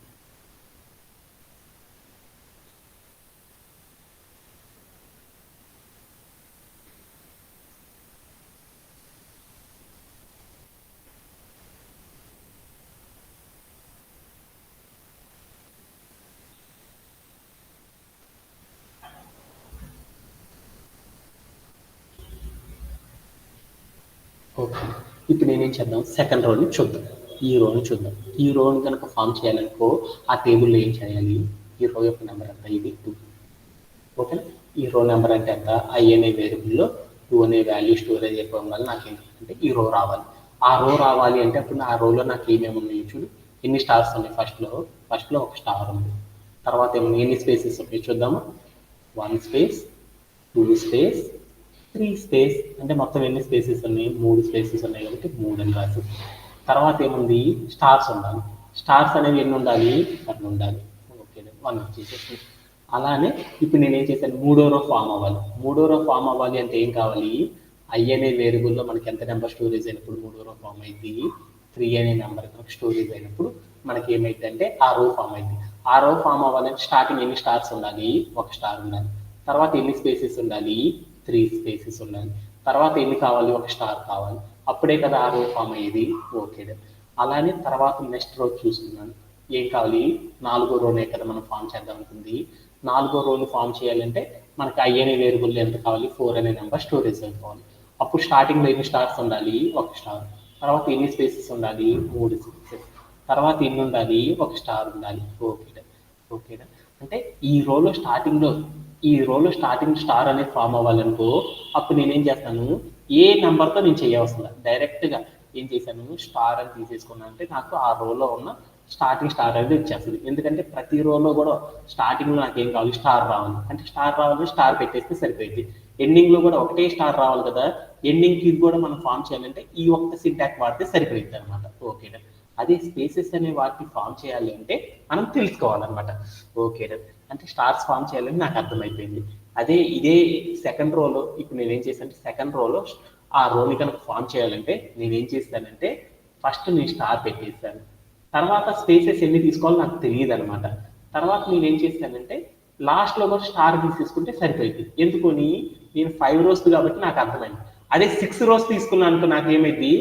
ఓకే, ఇప్పుడు నేనేం చేద్దాం, సెకండ్ రోని చూద్దాం. ఈ రోని కనుక ఫామ్ చేయాలనుకో ఆ టేబుల్లో ఏం చేయాలి, ఈ రో యొక్క నెంబర్ ఎంత, ఇది 2. ఓకేనా, ఈ రో నెంబర్ అంటే ఎంత, ఐ అనే వేరియబుల్లో 2 అనే వాల్యూ స్టోరేజ్ అయిపోవడం వల్ల నాకు ఏంటంటే ఈ రో రావాలి. ఆ రో రావాలి అంటే అప్పుడు ఆ రోలో నాకు ఏమేమి ఉన్నాయి చూడు, ఎన్ని స్టార్స్ ఉన్నాయి, ఫస్ట్లో ఒక స్టార్ ఉంది. తర్వాత ఏమన్నా ఎన్ని స్పేసెస్ ఉన్నాయి చూద్దాము, 1 స్పేస్, 2 స్పేస్, 3 స్పేస్. అంటే మొత్తం ఎన్ని స్పేసెస్ ఉన్నాయి, 3 స్పేసెస్ ఉన్నాయి కాబట్టి 3 అని రాసి. తర్వాత ఏముంది, స్టార్స్ ఉండాలి. స్టార్స్ అనేవి ఎన్ని ఉండాలి, 1 ఉండాలి. ఓకే, 1 వచ్చేసేసి. అలానే ఇప్పుడు నేను ఏం చేశాను, మూడో రో ఫామ్ అవ్వాలి అంటే ఏం కావాలి, ఐ అనే వేరియబుల్లో మనకి ఎంత నెంబర్ స్టోరేజ్ అయినప్పుడు మూడో రో ఫామ్ అయింది, 3 అనే నెంబర్ కనుక స్టోరేజ్ అయినప్పుడు మనకి ఏమైంది అంటే ఆ రో ఫామ్ అయింది. ఆ రో ఫామ్ అవ్వాలంటే స్టార్టింగ్ ఎన్ని స్టార్స్ ఉండాలి, ఒక స్టార్ ఉండాలి. తర్వాత ఎన్ని స్పేసెస్ ఉండాలి, 3 స్పేసెస్ ఉండాలి. తర్వాత ఎన్ని కావాలి, ఒక స్టార్ కావాలి. అప్పుడే కదా ఆ రో ఫామ్ అయ్యేది. ఓకే, అలానే తర్వాత నెక్స్ట్ రో చూస్తున్నాను, ఏం కావాలి, 4వ రోనే కదా మనం ఫామ్ చేద్దాం అనుకుంది. నాలుగో రోలు ఫామ్ చేయాలంటే మనకి ఐ అనే వేరియబుల్ ఎంత కావాలి, 4 అనే నెంబర్ స్టోరేజ్ అయిపోవాలి. అప్పుడు స్టార్టింగ్లో ఎన్ని స్టార్స్ ఉండాలి, ఒక స్టార్. తర్వాత ఎన్ని స్పేసెస్ ఉండాలి, 3 స్పేసెస్. తర్వాత ఎన్ని ఉండాలి, ఒక స్టార్ ఉండాలి. ఓకేనా. అంటే ఈ రోలో స్టార్టింగ్ స్టార్ అనేది ఫామ్ అవ్వాలనుకో, అప్పుడు నేనేం చేస్తాను, ఏ నెంబర్తో నేను చేయవలసిందా, డైరెక్ట్గా ఏం చేశాను, స్టార్ అని తీసేసుకున్నాను అంటే నాకు ఆ రోలో ఉన్న స్టార్టింగ్ స్టార్ అనేది వచ్చేస్తుంది. ఎందుకంటే ప్రతి రోలో కూడా స్టార్టింగ్లో నాకు ఏం కావాలి, స్టార్ రావాలి. అంటే స్టార్ రావాలంటే స్టార్ పెట్టేస్తే సరిపోయింది. ఎండింగ్లో కూడా ఒకటే స్టార్ రావాలి కదా, ఎండింగ్కి ఇది కూడా మనం ఫామ్ చేయాలంటే ఈ ఒక్క సింటాక్స్ వాడితే సరిపోయింది అనమాట. ఓకేనా. అదే స్పేసెస్ అనే వాటిని ఫామ్ చేయాలి అంటే మనం తెలుసుకోవాలన్నమాట. ఓకేనా. అంటే స్టార్స్ ఫామ్ చేయాలని నాకు అర్థమైపోయింది. ఇదే సెకండ్ రోలో ఇప్పుడు నేనేం చేశానంటే, సెకండ్ రోలో ఆ రోని కనుక ఫామ్ చేయాలంటే నేనేం చేస్తానంటే, ఫస్ట్ నేను స్టార్ పెట్టేస్తాను. తర్వాత స్పేసెస్ ఎన్ని తీసుకోవాలో నాకు తెలియదు అనమాట. తర్వాత నేనేం చేస్తానంటే లాస్ట్లో కూడా స్టార్ తీసేసుకుంటే సరిపోయింది. ఎందుకని, నేను 5 rows కాబట్టి నాకు అర్థమైంది. అదే 6 rows తీసుకున్నాను అనుకో, నాకు ఏమైంది,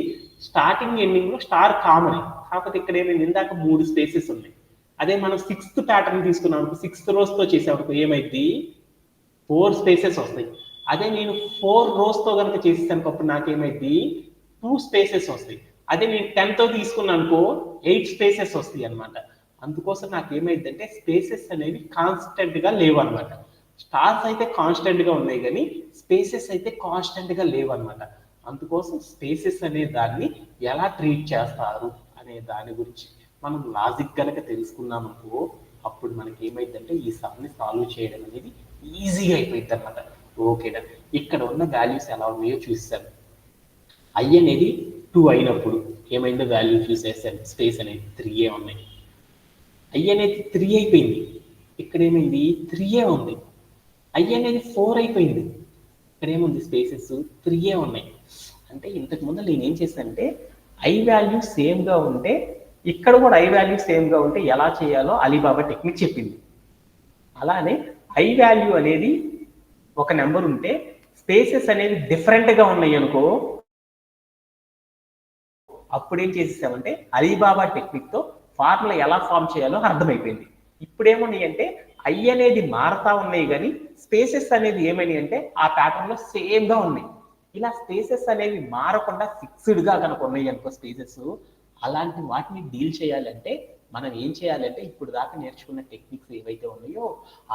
స్టార్టింగ్ ఎండింగ్లో స్టార్ కామన్. కాకపోతే ఇక్కడ ఏమైంది, ఇందాక 3 స్పేసెస్ ఉన్నాయి. అదే మనం 6th ప్యాటర్న్ తీసుకున్నాం అనుకో, 6th rowsతో చేసేటప్పుడు ఏమైంది, 4 స్పేసెస్ వస్తాయి. అదే నేను 4 rowsతో కనుక చేసేసాను అప్పుడు నాకేమైంది, 2 స్పేసెస్ వస్తాయి. అదే నేను 10తో తీసుకున్నాను అనుకో, 8 స్పేసెస్ వస్తాయి అనమాట. అందుకోసం నాకు ఏమైందంటే స్పేసెస్ అనేవి కాన్స్టెంట్గా లేవు అనమాట. స్టార్స్ అయితే కాన్స్టెంట్గా ఉన్నాయి కానీ స్పేసెస్ అయితే కాన్స్టెంట్గా లేవు అనమాట. అందుకోసం స్పేసెస్ అనే దాన్ని ఎలా ట్రీట్ చేస్తారు అనే దాని గురించి మనం లాజిక్ కనుక తెలుసుకున్నామనుకో, అప్పుడు మనకి ఏమైందంటే ఈ సమ్ని సాల్వ్ చేయడం అనేది ఈజీగా అయిపోయింది అనమాట. ఓకేనా. ఇక్కడ ఉన్న వాల్యూస్ ఎలా ఉన్నాయో చూసాను. ఐ అనేది 2 అయినప్పుడు ఏమైందో వాల్యూ చూసేసాను, స్పేస్ అనేది 3 ఉన్నాయి. ఐ అనేది 3 అయిపోయింది, ఇక్కడ ఏమైంది 3 ఉంది. ఐ అనేది 4 అయిపోయింది, ఇక్కడ ఏముంది స్పేసెస్ 3 ఉన్నాయి. అంటే ఇంతకు ముందు నేను ఏం చేశానంటే, ఐ వాల్యూ సేమ్గా ఉంటే ఇక్కడ కూడా ఐ వాల్యూ సేమ్గా ఉంటే ఎలా చేయాలో అలీబాబా టెక్నిక్ చెప్పింది. అలానే ఐ వాల్యూ అనేది ఒక నెంబర్ ఉంటే స్పేసెస్ అనేది డిఫరెంట్గా ఉన్నాయి అనుకో, అప్పుడు ఏం చేసేసామంటే అలీబాబా టెక్నిక్తో ఫార్ములా ఎలా ఫామ్ చేయాలో అర్థమైపోయింది. ఇప్పుడేమున్నాయి అంటే ఐ అనేది మారుతా ఉన్నాయి కానీ స్పేసెస్ అనేది ఏమని అంటే ఆ ప్యాటర్న్లో సేమ్గా ఉన్నాయి. ఇలా స్పేసెస్ అనేవి మారకుండా ఫిక్స్డ్గా కనుక ఉన్నాయి అనుకో స్పేసెస్, అలాంటి వాటిని డీల్ చేయాలంటే మనం ఏం చేయాలంటే ఇప్పుడు దాకా నేర్చుకున్న టెక్నిక్స్ ఏవైతే ఉన్నాయో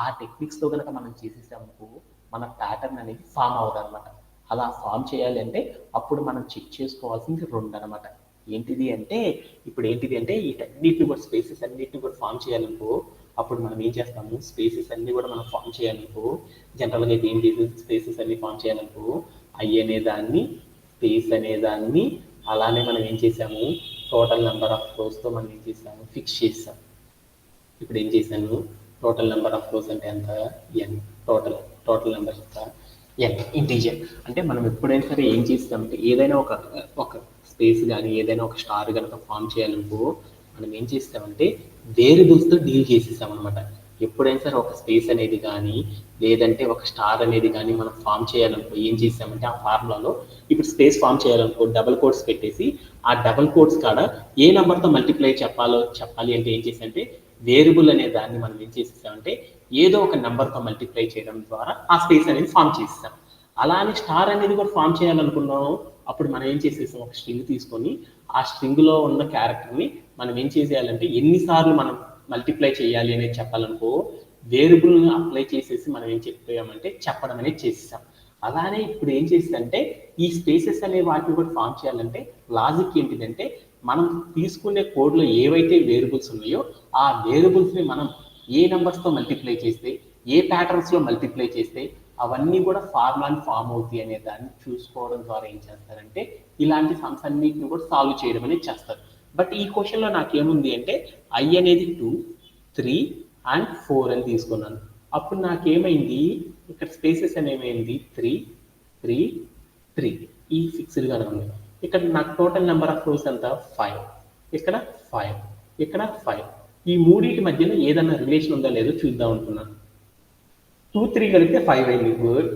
ఆ టెక్నిక్స్తో కనుక మనం చేసేసామనుకో మన ప్యాటర్న్ అనేది ఫామ్ అవ్వదు అనమాట. అలా ఫామ్ చేయాలి అంటే అప్పుడు మనం చెక్ చేసుకోవాల్సింది 2 అనమాట. ఏంటిది అంటే వీటన్నిటిని కూడా స్పేసెస్ అన్నిటిని కూడా ఫామ్ చేయాలనుకో, అప్పుడు మనం ఏం చేస్తాము, స్పేసెస్ అన్ని కూడా మనం ఫామ్ చేయాలనుకో, జనరల్గా అయితే ఏంటి, స్పేసెస్ అన్ని ఫామ్ చేయాలనుకో ఐ అనేదాన్ని, స్పేస్ అనేదాన్ని, అలానే మనం ఏం చేసాము, టోటల్ నెంబర్ ఆఫ్ రోస్తో మనం ఏం చేసాము, ఫిక్స్ చేసాం. ఇప్పుడు ఏం చేశాను, టోటల్ నెంబర్ ఆఫ్ రోస్ అంటే ఎంత, ఎన్. టోటల్ నెంబర్ ఎంత, ఎన్ ఇంటీజర్. అంటే మనం ఎప్పుడైనా సరే ఏం చేస్తామంటే ఏదైనా ఒక స్పేస్ కానీ ఏదైనా ఒక స్టార్ కనుక ఫామ్ చేయాలనుకో మనం ఏం చేస్తామంటే వేరియబుల్స్తో డీల్ చేసేసాం అనమాట. ఎప్పుడైనా సరే ఒక స్పేస్ అనేది కానీ లేదంటే ఒక స్టార్ అనేది కానీ మనం ఫామ్ చేయాలనుకో ఏం చేసామంటే ఆ ఫార్ములాలో ఇప్పుడు స్పేస్ ఫామ్ చేయాలనుకో డబుల్ కోట్స్ పెట్టేసి ఆ డబుల్ కోట్స్ కాడ ఏ నెంబర్తో మల్టిప్లై చెప్పాలి అంటే ఏం చేసామంటే వేరియబుల్ అనే దాన్ని మనం ఏం చేసేసామంటే ఏదో ఒక నెంబర్తో మల్టిప్లై చేయడం ద్వారా ఆ స్పేస్ అనేది ఫామ్ చేసేసాం. అలానే స్టార్ అనేది కూడా ఫామ్ చేయాలనుకున్నాం, అప్పుడు మనం ఏం చేసేసాం, ఒక స్ట్రింగ్ తీసుకొని ఆ స్ట్రింగ్లో ఉన్న క్యారెక్టర్ని మనం ఏం చేసేయాలంటే ఎన్నిసార్లు మనం మల్టిప్లై చేయాలి అనేది చెప్పాలనుకో వేరియబుల్ని అప్లై చేసేసి మనం ఏం చెప్పామంటే చెప్పడం అనేది చేసేసాం. అలానే ఇప్పుడు ఏం చేసిందంటే ఈ స్పేసెస్ అనే వాటిని కూడా ఫామ్ చేయాలంటే లాజిక్ ఏంటిదంటే మనం తీసుకునే కోడ్లో ఏవైతే వేరియబుల్స్ ఉన్నాయో ఆ వేరియబుల్స్ని మనం ఏ నెంబర్స్తో మల్టిప్లై చేస్తే ఏ ప్యాటర్న్స్లో మల్టిప్లై చేస్తే అవన్నీ కూడా ఫార్ములాని ఫామ్ అవుతాయి అనే దాన్ని చూసుకోవడం ద్వారా ఏం చేస్తారంటే ఇలాంటి సమ్స్ అన్నిటిని కూడా సాల్వ్ చేయడం అనేది చేస్తారు. బట్ ఈ క్వశ్చన్లో నాకేముంది అంటే ఐ అనేది 2, 3 and 4 అని తీసుకున్నాను. అప్పుడు నాకేమైంది, ఇక్కడ స్పేసెస్ అనేమైంది 3, 3, 3 ఈ ఫిక్స్డ్గానే ఉంది. ఇక్కడ నాకు టోటల్ నెంబర్ ఆఫ్ రోస్ ఎంత 5, ఇక్కడ 5, ఇక్కడ 5. ఈ మూడింటి మధ్యన ఏదన్నా రిలేషన్ ఉందా లేదో చూద్దాం అనుకున్నాను. 2, 3 కలిపితే 5 అయింది, గుడ్.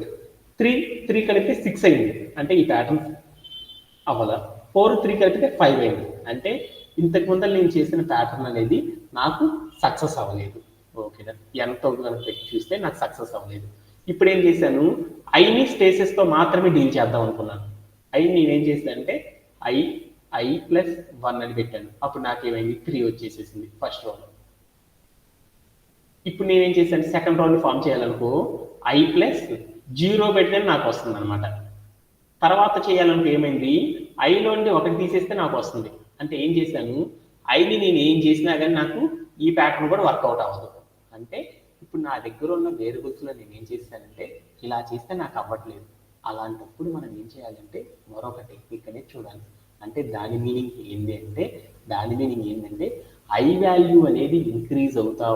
3 కలిపితే 6 అయింది, అంటే ఈ ప్యాటర్న్ అవ్వదా. 4, 3 కలిపితే 5 అయింది, అంటే ఇంతకు ముందు నేను చేసిన ప్యాటర్న్ అనేది నాకు సక్సెస్ అవ్వలేదు. ఓకేనా, ఎంతో కనుక పెట్టి చూస్తే నాకు సక్సెస్ అవ్వలేదు. ఇప్పుడు ఏం చేశాను, ఐని స్పేసెస్తో మాత్రమే డీల్ చేద్దాం అనుకున్నాను. ఐ నేనేం చేశాను అంటే ఐ ప్లస్ 1 అని పెట్టాను. అప్పుడు నాకేమైంది 3 వచ్చేసేసింది ఫస్ట్ రోలో. ఇప్పుడు నేనేం చేశాను, సెకండ్ రౌండ్ ఫామ్ చేయాలనుకో ఐ ప్లస్ 0 పెడితే నాకు వస్తుంది అనమాట. తర్వాత చేయాలనుకో ఏమైంది, ఐలో నుండి 1 తీసేస్తే నాకు వస్తుంది. అంటే ఏం చేశాను, ఐని నేను ఏం చేసినా కానీ నాకు ఈ ప్యాటర్న్ కూడా వర్కౌట్ అవ్వదు. అంటే ఇప్పుడు నా దగ్గర ఉన్న వేరియబుల్స్లో నేను ఏం చేశానంటే ఇలా చేస్తే నాకు అవ్వట్లేదు. అలాంటప్పుడు మనం ఏం చేయాలంటే మరొక టెక్నిక్ అనేది చూడాలి. అంటే దాని మీనింగ్ ఏంటంటే ఐ వాల్యూ అనేది ఇంక్రీజ్ అవుతా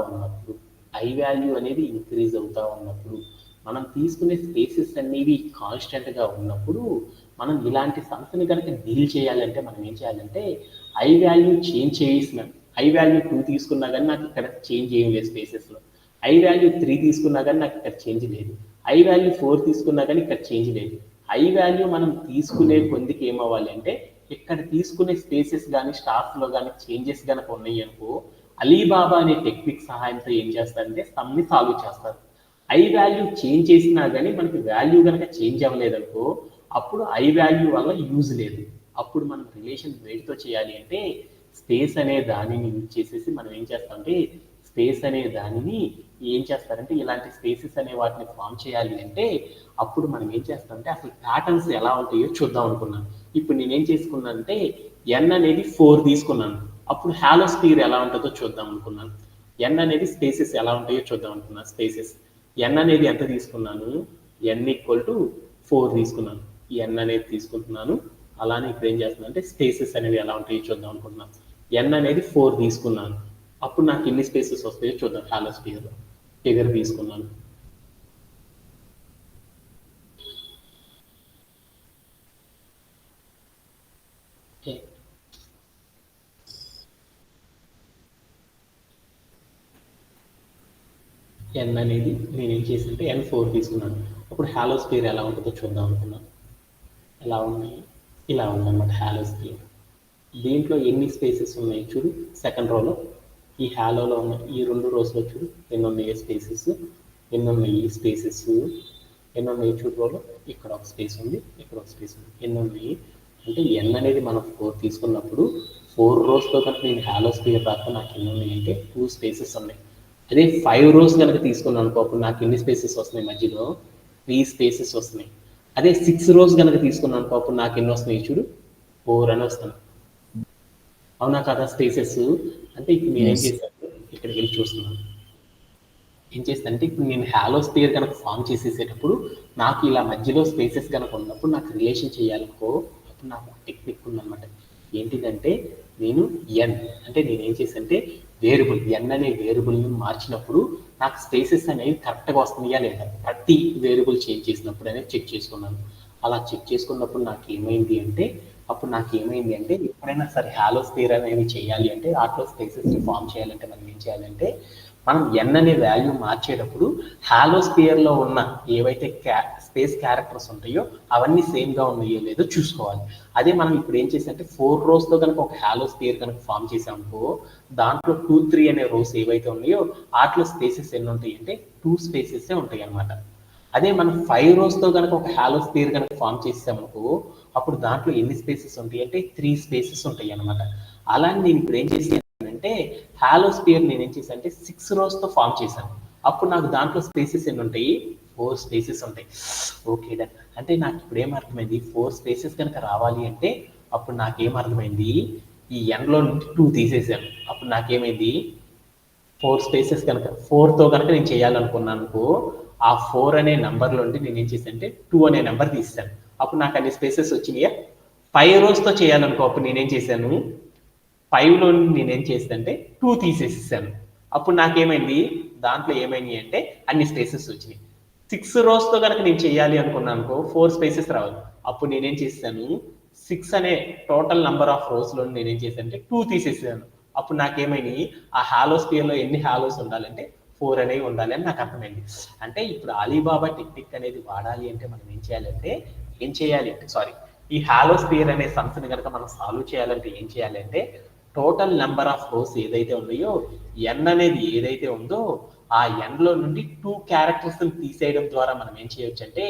ఉన్నప్పుడు మనం తీసుకునే స్పేసెస్ అనేవి కాన్స్టెంట్గా ఉన్నప్పుడు మనం ఇలాంటి సంస్థని కనుక డీల్ చేయాలంటే మనం ఏం చేయాలంటే ఐ వాల్యూ చేంజ్ చేసిన ఐ వాల్యూ 2 తీసుకున్నా కానీ నాకు ఇక్కడ చేంజ్ ఏం లేదు స్పేసెస్లో. ఐ వాల్యూ 3 తీసుకున్నా కానీ నాకు ఇక్కడ చేంజ్ లేదు. ఐ వాల్యూ 4 తీసుకున్నా కానీ ఇక్కడ చేంజ్ లేదు. ఐ వాల్యూ మనం తీసుకునే కొద్దికి ఏమవ్వాలి అంటే ఇక్కడ తీసుకునే స్పేసెస్ కానీ స్టార్స్లో కానీ చేంజెస్ కనుక ఉన్నాయి అనుకో అలీబాబా అనే టెక్నిక్ సహాయంతో ఏం చేస్తారంటే సమ్ని సాల్వ్ చేస్తారు. ఐ వాల్యూ చేంజ్ చేసినా కానీ మనకి వాల్యూ కనుక చేంజ్ అవ్వలేదనుకో అప్పుడు ఐ వాల్యూ వల్ల యూజ్ లేదు. అప్పుడు మనం రిలేషన్ వేటితో చేయాలి అంటే స్పేస్ అనే దానిని యూజ్ చేసేసి మనం ఏం చేస్తామంటే స్పేస్ అనే దానిని ఏం చేస్తారంటే ఇలాంటి స్పేసెస్ అనే వాటిని ఫామ్ చేయాలి అంటే అప్పుడు మనం ఏం చేస్తామంటే అసలు ప్యాటర్న్స్ ఎలా ఉంటాయో చూద్దాం అనుకున్నాను. ఇప్పుడు నేనేం చేసుకున్నానంటే ఎన్ అనేది 4 తీసుకున్నాను. అప్పుడు హాలోస్పియర్ ఎలా ఉంటుందో చూద్దాం అనుకున్నాను. ఎన్ అనేది స్పేసెస్ ఎలా ఉంటాయో చూద్దాం అనుకున్నాను. స్పేసెస్ ఎన్ అనేది ఎంత తీసుకున్నాను, ఎన్ ఈక్వల్ టు 4 తీసుకున్నాను. ఈ ఎన్ అనేది తీసుకుంటున్నాను. అలానే ఇప్పుడు ఏం చేస్తున్నాను అంటే స్పేసెస్ అనేవి ఎలా ఉంటాయో చూద్దాం అనుకుంటున్నాను. ఎన్ అనేది 4 తీసుకున్నాను. అప్పుడు నాకు ఎన్ని స్పేసెస్ వస్తాయో చూద్దాం. హాలోస్పియర్లో ఫిగర్ తీసుకున్నాను. ఎన్ అనేది నేనేం చేసింటే ఎన్ 4 తీసుకున్నాను. అప్పుడు హాలోస్పియర్ ఎలా ఉంటుందో చూద్దాం అనుకున్నాను. ఎలా ఉన్నాయి, ఇలా ఉందన్నమాట హాలోస్పియర్. దీంట్లో ఎన్ని స్పేసెస్ ఉన్నాయి చూడు, సెకండ్ రోలో ఈ హాలోలో ఉన్న ఈ 2 రోస్లో చూడు ఎన్ని ఉన్నాయి స్పేసెస్, ఎన్ని ఉన్నాయి స్పేసెస్, ఎన్ని ఉన్నాయి చూడు రోలో. ఇక్కడ ఒక స్పేస్ ఉంది, ఇక్కడ ఒక స్పేస్ ఉంది. ఎన్ని ఉన్నాయి అంటే ఎన్ అనేది మనం 4 తీసుకున్నప్పుడు 4 రోస్లో కనుక నేను హాలోస్పియర్ రాక నాకు ఎన్ని ఉన్నాయి అంటే 2 స్పేసెస్ ఉన్నాయి. అదే 5 రోస్ కనుక తీసుకున్నాను అనుకో అప్పుడు నాకు ఎన్ని స్పేసెస్ వస్తున్నాయి, మధ్యలో 3 స్పేసెస్ వస్తున్నాయి. అదే 6 రోస్ కనుక తీసుకున్నాను అనుకో అప్పుడు నాకు ఎన్ని వస్తున్నాయి చూడు, 4 అని వస్తున్నాయి. అవునా కదా స్పేసెస్. అంటే ఇప్పుడు నేనేం చేశాను, ఇక్కడికి వెళ్ళి చూస్తున్నాను. ఏం చేస్తానంటే ఇప్పుడు నేను హాలోస్పియర్ కనుక ఫామ్ చేసేసేటప్పుడు నాకు ఇలా మధ్యలో స్పేసెస్ కనుక ఉన్నప్పుడు నాకు రిలేషన్ చేయాలనుకో అప్పుడు నాకు ఒక టెక్నిక్ ఉందన్నమాట. ఏంటిదంటే నేను ఎన్ అంటే నేనేం చేశానంటే వేరియబుల్ ఎన్ అనే వేరియబుల్ని మార్చినప్పుడు నాకు స్పేసెస్ అనేవి కరెక్ట్గా వస్తున్నాయా లేదా ప్రతి వేరియబుల్ చేంజ్ చేసినప్పుడు అనేది చెక్ చేసుకున్నాను. అలా చెక్ చేసుకున్నప్పుడు నాకు ఏమైంది అంటే ఎప్పుడైనా సరే హాలోస్పియర్ అనేవి చేయాలి అంటే వాటిలో స్పేసెస్ని ఫామ్ చేయాలంటే మనం ఏం చేయాలంటే మనం ఎన్ అనే వాల్యూ మార్చేటప్పుడు హాలోస్పియర్లో ఉన్న ఏవైతే స్పేస్ క్యారెక్టర్స్ ఉంటాయో అవన్నీ సేమ్గా ఉన్నాయో లేదో చూసుకోవాలి. అదే మనం ఇప్పుడు ఏం చేసామంటే 4 రోస్తో కనుక ఒక హాలోస్పియర్ కనుక ఫామ్ చేసామనుకో దాంట్లో 2, 3 అనే రోస్ ఏవైతే ఉన్నాయో వాటిలో స్పేసెస్ ఎన్ని ఉంటాయి అంటే 2 స్పేసెస్ ఉంటాయి అనమాట. అదే మనం 5 రోస్తో కనుక ఒక హాలోస్పియర్ కనుక ఫామ్ చేసామనుకో అప్పుడు దాంట్లో ఎన్ని స్పేసెస్ ఉంటాయి అంటే 3 స్పేసెస్ ఉంటాయి అనమాట. అలానే నేను ఇప్పుడు ఏం చేసానంటే హాలోస్పియర్ నేను ఏం చేశాను అంటే 6 రోస్తో ఫామ్ చేశాను. అప్పుడు నాకు దాంట్లో స్పేసెస్ ఎన్ని ఉంటాయి, 4 స్పేసెస్ ఉంటాయి. Okay done. అంటే నాకు ఇప్పుడు ఏమర్థమైంది, 4 స్పేసెస్ కనుక రావాలి అంటే అప్పుడు నాకేమర్థమైంది ఈ ఎన్లో నుంచి 2 తీసేసాను. అప్పుడు నాకేమైంది 4 స్పేసెస్ కనుక 4తో కనుక నేను చేయాలనుకున్నాను అనుకో ఆ 4 అనే నెంబర్లో నుండి నేను ఏం చేశాను అంటే 2 అనే నెంబర్ తీసాను. అప్పుడు నాకు అన్ని స్పేసెస్ వచ్చినాయా. 5 రోస్తో చేయాలనుకో అప్పుడు నేనేం చేశాను 5లో నేనేం చేస్తానంటే 2 తీసేసాను. అప్పుడు నాకేమైంది దాంట్లో ఏమైంది అంటే అన్ని స్పేసెస్ వచ్చినాయి. 6 రోస్తో కనుక నేను చేయాలి అనుకున్నాను అనుకో 4 స్పేసెస్ రావాలి. అప్పుడు నేనేం చేశాను 6 అనే టోటల్ నెంబర్ ఆఫ్ రోస్లో నేనేం చేశాను అంటే 2 తీసేసాను. అప్పుడు నాకేమైంది ఆ హాలోస్పియర్లో ఎన్ని హాలోస్ ఉండాలంటే 4 అనేవి ఉండాలి అని నాకు అర్థమైంది. అంటే ఇప్పుడు అలీబాబా టెక్నిక్ అనేది వాడాలి అంటే మనం ఏం చేయాలి అంటే ఈ హాలోస్పియర్ అనే సంస్థని కనుక మనం సాల్వ్ చేయాలంటే ఏం చేయాలి అంటే టోటల్ నెంబర్ ఆఫ్ రోస్ ఏదైతే ఉన్నాయో ఎన్ అనేది ఏదైతే ఉందో ఆ ఎన్ లో నుండి 2 క్యారెక్టర్స్ తీసేయడం ద్వారా మనం ఏం చేయొచ్చు అంటే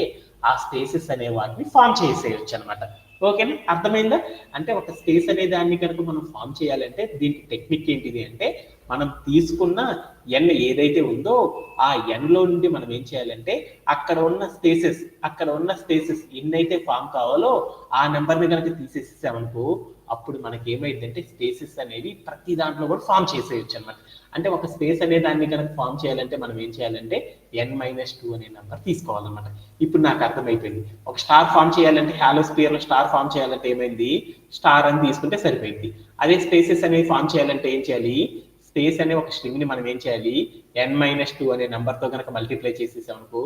ఆ స్పేసెస్ అనే వాటిని ఫామ్ చేసేయచ్చు అనమాట. ఓకేనా, అర్థమైందా? అంటే ఒక స్పేస్ అనే దాన్ని కనుక మనం ఫామ్ చేయాలంటే దీనికి టెక్నిక్ ఏంటిది అంటే మనం తీసుకున్న ఎన్ ఏదైతే ఉందో ఆ ఎన్ లో నుండి మనం ఏం చేయాలంటే అక్కడ ఉన్న స్పేసెస్ ఎన్నైతే ఫామ్ కావాలో ఆ నెంబర్ని కనుక తీసేసామనుకో అప్పుడు మనకి ఏమైందంటే స్పేసెస్ అనేవి ప్రతి దాంట్లో కూడా ఫామ్ చేసేయచ్చు అనమాట. అంటే ఒక స్పేస్ అనే దాన్ని కనుక ఫామ్ చేయాలంటే మనం ఏం చేయాలంటే n-2 అనే నెంబర్ తీసుకోవాలన్నమాట. ఇప్పుడు నాకు అర్థమైపోయింది. ఒక స్టార్ ఫామ్ చేయాలంటే హాలో స్పియర్ లో స్టార్ ఫామ్ చేయాలంటే ఏమైంది, స్టార్ అని తీసుకుంటే సరిపోయింది. అదే స్పేసెస్ అనేవి ఫామ్ చేయాలంటే ఏం చేయాలి, స్పేస్ అనే ఒక స్ట్రింగ్ ని మనం ఏం చేయాలి, n-2 అనే నెంబర్ తో కనుక మల్టిప్లై చేసేసామనుకో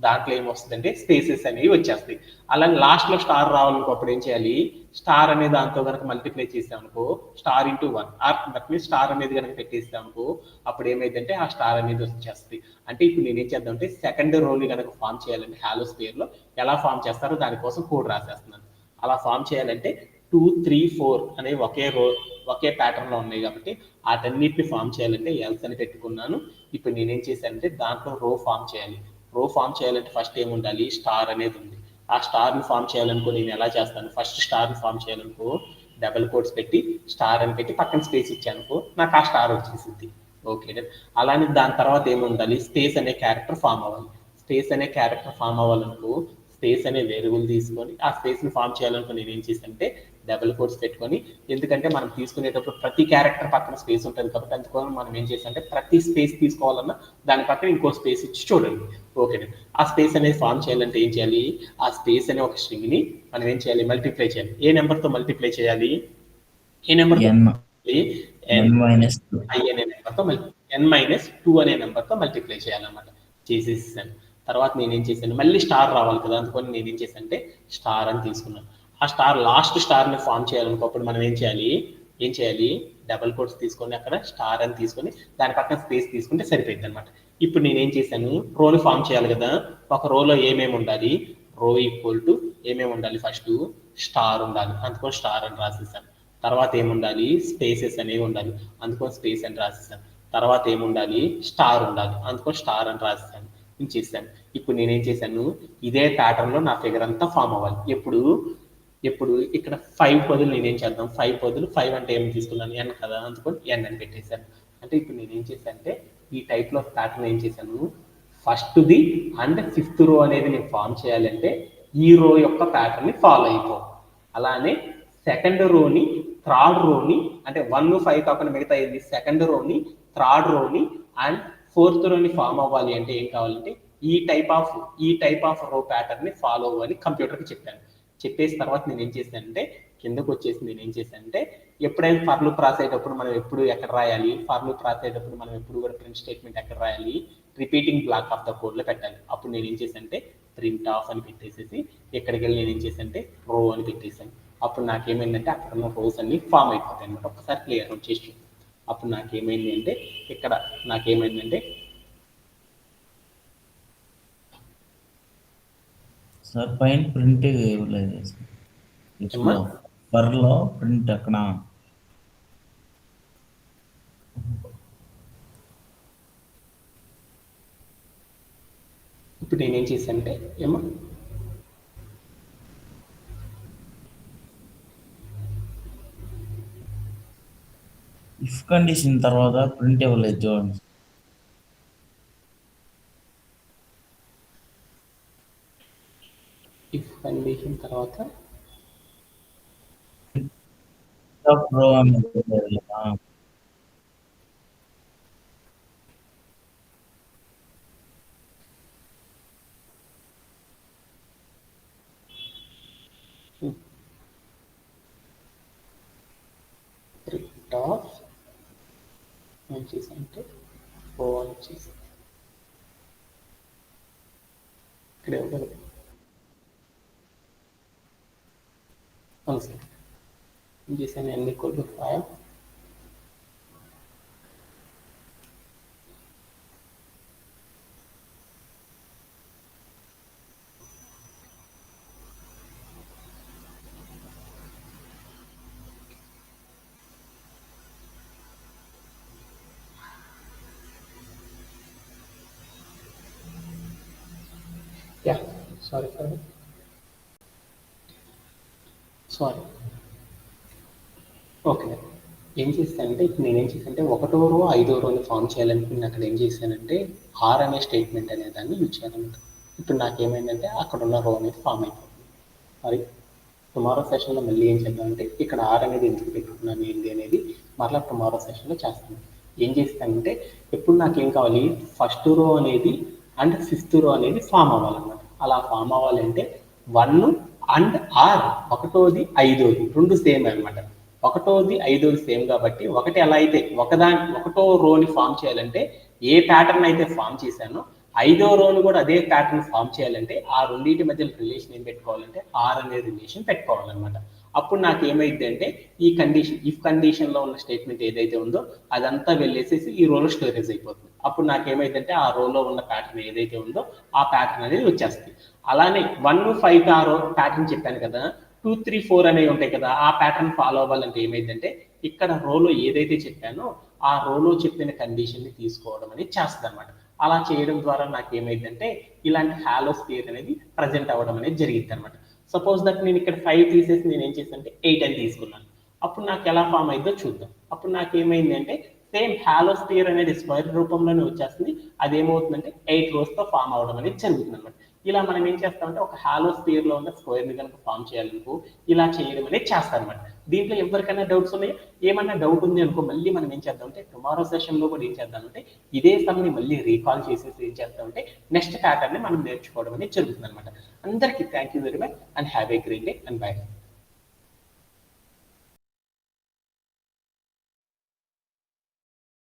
దాంట్లో ఏమొస్తుందంటే స్పేసెస్ అనేవి వచ్చేస్తాయి. అలాగే లాస్ట్ లో స్టార్ రావాలనుకో అప్పుడు ఏం చేయాలి, స్టార్ అనే దాంతో కనుక మల్టిప్లై చేసామనుకో star into 1 or that means star అనేది కనుక పెట్టేసామనుకో అప్పుడు ఏమైందంటే ఆ స్టార్ అనేది వచ్చేస్తుంది. అంటే ఇప్పుడు నేనేం చేద్దాం అంటే సెకండ్ రోని కనుక ఫామ్ చేయాలంటే హాలో స్పియర్ లో ఎలా ఫామ్ చేస్తారో దానికోసం కోడ్ రాసేస్తున్నాను. అలా ఫామ్ చేయాలంటే 2, 3, 4 అనేవి ఒకే ప్యాటర్న్ లో ఉన్నాయి కాబట్టి వాటన్నిటిని ఫామ్ చేయాలంటే ఎల్స్ అని పెట్టుకున్నాను. ఇప్పుడు నేనేం చేశానంటే దాంట్లో రో ఫామ్ చేయాలి. రో ఫామ్ చేయాలంటే ఫస్ట్ ఏముండాలి, స్టార్ అనేది ఉంది. ఆ స్టార్ ని ఫామ్ చేయాలనుకో నేను ఎలా చేస్తాను, ఫస్ట్ స్టార్ ని ఫామ్ చేయాలనుకో డబుల్ కోట్స్ పెట్టి స్టార్ అని పెట్టి పక్కన స్పేస్ ఇచ్చానుకో నాకు ఆ స్టార్ వచ్చేసింది. ఓకే, అలానే దాని తర్వాత ఏముండాలి, స్పేస్ అనే క్యారెక్టర్ ఫామ్ అవ్వాలి. స్పేస్ అనే క్యారెక్టర్ ఫామ్ అవ్వాలనుకో స్పేస్ అనే వేరియబుల్ తీసుకొని ఆ స్పేస్ ని ఫామ్ చేయాలనుకో నేను ఏం చేశానంటే డబుల్ కోట్స్ పెట్టుకొని, ఎందుకంటే మనం తీసుకునేటప్పుడు ప్రతి క్యారెక్టర్ పక్కన స్పేస్ ఉంటుంది కాబట్టి అందుకోసం మనం ఏం చేసామంటే ప్రతి స్పేస్ తీసుకోవాలన్నా దాని పక్కన ఇంకో స్పేస్ ఇచ్చి చూడండి. ఓకే, ఆ స్పేస్ అనేది ఫామ్ చేయాలంటే ఏం చేయాలి, ఆ స్పేస్ అనే ఒక స్ట్రింగ్ ని మనం ఏం చేయాలి, మల్టిప్లై చేయాలి. ఏ నెంబర్ తో మల్టిప్లై చేయాలి, ఏ నెంబర్ తో n n-2. ఐ అనే నెంబర్తో n-2 అనే నెంబర్తో మల్టిప్లై చేయాలన్నమాట. చేసేసాను. తర్వాత నేనేం చేశాను, మళ్ళీ స్టార్ రావాలి కదా, అందుకని నేనేం చేశాను అంటే స్టార్ అని తీసుకున్నాను. ఆ స్టార్ లాస్ట్ స్టార్ని ఫామ్ చేయాలనుకో అప్పుడు మనం ఏం చేయాలి డబల్ కోట్స్ తీసుకొని అక్కడ స్టార్ అని తీసుకొని దాని పక్కన స్పేస్ తీసుకుంటే సరిపోయింది అనమాట. ఇప్పుడు నేనేం చేశాను, రోని ఫామ్ చేయాలి కదా, ఒక రోలో ఏమేమి ఉండాలి, రో ఈక్వల్ టు ఏమేమి ఉండాలి, ఫస్ట్ స్టార్ ఉండాలి, అందుకని స్టార్ అని రాసేసాను. తర్వాత ఏముండాలి, స్పేసెస్ అనేవి ఉండాలి, అందుకని స్పేస్ అని రాసేసాను. తర్వాత ఏముండాలి, స్టార్ ఉండాలి, అందుకని స్టార్ అని రాసేసాను. నేను చేశాను. ఇప్పుడు నేనేం చేశాను, ఇదే ప్యాటర్న్ లో నా ఫిగర్ అంతా ఫామ్ అవ్వాలి. ఎప్పుడు ఇక్కడ 5 బదులు నేనేం చేద్దాం, 5 బదులు 5 అంటే ఏమి తీసుకున్నాను, ఎన్ కదా, అందుకని ఎన్ అని పెట్టేశాను. అంటే ఇప్పుడు నేనేం చేశాను అంటే ఈ టైప్ లో ప్యాటర్న్ ఏం చేశాను, first the and fifth row అనేది నేను ఫామ్ చేయాలంటే ఈ రో యొక్క ప్యాటర్న్ ని ఫాలో అయిపోవాలి. అలానే సెకండ్ రోని థర్డ్ రోని అంటే 1, 5 కాకుండా మిగతా ఏంది, సెకండ్ రోని థర్డ్ రోని అండ్ ఫోర్త్ రోని ఫామ్ అవ్వాలి అంటే ఏం కావాలంటే ఈ టైప్ ఆఫ్ రో ప్యాటర్న్ ని ఫాలో అవ్వాలి కంప్యూటర్కి చెప్పాను. చెప్పేసిన తర్వాత నేను ఏం చేశానంటే కిందకు వచ్చేసి నేను ఏం చేశానంటే ఎప్పుడైనా ఫర్ లూప్ రాసేటప్పుడు మనం ఎప్పుడు ఎక్కడ రాయాలి, ఫర్ లూప్ రాసేటప్పుడు మనం ఎప్పుడు కూడా ప్రింట్ స్టేట్మెంట్ ఎక్కడ రాయాలి, repeating black of the code లో పెట్టాలి. అప్పుడు నేను ఏం చేశానంటే ప్రింట్ ఆఫ్ అని పెట్టేసేసి ఇక్కడికి వెళ్ళి నేను ఏం చేశానంటే రో అని పెట్టేశాను. అప్పుడు నాకేమైందంటే అక్కడ ఉన్న రోస్ అన్ని ఫామ్ అయిపోతాయి అనమాట. ఒకసారి క్లియర్ అవుట్ చేసి అప్పుడు నాకేమైంది అంటే ఇక్కడ నాకేమైందంటే సార్ పైన ప్రింట్ ఇవ్వలేదు సార్. ఏమ్మా, ఇఫ్లో ఫర్లో ప్రింట్ అక్కడ ఇప్పుడు నేనేం చేశానంటే ఏమో ఇఫ్ కండిషన్ తర్వాత ప్రింట్ ఇవ్వలేదు చూడండి. ఇఫ్ కండిషన్ తర్వాత ప్రో అని ఇవ్వలేదు కదా. ప్రింట్ ఆఫ్ ఏం చేశానంటే రో అని వచ్చేసి ఇక్కడ ఇవ్వగలదు. అవును సార్, ఏం చేశాను, n equal to 5, yeah, sorry sorry. Okay. ఏం చేశానంటే ఇప్పుడు నేనేం చేశానంటే ఒకటో రో, ఐదో రోని ఫార్మ్ చేయాలనుకుని అక్కడ ఏం చేశానంటే ఆర్ అనే స్టేట్మెంట్ అనే దాన్ని యూజ్ చేయాలన్నమాట. ఇప్పుడు నాకేమైందంటే అక్కడ ఉన్న రో అనేది ఫామ్ అయిపోతుంది. మరి టుమారో సెషన్లో మళ్ళీ ఏం చేద్దామంటే ఇక్కడ ఆర్ అనేది ఎందుకు పెట్టుకున్నాను ఏంటి అనేది మరలా టుమారో సెషన్లో చేస్తాను. ఏం చేస్తానంటే ఎప్పుడు నాకేం కావాలి, ఫస్ట్ రో అనేది అండ్ ఫిఫ్త్ రో అనేది ఫామ్ అవ్వాలన్నమాట. అలా ఫామ్ అవ్వాలంటే 1 అండ్ ఆర్, ఒకటోది ఐదోది రెండు సేమ్ అన్నమాట. ఒకటోది ఐదోది సేమ్ కాబట్టి ఒకటి ఎలా అయితే ఒకటో రోని ఫామ్ చేయాలంటే ఏ ప్యాటర్న్ అయితే ఫామ్ చేశానో ఐదో రోను కూడా అదే ప్యాటర్న్ ఫామ్ చేయాలంటే ఆ రెండింటి మధ్య రిలేషన్ ఏం పెట్టుకోవాలంటే ఆర్ అనే రిలేషన్ పెట్టుకోవాలన్నమాట. అప్పుడు నాకు ఏమైంది అంటే ఈ కండిషన్, ఇఫ్ కండిషన్ లో ఉన్న స్టేట్మెంట్ ఏదైతే ఉందో అదంతా వెళ్ళేసేసి ఈ రోలో స్టోరేజ్ అయిపోతుంది. అప్పుడు నాకు ఏమైందంటే ఆ రోలో ఉన్న ప్యాటర్న్ ఏదైతే ఉందో ఆ ప్యాటర్న్ అనేది వచ్చేస్తుంది. అలానే 1, 5 ఆ రో ప్యాటర్న్ చెప్పాను కదా, 2, 3, 4 అనేవి ఉంటాయి కదా, ఆ ప్యాటర్న్ ఫాలో అవ్వాలంటే ఏమైందంటే ఇక్కడ రోలో ఏదైతే చెప్పానో ఆ రోలో చెప్పిన కండిషన్ ని తీసుకోవడం అనేది చేస్తుంది అనమాట. అలా చేయడం ద్వారా నాకు ఏమైందంటే ఇలాంటి హాలో స్పియర్ అనేది ప్రజెంట్ అవ్వడం అనేది జరిగింది అనమాట. సపోజ్ దట్ నేను ఇక్కడ 5 తీసేసి నేను ఏం చేశానంటే 8 అని తీసుకున్నాను. అప్పుడు నాకు ఎలా ఫామ్ అయిందో చూద్దాం. అప్పుడు నాకు ఏమైంది అంటే సేమ్ హాలో స్పియర్ అనేది స్క్వేర్ రూపంలోనే వచ్చేస్తుంది. అదేమవుతుందంటే 8 రోస్ తో ఫామ్ అవడం అనేది జరుగుతుంది అనమాట. ఇలా మనం ఏం చేస్తామంటే ఒక హాలో స్పియర్ లో ఉన్న స్క్వేర్ ని కనుక ఫామ్ చేయాలనుకో ఇలా చేయడం అనేది చేస్తారనమాట. దీంట్లో ఎవరికైనా డౌట్స్ ఉన్నాయా? ఏమన్నా డౌట్ ఉంది అనుకో మళ్ళీ మనం ఏం చేద్దామంటే టుమారో సెషన్ లో కూడా ఏం చేద్దామంటే ఇదే సమ్ ని మళ్ళీ రీకాల్ చేసేసి ఏం చేద్దామంటే నెక్స్ట్ ప్యాటర్న్ ని మనం నేర్చుకోవడం అనేది జరుగుతుంది అనమాట. అందరికీ thank you very much and have a great day and by.